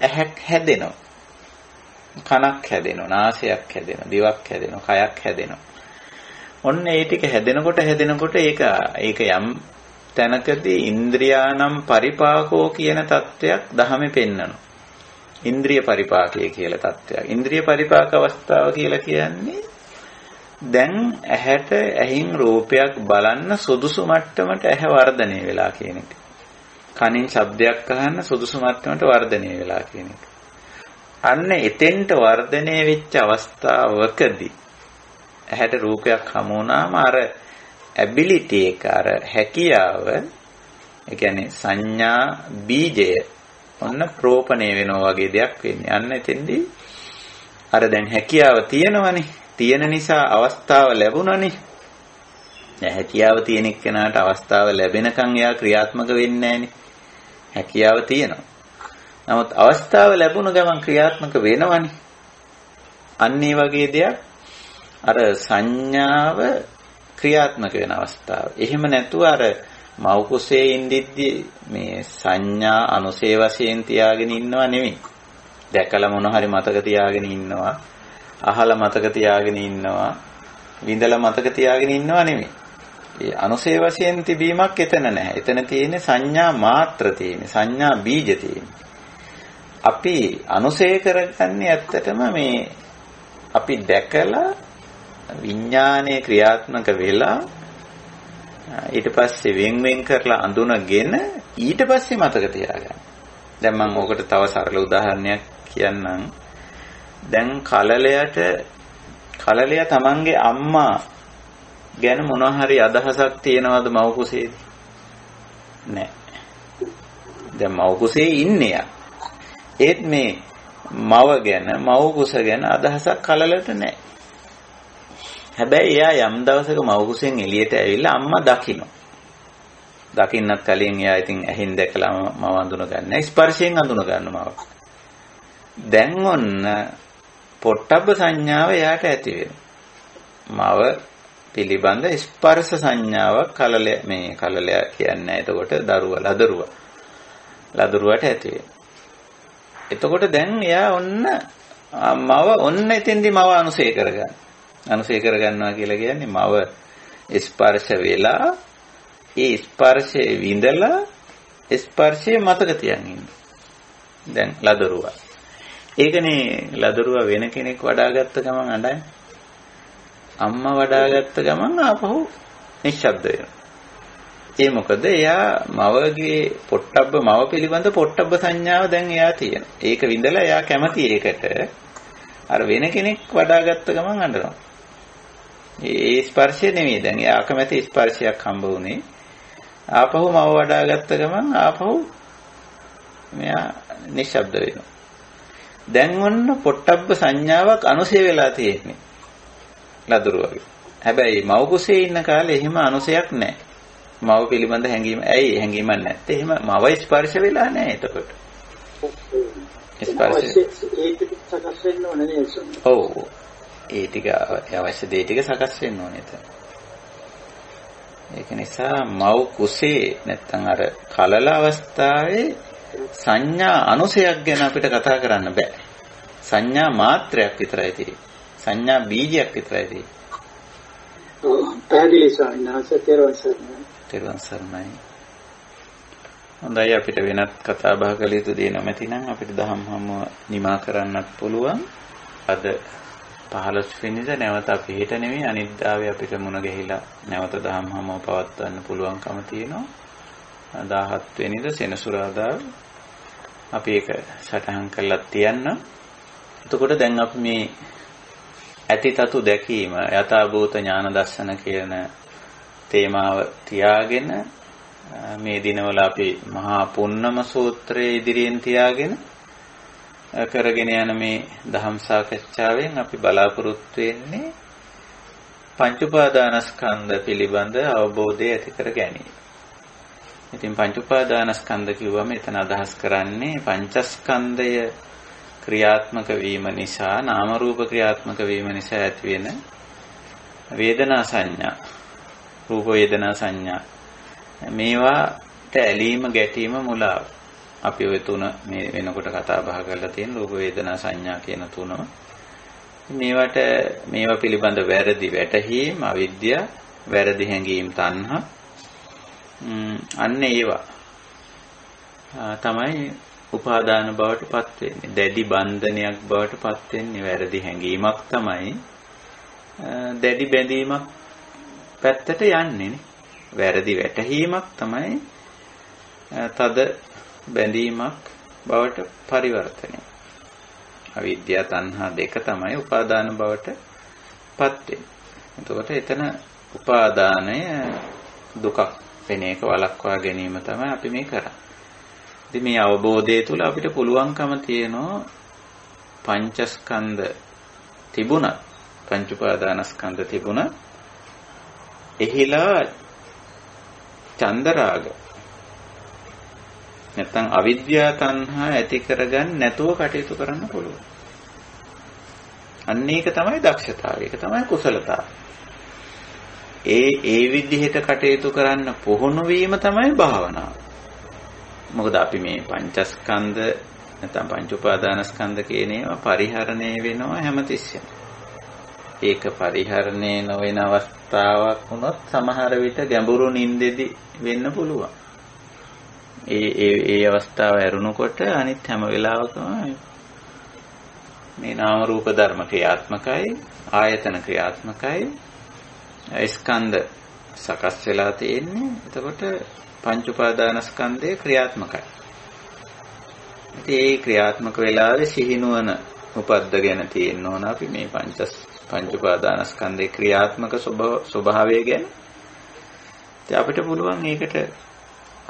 ඇහක් හැදෙනවා. කනක් හැදෙනවා, නාසයක් හැදෙනවා, දිවක් හැදෙනවා, කයක් හැදෙනවා. ඔන්න ඒ ටික හැදෙනකොට ඒක යම් තැනකදී ඉන්ද්‍රියානම් පරිපාකෝ කියන தත්වයක් දහමේ පෙන්නනවා. ඉන්ද්‍රිය පරිපාකය කියලා தත්වයක්. ඉන්ද්‍රිය පරිපාක අවස්ථාව කියලා කියන්නේ දැන් ඇහැට ඇහින් රූපයක් බලන්න සුදුසු මට්ටමට ඇහැ වර්ධනය වෙලා කියන එක. කනින් ශබ්දයක් අහන්න සුදුසු මට්ටමට වර්ධනය වෙලා කියන එක. අන්න එතෙන්ට වර්ධනය වෙච්ච අවස්ථාවකදී ඇහැට රූපයක් හමු වුණාම අර ඇබිලිටි එක, අර හැකියාව, ඒ කියන්නේ සංඥා බීජය ඔන්න ප්‍රෝපණය වෙනවා වගේ දෙයක් වෙන්නේ. අන්න එතෙන්දී අර දැන් හැකියාව තියෙනවනේ. තියෙන නිසා අවස්ථාව ලැබුණනේ. හැකියාව තියෙන එක්කෙනාට අවස්ථාව ලැබෙනකන් එයා ක්‍රියාත්මක වෙන්නේ නැහනේ. හැකියාව තියෙනවා. නමුත් අවස්ථාව ලැබුණ ගමන් ක්‍රියාත්මක වෙනවනේ. අන්න ඒ වගේ දෙයක් අර සංඥාව ක්‍රියාත්මක වෙන අවස්ථාව. එහෙම නැතුව අර මව් කුසේ ඉඳිද්දී මේ සංඥා අනුසේ වශයෙන් තියාගෙන ඉන්නව නෙමෙයි. දැකලා මොන හරි මතක තියාගෙන ඉන්නවා. අහලා මතක තියාගෙන ඉන්නවා, විඳලා මතක තියාගෙන ඉන්නවා නෙමෙයි. ඒ අනුසේ වශයෙන් තිබීමක් එතන නැහැ. එතන තියෙන්නේ සංඥා මාත්‍ර තියෙන්නේ, සංඥා බීජ තියෙන්නේ. අපි අනුසේ කරගන්නේ ඇත්තටම මේ අපි දැකලා විඥානයේ ක්‍රියාත්මක වෙලා ඊට පස්සේ වෙන් කරලා අඳුනගෙන ඊට පස්සේ මතක තියාගන්න. දැන් මම ඕකට තව සරල උදාහරණයක් කියන්නම්. දැන් කලලයා තමන්ගේ අම්මා ගැන මොන හරි අදහසක් තියනවද මව් කුසේදී? නැහැ. දැන් මව් කුසේ ඉන්නේ. ඒත් මේ මව ගැන, මව් කුස ගැන අදහසක් කලලට නැහැ. හැබැයි එයා යම් දවසක මව් කුසෙන් එළියට ඇවිල්ලා අම්මා දකිනවා. දකින්නත් කලින් එයා ඉතින් ඇහින් දැකලා මව අඳුන ගන්න. ස්පර්ශයෙන් අඳුන ගන්නවා මව. දැන් ඔන්න පොට්ටබ්බ සංඥාව එයාට ඇති වෙනවා. මව පිළිබඳ ස්පර්ශ සංඥාවක් කලලයා කියන්නේ එතකොට ලදරුවට ඇති වෙනවා. එතකොට දැන් එයා ඔන්න එතෙන්දී මව අනුසය කරගන්න. අනුසය කරගන්නවා කියලා කියන්නේ මව ස්පර්ශ වෙලා ඒ ස්පර්ශයේ විඳලා ස්පර්ශයේ මතක තියන් ඉන්න. දැන් ලදරුවා. ඒකනේ ලදරුවා වෙන කෙනෙක් වඩාගත්ත ගමන් අඬන්නේ. අම්මා වඩාගත්ත ගමන් ආපහු නිශ්ශබ්ද වෙනවා. ඒ මොකද එයා මවගේ මව පිළිබඳ පොට්ටබ්බ සංඥාව දැන් එයා තියෙනවා. ඒක විඳලා එයා කැමති ඒකට අර වෙන කෙනෙක් වඩාගත්ත ගමන් අඬනවා. ඒ ස්පර්ශය නෙමෙයි දැන් එයා අකමැති ස්පර්ශයක් හම්බ වුණේ. ආපහු මව වඩාගත්ත ගමන් ආපහු මෙයා නිශ්ශබ්ද වෙනවා. දැන් ඔන්න පොට්ටබ්බ සංඥාවක් අනුසය වෙලා තියෙන්නේ ලදරුවගේ. හැබැයි මව් කුසේ ඉන්න කාලේ එහෙම අනුසයක් නැහැ. මව පිළිබඳ හැඟීම හැඟීමක් නැත්තේ. එහෙම මව ස්පර්ශ වෙලා නැහැ එතකොට. ස්පර්ශ ඒක සකස් වෙන්න ඕනේ නේද? ඔව්. ඒ ටික අවශ්‍ය දේ ටික සකස් වෙන්න ඕනේ එතන. ඒක නිසා මව් කුසේ නැත්තම් අර කලල අවස්ථාවේ සංඥා අනුසයක් ගැන අපිට කතා කරන්න බෑ. සංඥා මාත්‍රයක් විතරයි තියෙන්නේ. සංඥා බීජයක් විතරයි තියෙන්නේ. පැහැදිලි සාහිණාස තෙරුවන් සරණයි. හොඳයි අපිට වෙනත් කතා බහ කළ යුතු දේ නැමැති නම් අපිට දහම් හමුව නිමා කරන්නත් පුළුවන්. අද 15 වෙනිදා නැවත අපි හිට නෙමෙයි අනිද්දාවේ අපිට මුණ ගැහිලා නැවත දහම් හමුව පවත්වන්න පුළුවන්කම තියෙනවා. 17 වෙනිදා සෙනසුරාදා අපි ඒක සටහන් කරලා තියන්න. එතකොට දැන් අපි මේ ඇතිතතු දැකීම යථාභූත ඥාන දර්ශන කියන තේමාව තියාගෙන මේ දිනවල අපි මහා පුන්නම සූත්‍රයේ ඉදිරියෙන් තියාගෙන කරගෙන යන මේ ධම් සාකච්ඡාවෙන් අපි බලාපොරොත්තු වෙන්නේ පංච උපාදානස්කන්ධ පිළිබඳ අවබෝධය ඇති කර ගැනීම. ඉතින් පංච උපාදානස්කන්ධ කිව්වම එතන අදහස් කරන්නේ පංචස්කන්ධය ක්‍රියාත්මක වීම නිසා නාම රූප ක්‍රියාත්මක වීම නිසා ඇතිවෙන වේදනා සංඥා රූප වේදනා සංඥා මේවාට ඇලීම ගැටීම මුලාව අපි ඔය තුන මේ වෙනකොට කතා බහ කරලා තියෙන රූප වේදනා සංඥා කියන තුනම මේවා පිළිබඳ වැරදි වැටහීම අවිද්‍යාව වැරදි හැඟීම් තණ්හා අන්න ඒවා තමයි උපාදාන බවට පත් වෙන්නේ. දැඩි බන්ධනයක් බවට පත් වෙන්නේ වැරදි හැඟීමක් තමයි දැඩි බැඳීමක් පැත්තට යන්නේ නේ. වැරදි වැටහීමක් තමයි තද බැඳීමක් බවට පරිවර්තනය. අවිද්‍යාව තණ්හා දෙක තමයි උපාදාන බවට පත් වෙන්නේ. එතකොට එතන උපාදානය දුකක් වෙන එක වළක්වා ගැනීම තමයි අපි මේ කරන්නේ. ඉතින් මේ අවබෝධය තුළ අපිට පුළුවන්කම තියෙනවා පංචස්කන්ධ තිබුණත් පංච උපාදානස්කන්ධ තිබුණත් එහිලා චන්දරාග නැත්නම් අවිද්‍යාව තණ්හා ඇති කරගන්න නැතුව කටයුතු කරන්න පුළුවන්. අන්න ඒක තමයි දක්ෂතාවය. ඒක තමයි කුසලතාවය. ඒ විදිහට කටයුතු කරන්න පුහුණු වීම තමයි භාවනාව. මොකද අපි මේ පංචස්කන්ධ නැත්නම් පංච උපාදානස්කන්ධ කියන ඒවා පරිහරණය වෙනවා හැමතිස්සෙම. ඒක පරිහරණය නොවන අවස්ථාවක් වුණොත් සමහර විට ගැඹුරු නින්දෙදි වෙන්න පුළුවන්. ඒ අවස්ථාව ඇරුණකොට අනිත් හැම වෙලාවකම මේ නාම රූප ධර්ම ක්‍රියාත්මකයි, ආයතන ක්‍රියාත්මකයි, ස්කන්ධ සකස් වෙලා තියෙන්නේ. එතකොට පංච උපාදානස්කන්ධය ක්‍රියාත්මකයි. ඉතින් ඒ ක්‍රියාත්මක වෙලාවේ සිහිනුවන උපද්දගෙන තියෙන්න ඕන අපි මේ පංච උපාදානස්කන්ධේ ක්‍රියාත්මක ස්වභාවය ගැන. ඉතින් අපිට පුළුවන් ඒකට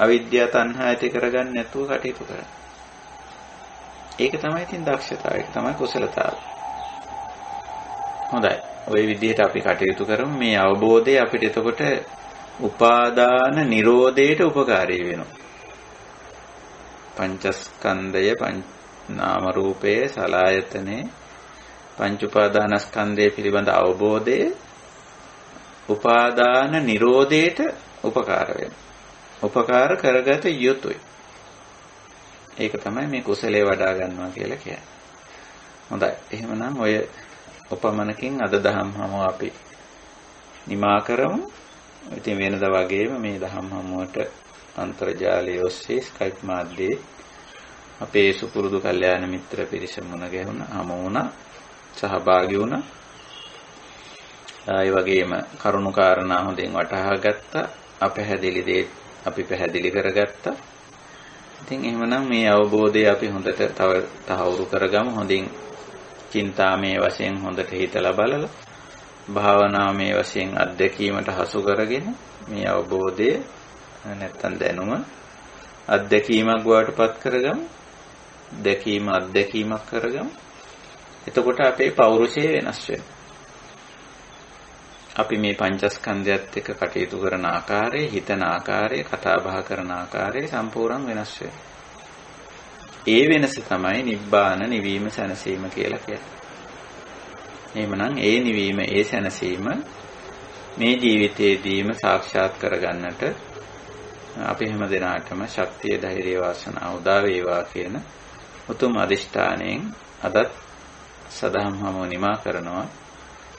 අවිද්‍යාව තණ්හා ඇති කරගන්න නැතුව කටයුතු කරන්න. ඒක තමයි ඉතින් දක්ෂතාවය. ඒක තමයි කුසලතාවය. හොඳයි. ওই විදිහට අපි කටයුතු කරමු. මේ අවබෝධය අපිට එතකොට උපාදාන නිරෝධයට උපකාරී වෙනවා. පංචස්කන්ධය නාම රූපයේ සලආයතනේ පංච උපාදානස්කන්ධය පිළිබඳ අවබෝධය උපාදාන නිරෝධයට උපකාර වෙනවා. උපකාර කරගත යුතුයි. ඒක තමයි මේ කුසලයේ වඩා ගන්නවා කියලා කියන්නේ. හොඳයි. එහෙමනම් ඔය උපමනකින් අද දහම් හමුව අපි නිමා කරමු. ඉතින් වෙනදා වගේම මේ දහම් හමුවට අන්තර්ජාලය ඔස්සේ ස්කයිප් මාධ්‍යයේ අපේ සුපුරුදු කල්යාණ මිත්‍ර පිරිස මුණ ගැහුණා, හමු වුණා, සහභාගී වුණා. ඒ වගේම කරුණු කාරණා හොඳින් වටහා ගත්තා. අපැහැදිලි දේ අපි පැහැදිලි කරගත්තා. ඉතින් එහෙමනම් මේ අවබෝධය අපි හොඳට තව තහවුරු කරගමු. හොඳින් චින්තාමය වශයෙන් හොඳට හිතලා බලලා භාවනාමය වශයෙන් අත්දැකීමට හසු කරගෙන මේ අවබෝධය නැත්තම් දැනුම අත්දැකීමක් බවට පත් කරගමු. දැකීම අත්දැකීමක් කරගමු. එතකොට අපේ පෞරුෂය වෙනස් වෙනවා. අපි මේ පංචස්කන්ධයත් එක්ක කටයුතු කරන ආකාරය, හිතන ආකාරය, කතා බහ කරන ආකාරය සම්පූර්ණ වෙනස් වෙනවා. ඒ වෙනස තමයි නිබ්බාන නිවීම සැනසීම කියලා කියන්නේ. එහෙමනම් ඒ නිවීම, ඒ සැනසීම මේ ජීවිතයේදීම සාක්ෂාත් කරගන්නට අපි හැම දිනාටම ශක්තිය, ධෛර්යය, වාසනාව උදා වේවා කියන උතුම් අදිෂ්ඨානයෙන් අදත් සදහම් හමුව නිමා කරනවා.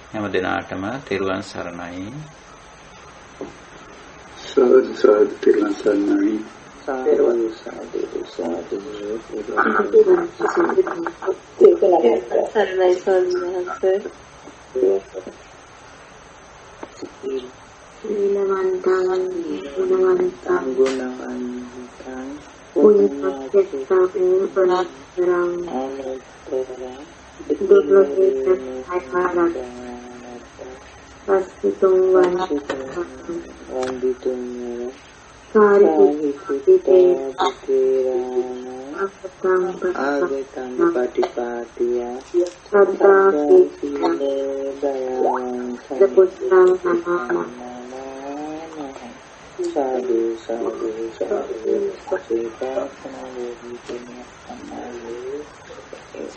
හැම දිනාටම තෙරුවන් සරණයි. සාදු සාදු තෙරුවන් සරණයි. තෙරුවන් සරණයි. සරණයි ස්වාමීන් වහන්සේ.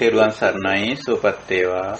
Teuruwan Saranai, Supat Dewa.